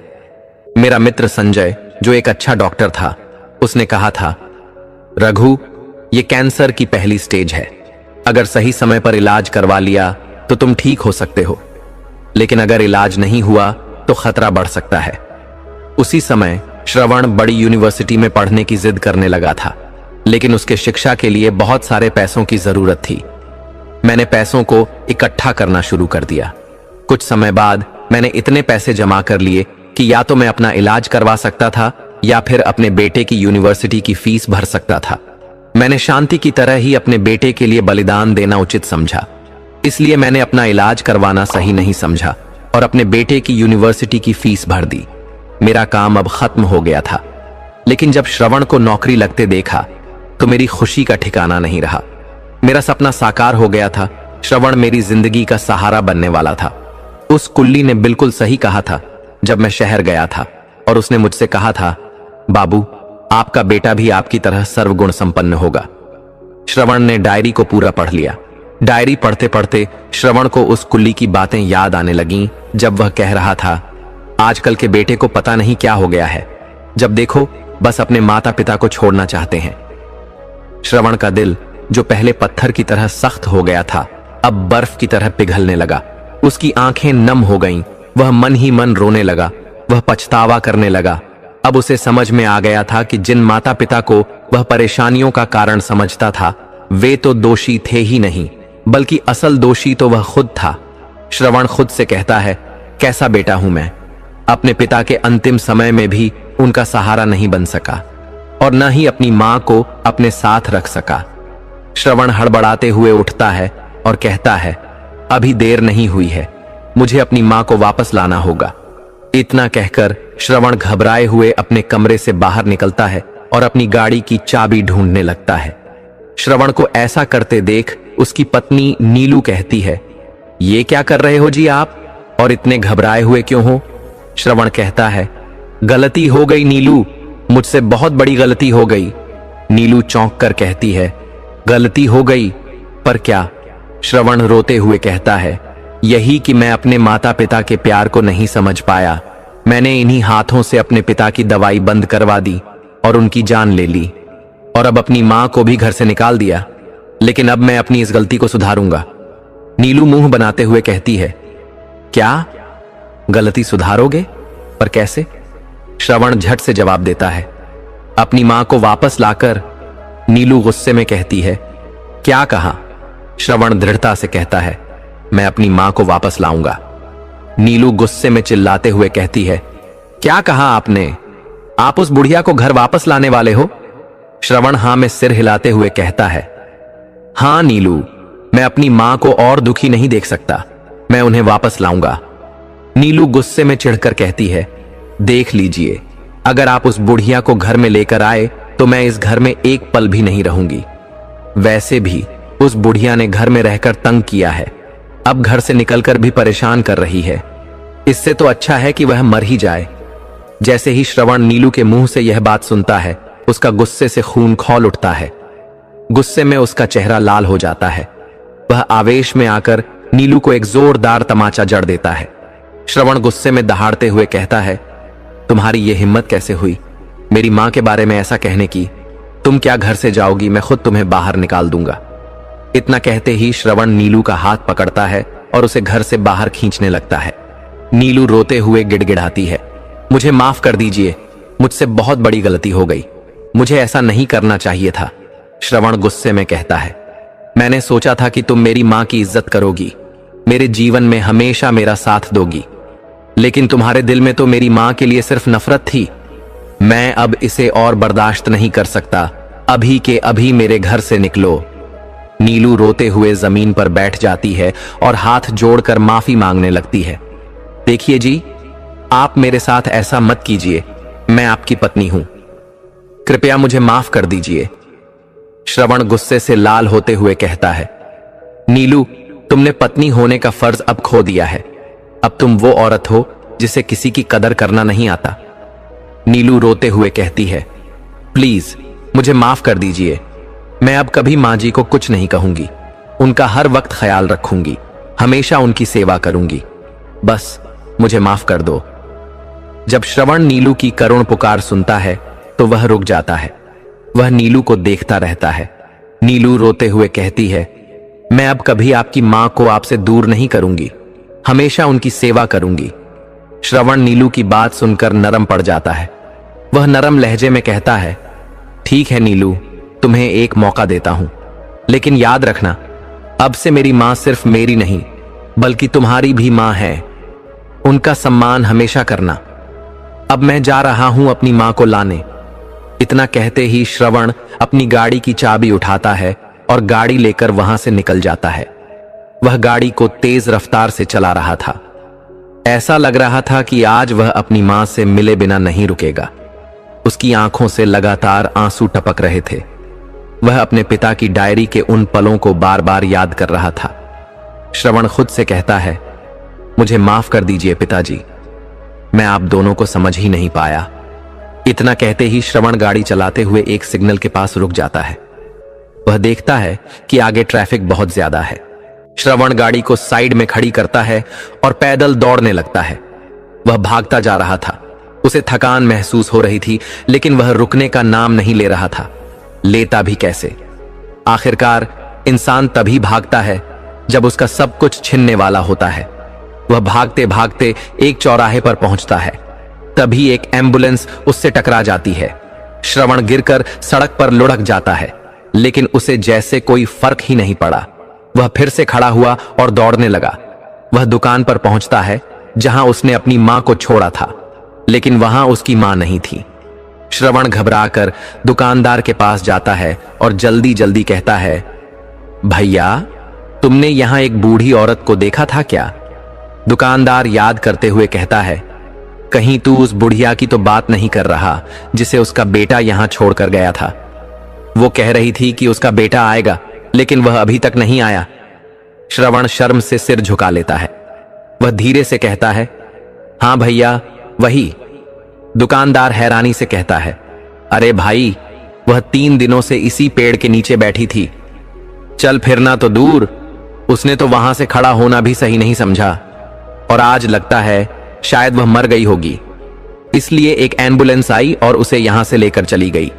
मेरा मित्र संजय, जो एक अच्छा डॉक्टर था, उसने कहा था, रघु, ये कैंसर की पहली स्टेज है। अगर सही समय पर इलाज करवा लिया तो तुम ठीक हो सकते हो, लेकिन अगर इलाज नहीं हुआ तो खतरा बढ़ सकता है। उसी समय श्रवण बड़ी यूनिवर्सिटी में पढ़ने की जिद करने लगा था, लेकिन उसके शिक्षा के लिए बहुत सारे पैसों की जरूरत थी। मैंने पैसों को इकट्ठा करना शुरू कर दिया। कुछ समय बाद मैंने इतने पैसे जमा कर लिए कि या तो मैं अपना इलाज करवा सकता था या फिर अपने बेटे की यूनिवर्सिटी की फीस भर सकता था। मैंने शांति की तरह ही अपने बेटे के लिए बलिदान देना उचित समझा, इसलिए मैंने अपना इलाज करवाना सही नहीं समझा और अपने बेटे की यूनिवर्सिटी की फीस भर दी। मेरा काम अब खत्म हो गया था। लेकिन जब श्रवण को नौकरी लगते देखा तो मेरी खुशी का ठिकाना नहीं रहा। मेरा सपना साकार हो गया था। श्रवण मेरी जिंदगी का सहारा बनने वाला था। उस कुल्ली ने बिल्कुल सही कहा था जब मैं शहर गया था और उसने मुझसे कहा था, बाबू, आपका बेटा भी आपकी तरह सर्वगुण संपन्न होगा। श्रवण ने डायरी को पूरा पढ़ लिया। डायरी पढ़ते पढ़ते श्रवण को उस कुल्ली की बातें याद आने लगीं जब वह कह रहा था, आजकल के बेटे को पता नहीं क्या हो गया है, जब देखो बस अपने माता पिता को छोड़ना चाहते हैं। श्रवण का दिल, जो पहले पत्थर की तरह सख्त हो गया था, अब बर्फ की तरह पिघलने लगा। उसकी आंखें नम हो गईं। वह मन ही मन रोने लगा। वह पछतावा करने लगा। अब उसे समझ में आ गया था कि जिन माता पिता को वह परेशानियों का कारण समझता था, वे तो दोषी थे ही नहीं, बल्कि असल दोषी तो वह खुद था। श्रवण खुद से कहता है, कैसा बेटा हूं मैं। अपने पिता के अंतिम समय में भी उनका सहारा नहीं बन सका और न ही अपनी मां को अपने साथ रख सका। श्रवण हड़बड़ाते हुए उठता है और कहता है, अभी देर नहीं हुई है, मुझे अपनी मां को वापस लाना होगा। इतना कहकर श्रवण घबराए हुए अपने कमरे से बाहर निकलता है और अपनी गाड़ी की चाबी ढूंढने लगता है। श्रवण को ऐसा करते देख उसकी पत्नी नीलू कहती है, ये क्या कर रहे हो जी आप, और इतने घबराए हुए क्यों हो? श्रवण कहता है, गलती हो गई नीलू, मुझसे बहुत बड़ी गलती हो गई। नीलू चौंक कर कहती है, गलती हो गई, पर क्या? श्रवण रोते हुए कहता है, यही कि मैं अपने माता पिता के प्यार को नहीं समझ पाया। मैंने इन्हीं हाथों से अपने पिता की दवाई बंद करवा दी और उनकी जान ले ली, और अब अपनी मां को भी घर से निकाल दिया। लेकिन अब मैं अपनी इस गलती को सुधारूंगा। नीलू मुंह बनाते हुए कहती है, क्या गलती सुधारोगे, पर कैसे? श्रवण झट से जवाब देता है, अपनी मां को वापस लाकर। नीलू गुस्से में कहती है, क्या कहा? श्रवण दृढ़ता से कहता है, मैं अपनी मां को वापस लाऊंगा। नीलू गुस्से में चिल्लाते हुए कहती है, क्या कहा आपने? आप उस बुढ़िया को घर वापस लाने वाले हो? श्रवण हां में सिर हिलाते हुए कहता है, हां नीलू, मैं अपनी मां को और दुखी नहीं देख सकता, मैं उन्हें वापस लाऊंगा। नीलू गुस्से में चिढ़कर कहती है, देख लीजिए, अगर आप उस बुढ़िया को घर में लेकर आए तो मैं इस घर में एक पल भी नहीं रहूंगी। वैसे भी उस बुढ़िया ने घर में रहकर तंग किया है, अब घर से निकलकर भी परेशान कर रही है। इससे तो अच्छा है कि वह मर ही जाए। जैसे ही श्रवण नीलू के मुंह से यह बात सुनता है, उसका गुस्से से खून खौल उठता है। गुस्से में उसका चेहरा लाल हो जाता है। वह आवेश में आकर नीलू को एक जोरदार तमाचा जड़ देता है। श्रवण गुस्से में दहाड़ते हुए कहता है, तुम्हारी यह हिम्मत कैसे हुई मेरी मां के बारे में ऐसा कहने की? तुम क्या घर से जाओगी? मैं खुद तुम्हें बाहर निकाल दूंगा। इतना कहते ही श्रवण नीलू का हाथ पकड़ता है और उसे घर से बाहर खींचने लगता है। नीलू रोते हुए गिड़गिड़ाती है, मुझे माफ कर दीजिए, मुझसे बहुत बड़ी गलती हो गई, मुझे ऐसा नहीं करना चाहिए था। श्रवण गुस्से में कहता है, मैंने सोचा था कि तुम मेरी मां की इज्जत करोगी, मेरे जीवन में हमेशा मेरा साथ दोगी, लेकिन तुम्हारे दिल में तो मेरी मां के लिए सिर्फ नफरत थी। मैं अब इसे और बर्दाश्त नहीं कर सकता, अभी के अभी मेरे घर से निकलो। नीलू रोते हुए जमीन पर बैठ जाती है और हाथ जोड़कर माफी मांगने लगती है। देखिए जी, आप मेरे साथ ऐसा मत कीजिए, मैं आपकी पत्नी हूं, कृपया मुझे माफ कर दीजिए। श्रवण गुस्से से लाल होते हुए कहता है, नीलू, तुमने पत्नी होने का फर्ज अब खो दिया है। अब तुम वो औरत हो जिसे किसी की कदर करना नहीं आता। नीलू रोते हुए कहती है, प्लीज मुझे माफ कर दीजिए, मैं अब कभी माँ जी को कुछ नहीं कहूंगी, उनका हर वक्त ख्याल रखूंगी, हमेशा उनकी सेवा करूंगी, बस मुझे माफ कर दो। जब श्रवण नीलू की करुण पुकार सुनता है तो वह रुक जाता है। वह नीलू को देखता रहता है। नीलू रोते हुए कहती है, मैं अब कभी आपकी मां को आपसे दूर नहीं करूंगी, हमेशा उनकी सेवा करूंगी। श्रवण नीलू की बात सुनकर नरम पड़ जाता है। वह नरम लहजे में कहता है, ठीक है नीलू, तुम्हें एक मौका देता हूं, लेकिन याद रखना, अब से मेरी मां सिर्फ मेरी नहीं बल्कि तुम्हारी भी मां है, उनका सम्मान हमेशा करना। अब मैं जा रहा हूं अपनी मां को लाने। इतना कहते ही श्रवण अपनी गाड़ी की चाबी उठाता है और गाड़ी लेकर वहां से निकल जाता है। वह गाड़ी को तेज रफ्तार से चला रहा था। ऐसा लग रहा था कि आज वह अपनी मां से मिले बिना नहीं रुकेगा। उसकी आंखों से लगातार आंसू टपक रहे थे। वह अपने पिता की डायरी के उन पलों को बार बार याद कर रहा था। श्रवण खुद से कहता है, मुझे माफ कर दीजिए पिताजी, मैं आप दोनों को समझ ही नहीं पाया। इतना कहते ही श्रवण गाड़ी चलाते हुए एक सिग्नल के पास रुक जाता है। वह देखता है कि आगे ट्रैफिक बहुत ज्यादा है। श्रवण गाड़ी को साइड में खड़ी करता है और पैदल दौड़ने लगता है। वह भागता जा रहा था। उसे थकान महसूस हो रही थी, लेकिन वह रुकने का नाम नहीं ले रहा था। लेता भी कैसे? आखिरकार इंसान तभी भागता है जब उसका सब कुछ छिनने वाला होता है। वह भागते भागते एक चौराहे पर पहुंचता है। तभी एक एम्बुलेंस उससे टकरा जाती है। श्रवण गिरकर सड़क पर लुढ़क जाता है, लेकिन उसे जैसे कोई फर्क ही नहीं पड़ा। वह फिर से खड़ा हुआ और दौड़ने लगा। वह दुकान पर पहुंचता है जहां उसने अपनी मां को छोड़ा था, लेकिन वहां उसकी मां नहीं थी। श्रवण घबराकर दुकानदार के पास जाता है और जल्दी जल्दी कहता है, भैया, तुमने यहां एक बूढ़ी औरत को देखा था क्या? दुकानदार याद करते हुए कहता है, कहीं तू उस बुढ़िया की तो बात नहीं कर रहा जिसे उसका बेटा यहां छोड़कर गया था? वो कह रही थी कि उसका बेटा आएगा, लेकिन वह अभी तक नहीं आया। श्रवण शर्म से सिर झुका लेता है। वह धीरे से कहता है, हां भैया, वही। दुकानदार हैरानी से कहता है, अरे भाई, वह 3 दिनों से इसी पेड़ के नीचे बैठी थी। चल फिरना तो दूर, उसने तो वहां से खड़ा होना भी सही नहीं समझा, और आज लगता है शायद वह मर गई होगी, इसलिए एक एम्बुलेंस आई और उसे यहां से लेकर चली गई।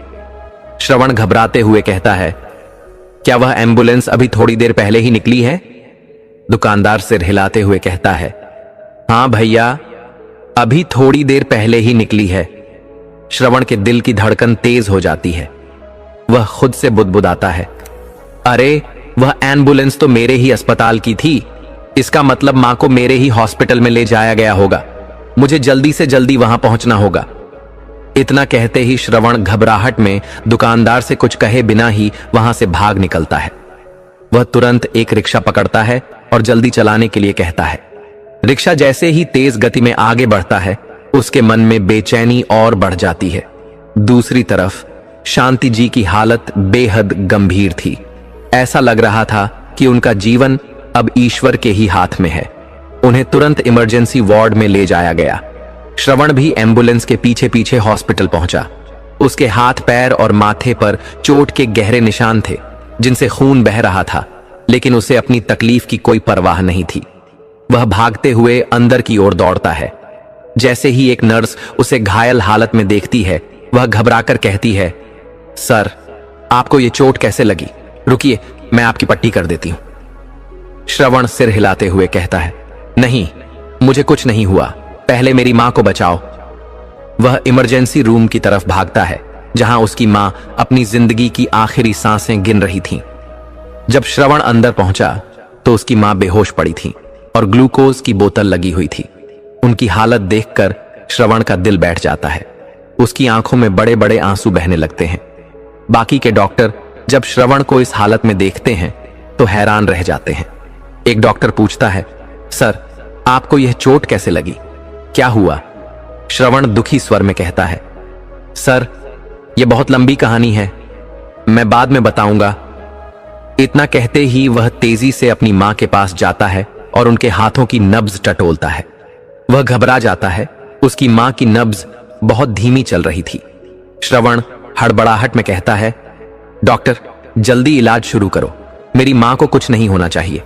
श्रवण घबराते हुए कहता है, क्या वह एम्बुलेंस अभी थोड़ी देर पहले ही निकली है? दुकानदार सिर हिलाते हुए कहता है, हां भैया, अभी थोड़ी देर पहले ही निकली है। श्रवण के दिल की धड़कन तेज हो जाती है। वह खुद से बुदबुदाता है, अरे वह एम्बुलेंस तो मेरे ही अस्पताल की थी, इसका मतलब मां को मेरे ही हॉस्पिटल में ले जाया गया होगा। मुझे जल्दी से जल्दी वहां पहुंचना होगा। इतना कहते ही श्रवण घबराहट में दुकानदार से कुछ कहे बिना ही वहां से भाग निकलता है। वह तुरंत एक रिक्शा पकड़ता है और जल्दी चलाने के लिए कहता है। रिक्शा जैसे ही तेज गति में आगे बढ़ता है, उसके मन में बेचैनी और बढ़ जाती है। दूसरी तरफ शांति जी की हालत बेहद गंभीर थी। ऐसा लग रहा था कि उनका जीवन अब ईश्वर के ही हाथ में है। उन्हें तुरंत इमरजेंसी वार्ड में ले जाया गया। श्रवण भी एम्बुलेंस के पीछे पीछे हॉस्पिटल पहुंचा। उसके हाथ, पैर और माथे पर चोट के गहरे निशान थे, जिनसे खून बह रहा था, लेकिन उसे अपनी तकलीफ की कोई परवाह नहीं थी। वह भागते हुए अंदर की ओर दौड़ता है। जैसे ही एक नर्स उसे घायल हालत में देखती है, वह घबराकर कहती है, सर, आपको ये चोट कैसे लगी? रुकिए, मैं आपकी पट्टी कर देती हूं। श्रवण सिर हिलाते हुए कहता है, नहीं, मुझे कुछ नहीं हुआ, पहले मेरी मां को बचाओ। वह इमरजेंसी रूम की तरफ भागता है, जहां उसकी मां अपनी जिंदगी की आखिरी सांसें गिन रही थी। जब श्रवण अंदर पहुंचा तो उसकी मां बेहोश पड़ी थी और ग्लूकोज की बोतल लगी हुई थी। उनकी हालत देखकर श्रवण का दिल बैठ जाता है। उसकी आंखों में बड़े बड़े आंसू बहने लगते हैं। बाकी के डॉक्टर जब श्रवण को इस हालत में देखते हैं तो हैरान रह जाते हैं। एक डॉक्टर पूछता है, सर, आपको यह चोट कैसे लगी? क्या हुआ? श्रवण दुखी स्वर में कहता है, सर, यह बहुत लंबी कहानी है, मैं बाद में बताऊंगा। इतना कहते ही वह तेजी से अपनी मां के पास जाता है और उनके हाथों की नब्ज टटोलता है। वह घबरा जाता है, उसकी मां की नब्ज बहुत धीमी चल रही थी। श्रवण हड़बड़ाहट में कहता है, डॉक्टर, जल्दी इलाज शुरू करो, मेरी मां को कुछ नहीं होना चाहिए।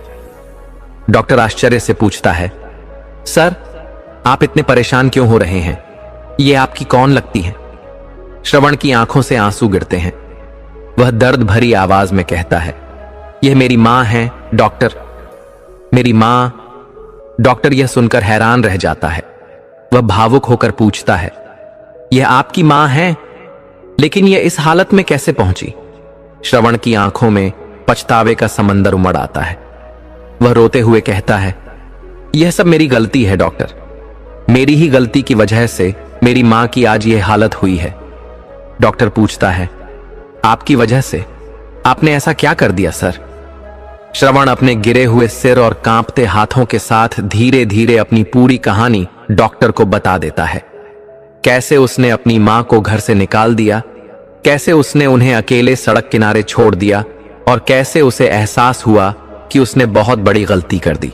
डॉक्टर आश्चर्य से पूछता है, सर, आप इतने परेशान क्यों हो रहे हैं? ये आपकी कौन लगती है? श्रवण की आंखों से आंसू गिरते हैं। वह दर्द भरी आवाज में कहता है, यह मेरी मां है डॉक्टर, मेरी मां। डॉक्टर यह सुनकर हैरान रह जाता है। वह भावुक होकर पूछता है, यह आपकी मां है, लेकिन यह इस हालत में कैसे पहुंची? श्रवण की आंखों में पछतावे का समंदर उमड़ आता है। वह रोते हुए कहता है, यह सब मेरी गलती है डॉक्टर, मेरी ही गलती की वजह से मेरी मां की आज यह हालत हुई है। डॉक्टर पूछता है, आपकी वजह से? आपने ऐसा क्या कर दिया सर? श्रवण अपने गिरे हुए सिर और कांपते हाथों के साथ धीरे धीरे अपनी पूरी कहानी डॉक्टर को बता देता है। कैसे उसने अपनी मां को घर से निकाल दिया, कैसे उसने उन्हें अकेले सड़क किनारे छोड़ दिया और कैसे उसे एहसास हुआ कि उसने बहुत बड़ी गलती कर दी।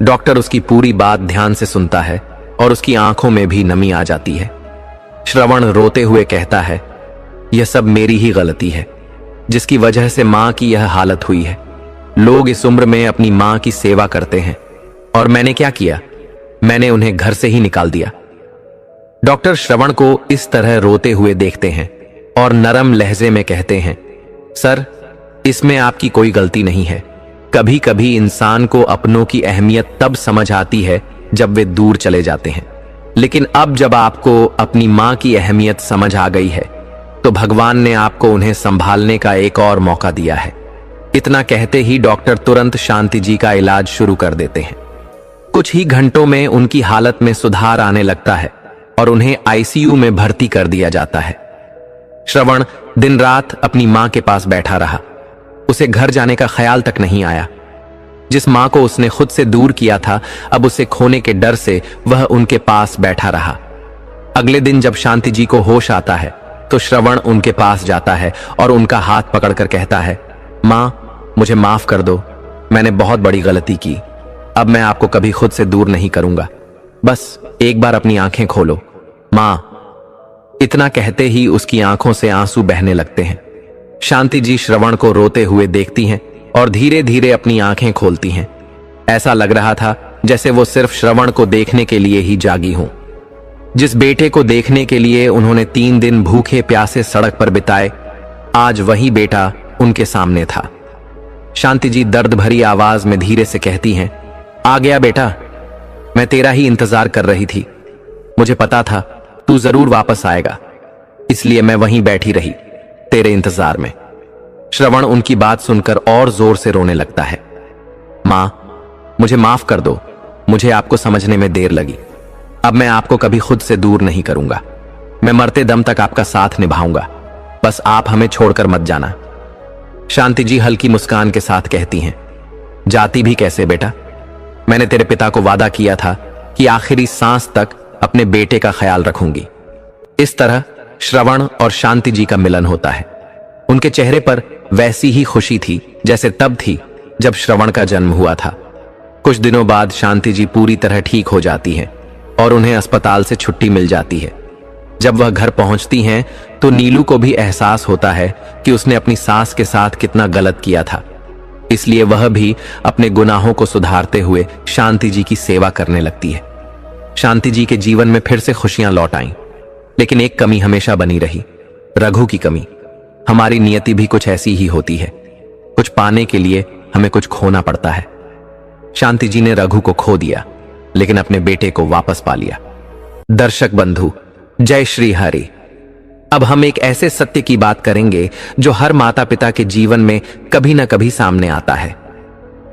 डॉक्टर उसकी पूरी बात ध्यान से सुनता है और उसकी आंखों में भी नमी आ जाती है। श्रवण रोते हुए कहता है, यह सब मेरी ही गलती है, जिसकी वजह से मां की यह हालत हुई है। लोग इस उम्र में अपनी मां की सेवा करते हैं और मैंने क्या किया? मैंने उन्हें घर से ही निकाल दिया। डॉक्टर श्रवण को इस तरह रोते हुए देखते हैं और नरम लहजे में कहते हैं, सर, इसमें आपकी कोई गलती नहीं है। कभी कभी इंसान को अपनों की अहमियत तब समझ आती है जब वे दूर चले जाते हैं, लेकिन अब जब आपको अपनी मां की अहमियत समझ आ गई है तो भगवान ने आपको उन्हें संभालने का एक और मौका दिया है। इतना कहते ही डॉक्टर तुरंत शांति जी का इलाज शुरू कर देते हैं। कुछ ही घंटों में उनकी हालत में सुधार आने लगता है और उन्हें आईसीयू में भर्ती कर दिया जाता है। श्रवण दिन रात अपनी मां के पास बैठा रहा। उसे घर जाने का ख्याल तक नहीं आया। जिस मां को उसने खुद से दूर किया था, अब उसे खोने के डर से वह उनके पास बैठा रहा। अगले दिन जब शांति जी को होश आता है तो श्रवण उनके पास जाता है और उनका हाथ पकड़कर कहता है, मां, मुझे माफ कर दो, मैंने बहुत बड़ी गलती की। अब मैं आपको कभी खुद से दूर नहीं करूंगा, बस एक बार अपनी आंखें खोलो मां। इतना कहते ही उसकी आंखों से आंसू बहने लगते हैं। शांति जी श्रवण को रोते हुए देखती हैं और धीरे धीरे अपनी आंखें खोलती हैं। ऐसा लग रहा था जैसे वो सिर्फ श्रवण को देखने के लिए ही जागी हों। जिस बेटे को देखने के लिए उन्होंने 3 दिन भूखे प्यासे सड़क पर बिताए, आज वही बेटा उनके सामने था। शांति जी दर्द भरी आवाज में धीरे से कहती हैं, आ गया बेटा, मैं तेरा ही इंतजार कर रही थी। मुझे पता था तू जरूर वापस आएगा, इसलिए मैं वहीं बैठी रही तेरे इंतजार में। श्रवण उनकी बात सुनकर और जोर से रोने लगता है। मां, मुझे माफ कर दो, मुझे आपको समझने में देर लगी। अब मैं आपको कभी खुद से दूर नहीं करूंगा। मैं मरते दम तक आपका साथ निभाऊंगा, बस आप हमें छोड़कर मत जाना। शांति जी हल्की मुस्कान के साथ कहती हैं, जाती भी कैसे बेटा? मैंने तेरे पिता को वादा किया था कि आखिरी सांस तक अपने बेटे का ख्याल रखूंगी। इस तरह श्रवण और शांति जी का मिलन होता है। उनके चेहरे पर वैसी ही खुशी थी जैसे तब थी जब श्रवण का जन्म हुआ था। कुछ दिनों बाद शांति जी पूरी तरह ठीक हो जाती हैं और उन्हें अस्पताल से छुट्टी मिल जाती है। जब वह घर पहुंचती हैं तो नीलू को भी एहसास होता है कि उसने अपनी सास के साथ कितना गलत किया था। इसलिए वह भी अपने गुनाहों को सुधारते हुए शांति जी की सेवा करने लगती है। शांति जी के जीवन में फिर से खुशियां लौट आईं, लेकिन एक कमी हमेशा बनी रही, रघु की कमी। हमारी नियति भी कुछ ऐसी ही होती है, कुछ पाने के लिए हमें कुछ खोना पड़ता है। शांति जी ने रघु को खो दिया, लेकिन अपने बेटे को वापस पा लिया। दर्शक बंधु, जय श्री हरि। अब हम एक ऐसे सत्य की बात करेंगे जो हर माता पिता के जीवन में कभी न कभी सामने आता है।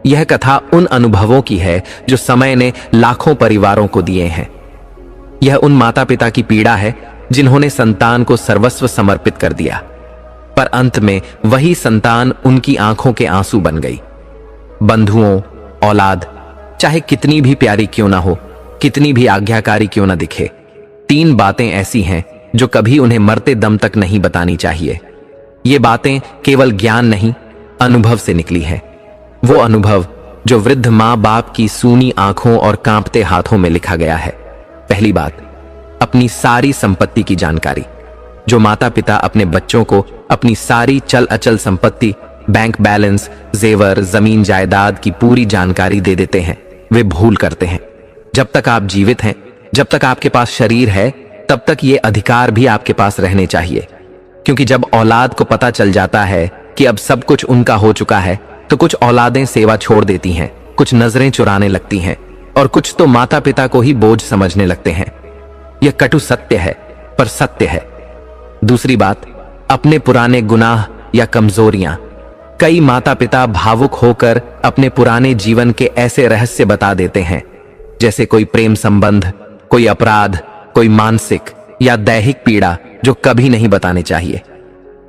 यह कथा उन अनुभवों की है जो समय ने लाखों परिवारों को दिए हैं। यह उन माता पिता की पीड़ा है जिन्होंने संतान को सर्वस्व समर्पित कर दिया, पर अंत में वही संतान उनकी आंखों के आंसू बन गई। बंधुओं, औलाद चाहे कितनी भी प्यारी क्यों ना हो, कितनी भी आज्ञाकारी क्यों ना दिखे, 3 बातें ऐसी हैं जो कभी उन्हें मरते दम तक नहीं बतानी चाहिए। ये बातें केवल ज्ञान नहीं, अनुभव से निकली है। वो अनुभव जो वृद्ध माँ बाप की सूनी आंखों और कांपते हाथों में लिखा गया है। पहली बात, अपनी सारी संपत्ति की जानकारी। जो माता पिता अपने बच्चों को अपनी सारी चल अचल संपत्ति, बैंक बैलेंस, जेवर, जमीन जायदाद की पूरी जानकारी दे देते हैं, वे भूल करते हैं। जब तक आप जीवित हैं, जब तक आपके पास शरीर है, तब तक ये अधिकार भी आपके पास रहने चाहिए। क्योंकि जब औलाद को पता चल जाता है कि अब सब कुछ उनका हो चुका है, तो कुछ औलादें सेवा छोड़ देती हैं, कुछ नजरें चुराने लगती हैं और कुछ तो माता पिता को ही बोझ समझने लगते हैं। यह कटु सत्य है, पर सत्य है। दूसरी बात, अपने पुराने गुनाह या कमजोरियां। कई माता पिता भावुक होकर अपने पुराने जीवन के ऐसे रहस्य बता देते हैं, जैसे कोई प्रेम संबंध, कोई अपराध, कोई मानसिक या दैहिक पीड़ा, जो कभी नहीं बताने चाहिए।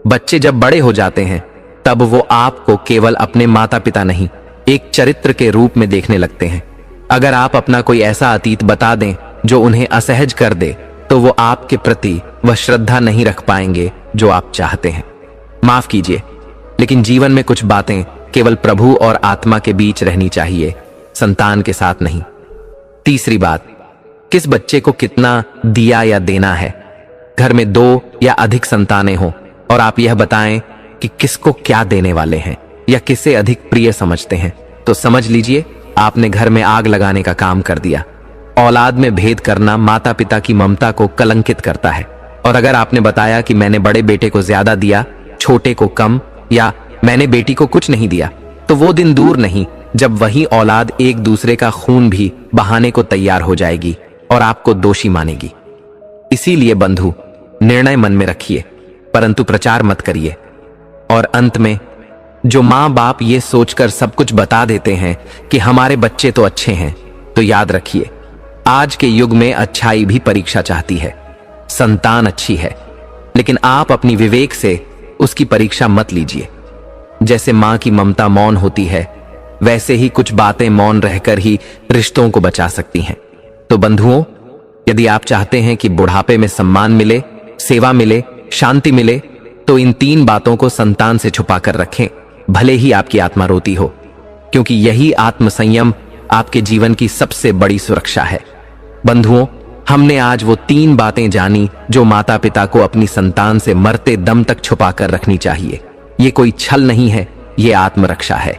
बच्चे जब बड़े हो जाते हैं, तब वो आपको केवल अपने माता पिता नहीं, एक चरित्र के रूप में देखने लगते हैं। अगर आप अपना कोई ऐसा अतीत बता दें जो उन्हें असहज कर दे, तो वो आपके प्रति वह श्रद्धा नहीं रख पाएंगे जो आप चाहते हैं। माफ कीजिए, लेकिन जीवन में कुछ बातें केवल प्रभु और आत्मा के बीच रहनी चाहिए, संतान के साथ नहीं। तीसरी बात, किस बच्चे को कितना दिया या देना है। घर में 2 या अधिक संतानें हों और आप यह बताएं कि किसको क्या देने वाले हैं या किसे अधिक प्रिय समझते हैं, तो समझ लीजिए आपने घर में आग लगाने का काम कर दिया। औलाद में भेद करना माता पिता की ममता को कलंकित करता है। और अगर आपने बताया कि मैंने बड़े बेटे को ज्यादा दिया, छोटे को कम, या मैंने बेटी को कुछ नहीं दिया, तो वो दिन दूर नहीं जब वही औलाद एक दूसरे का खून भी बहाने को तैयार हो जाएगी और आपको दोषी मानेगी। इसीलिए बंधु, निर्णय मन में रखिए, परंतु प्रचार मत करिए। और अंत में, जो माँ बाप ये सोचकर सब कुछ बता देते हैं कि हमारे बच्चे तो अच्छे हैं, तो याद रखिए, आज के युग में अच्छाई भी परीक्षा चाहती है। संतान अच्छी है, लेकिन आप अपनी विवेक से उसकी परीक्षा मत लीजिए। जैसे मां की ममता मौन होती है, वैसे ही कुछ बातें मौन रहकर ही रिश्तों को बचा सकती हैं। तो बंधुओं, यदि आप चाहते हैं कि बुढ़ापे में सम्मान मिले, सेवा मिले, शांति मिले, तो इन 3 बातों को संतान से छुपा कर रखें, भले ही आपकी आत्मा रोती हो, क्योंकि यही आत्मसंयम आपके जीवन की सबसे बड़ी सुरक्षा है। बंधुओं, हमने आज वो 3 बातें जानी जो माता पिता को अपनी संतान से मरते दम तक छुपा कर रखनी चाहिए। ये कोई छल नहीं है, ये आत्मरक्षा है।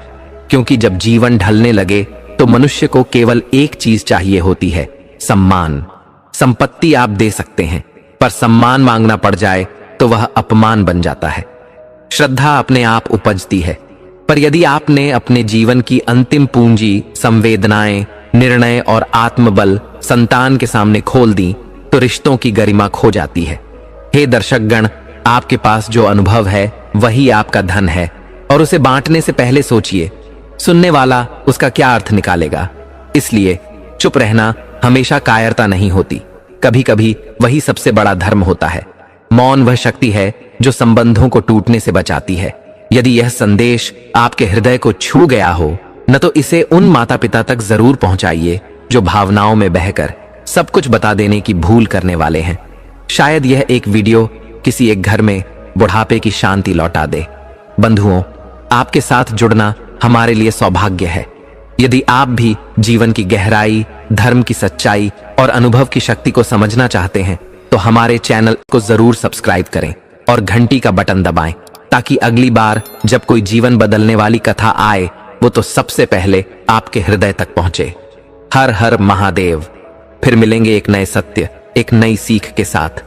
क्योंकि जब जीवन ढलने लगे तो मनुष्य को केवल एक चीज चाहिए होती है, सम्मान। संपत्ति आप दे सकते हैं, पर सम्मान मांगना पड़ जाए तो वह अपमान बन जाता है। श्रद्धा अपने आप उपजती है, पर यदि आपने अपने जीवन की अंतिम पूंजी, संवेदनाएं, निर्णय और आत्मबल संतान के सामने खोल दी, तो रिश्तों की गरिमा खो जाती है। हे दर्शकगण, आपके पास जो अनुभव है वही आपका धन है, और उसे बांटने से पहले सोचिए, सुनने वाला उसका क्या अर्थ निकालेगा। इसलिए चुप रहना हमेशा कायरता नहीं होती, कभी कभी वही सबसे बड़ा धर्म होता है। मौन वह शक्ति है जो संबंधों को टूटने से बचाती है। यदि यह संदेश आपके हृदय को छू गया हो, न तो इसे उन माता पिता तक जरूर पहुंचाइए जो भावनाओं में बहकर सब कुछ बता देने की भूल करने वाले हैं। शायद यह एक वीडियो किसी एक घर में बुढ़ापे की शांति लौटा दे। बंधुओं, आपके साथ जुड़ना हमारे लिए सौभाग्य है। यदि आप भी जीवन की गहराई, धर्म की सच्चाई और अनुभव की शक्ति को समझना चाहते हैं, तो हमारे चैनल को जरूर सब्सक्राइब करें और घंटी का बटन दबाएं, ताकि अगली बार जब कोई जीवन बदलने वाली कथा आए, वो तो सबसे पहले आपके हृदय तक पहुंचे। हर हर महादेव। फिर मिलेंगे एक नए सत्य, एक नई सीख के साथ।